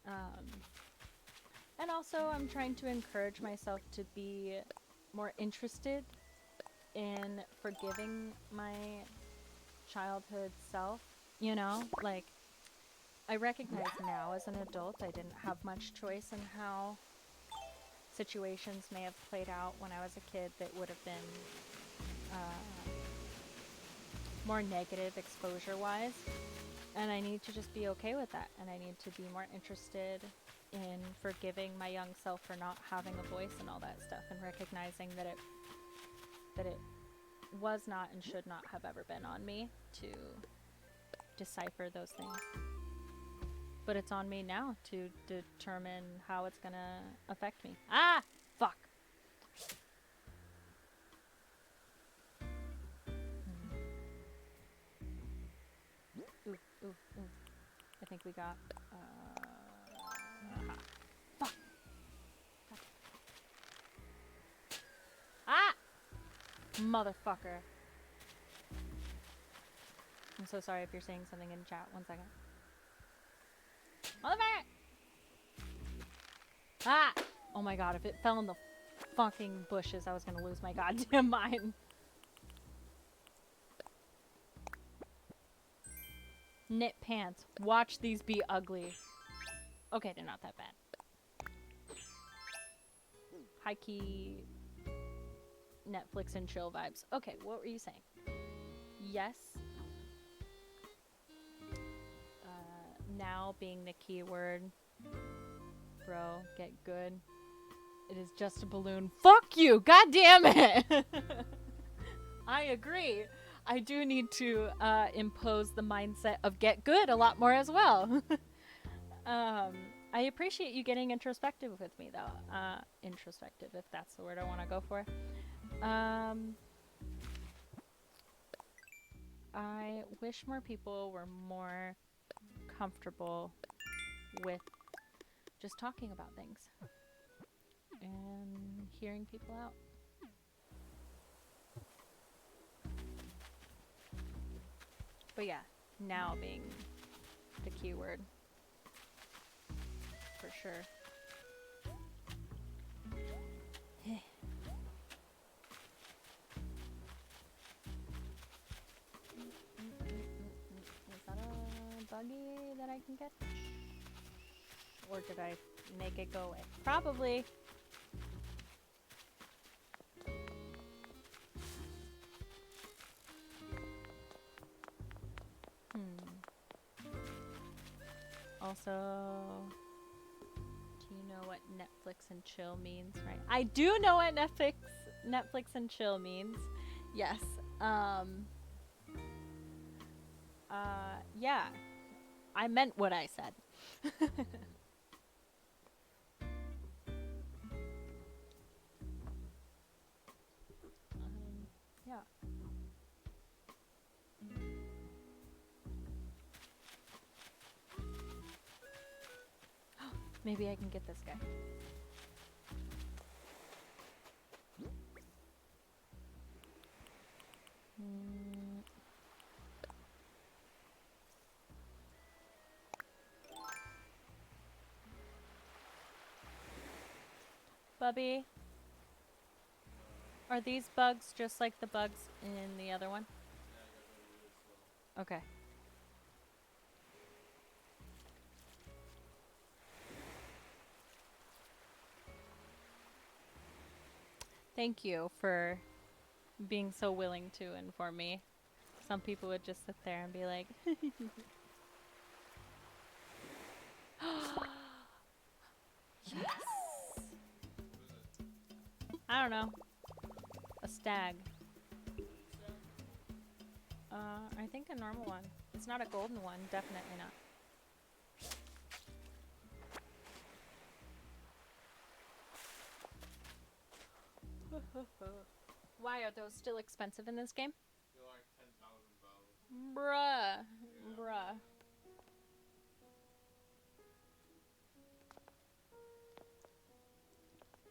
Um, and also, I'm trying to encourage myself to be more interested in forgiving my childhood self, you know? Like, I recognize now as an adult I didn't have much choice in how situations may have played out when I was a kid that would have been more negative exposure wise. And I need to just be okay with that. And I need to be more interested in forgiving my young self for not having a voice and all that stuff, and recognizing that it was not and should not have ever been on me to decipher those things. But it's on me now to determine how it's gonna affect me. Ah! Fuck! Ooh, ooh, ooh. I think we got, fuck! Ah! Motherfucker. I'm so sorry if you're saying something in chat. 1 second. Motherfucker! Ah! Oh my god, if it fell in the fucking bushes, I was gonna lose my goddamn mind. Knit pants. Watch these be ugly. Okay, they're not that bad. High-key Netflix and chill vibes. Okay, what were you saying? Yes. Now being the key word. Bro, get good. It is just a balloon. Fuck you! God damn it! I agree. I do need to impose the mindset of get good a lot more as well. I appreciate you getting introspective with me, though. Introspective, if that's the word I want to go for. I wish more people were more comfortable with just talking about things and hearing people out. But yeah, now being the key word. For sure. Is that a buggy that I can catch? Or did I make it go away? Probably. Also, do you know what Netflix and chill means, right? I do know what Netflix and chill means. Yes. Um yeah. I meant what I said. Yeah. Maybe I can get this guy. Mm, Bubby, are these bugs just like the bugs in the other one? Yeah, I gotta go to you as well. Okay. Thank you for being so willing to inform me. Some people would just sit there and be like, yes. What is it? I don't know. A stag. Green stag? I think a normal one. It's not a golden one. Definitely not. Why are those still expensive in this game? They're like 10,000 bells. Bruh. Yeah. Bruh.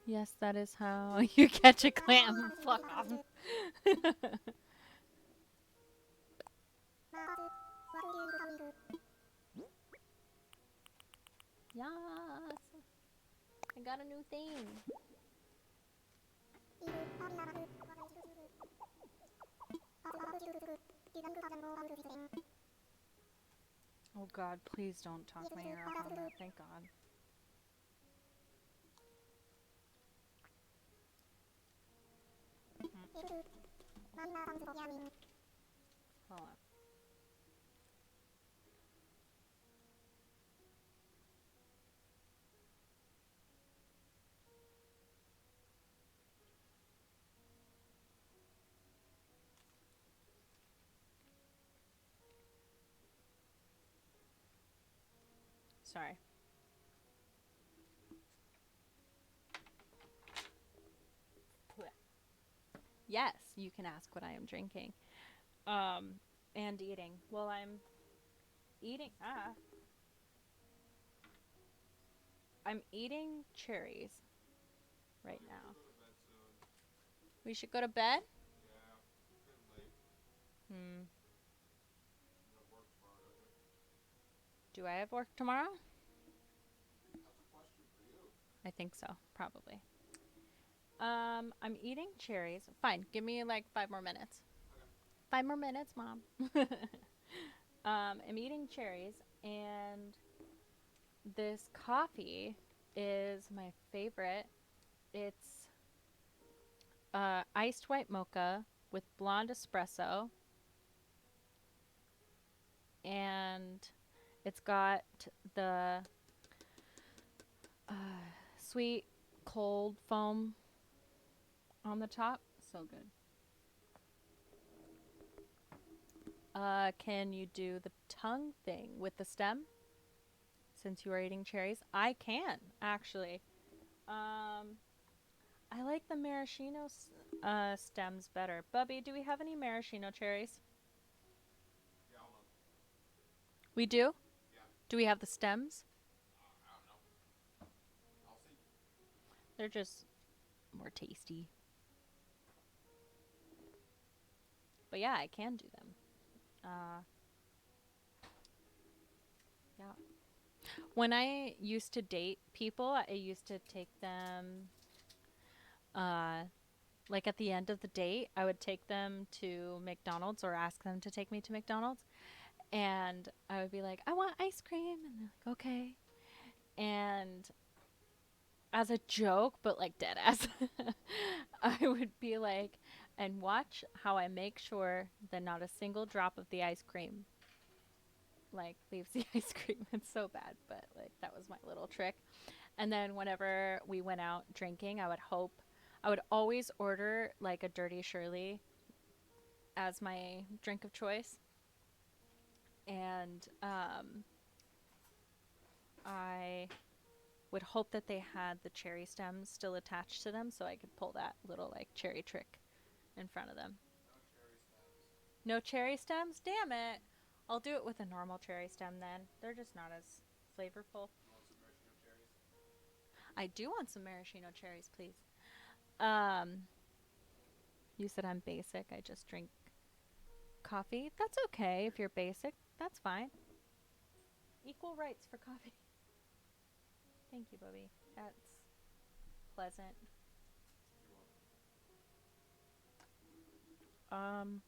Yes, that is how you catch a clam. Fuck off. Yes. I got a new thing. Oh god, please don't talk my ear off on that. Thank god. Hold on. Sorry. Yes, you can ask what I am drinking. Um, and eating. Well, I'm eating. I'm eating cherries right We now. should go to bed soon. We should go to bed? Yeah, it's getting late. Hmm. You have work tomorrow, don't you? Do I have work tomorrow? That's a question for you. I think so, probably. I'm eating cherries. Fine, give me like 5 more minutes. Okay. 5 more minutes, Mom. I'm eating cherries, and this coffee is my favorite. It's iced white mocha with blonde espresso, and it's got the uh, sweet cold foam on the top. So good. Can you do the tongue thing with the stem? Since you are eating cherries, I can actually. Um, I like the maraschino stems better. Bubby, do we have any maraschino cherries? Yeah, hold on. We do. Yeah. Do we have the stems? I don't know. I'll see. They're just more tasty. But yeah, I can do them. Uh, yeah. When I used to date people, I used to take them, uh, like at the end of the date, I would take them to McDonald's or ask them to take me to McDonald's. And I would be like, I want ice cream. And they're like, okay. And as a joke, but like dead ass, I would be like, and watch how I make sure that not a single drop of the ice cream like leaves the ice cream. It's so bad, but like that was my little trick. And then whenever we went out drinking, I would always order like a Dirty Shirley as my drink of choice. And I would hope that they had the cherry stems still attached to them so I could pull that little like cherry trick in front of them. No cherry stems. No cherry stems? Damn it. I'll do it with a normal cherry stem then. They're just not as flavorful. You want some maraschino cherries? I do want some maraschino cherries, please. Um, you said I'm basic. I just drink coffee. That's okay if you're basic. That's fine. Equal rights for coffee. Thank you, Bubby. That's pleasant. You're welcome. Um,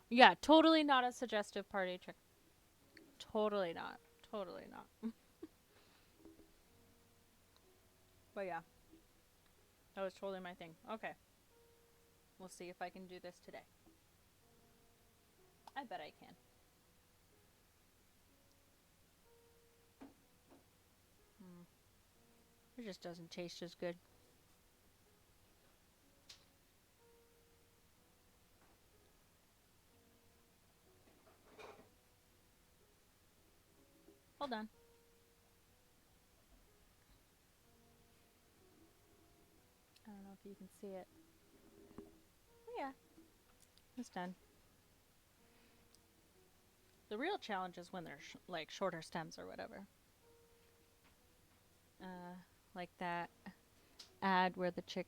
yeah, totally not a suggestive party trick. Totally not. Totally not. But yeah, that was totally my thing. Okay. We'll see if I can do this today. I bet I can. It just doesn't taste as good. Hold on. I don't know if you can see it. Oh, yeah, it's done. The real challenge is when they're like shorter stems or whatever. Like that ad where the chick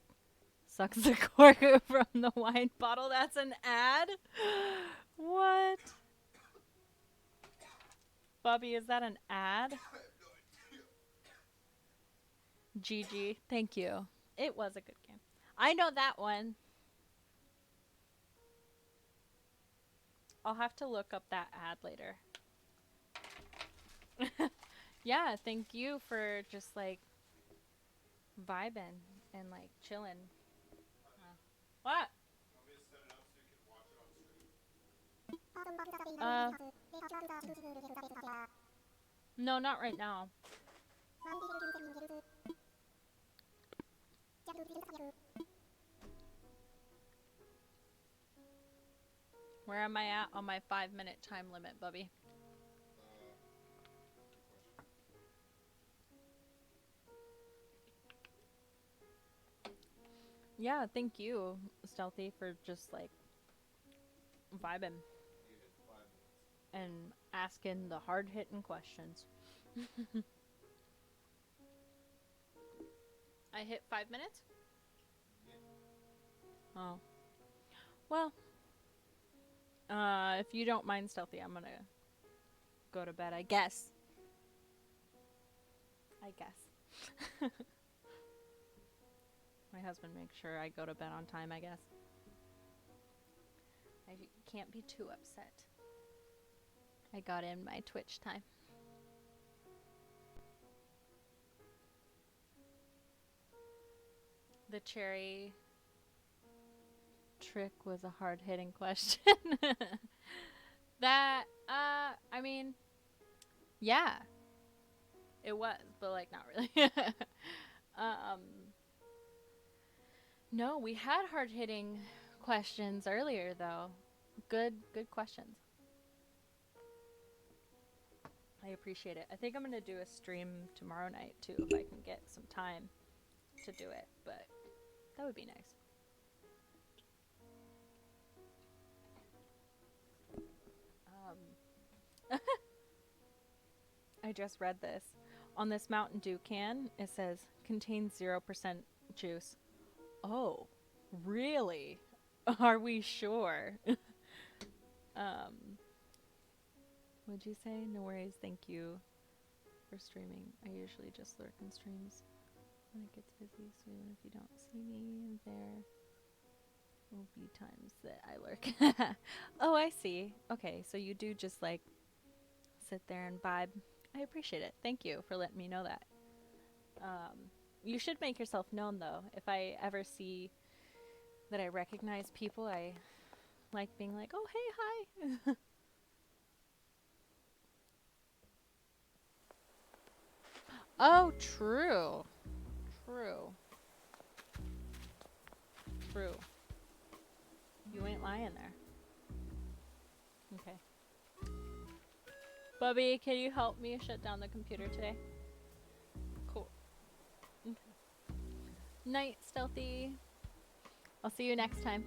sucks the cork from the wine bottle. That's an ad? What? Bobby, is that an ad? I have no idea. GG. Thank you. It was a good game. I know that one. I'll have to look up that ad later. Yeah, thank you for just like vibing and like chilling. What? Want me to set it up so you can watch it on stream? No, not right now. Where am I at on my 5-minute time limit, Bubby? Good question. Yeah, thank you, Stealthy, for just like vibing You hit 5 minutes. and asking the hard hitting questions. I hit 5 minutes? Yeah. Oh. Well, if you don't mind, Stealthy, I'm gonna go to bed, I guess. I guess. My husband makes sure I go to bed on time, I guess. I can't be too upset. I got in my Twitch time. The cherry trick was a hard hitting question. That, I mean, yeah, it was, but like not really. um, no, we had hard hitting questions earlier though. Good questions. I appreciate it. I think I'm gonna do a stream tomorrow night too if I can get some time to do it, but that would be nice. I just read this. On this Mountain Dew can, it says contains 0% juice. Oh, really? Are we sure? What'd you say? No worries. Thank you for streaming. I usually just lurk in streams when it gets busy, so even if you don't see me there will be times that I lurk. Oh, I see. Okay, so you do just like sit there and vibe. I appreciate it. Thank you for letting me know that. You should make yourself known though. If I ever see that I recognize people, I like being like, oh, hey, hi. Oh, true. True. True. You ain't lying there. Okay. Bubby, can you help me shut down the computer today? Cool. Okay. Night, Stealthy. I'll see you next time.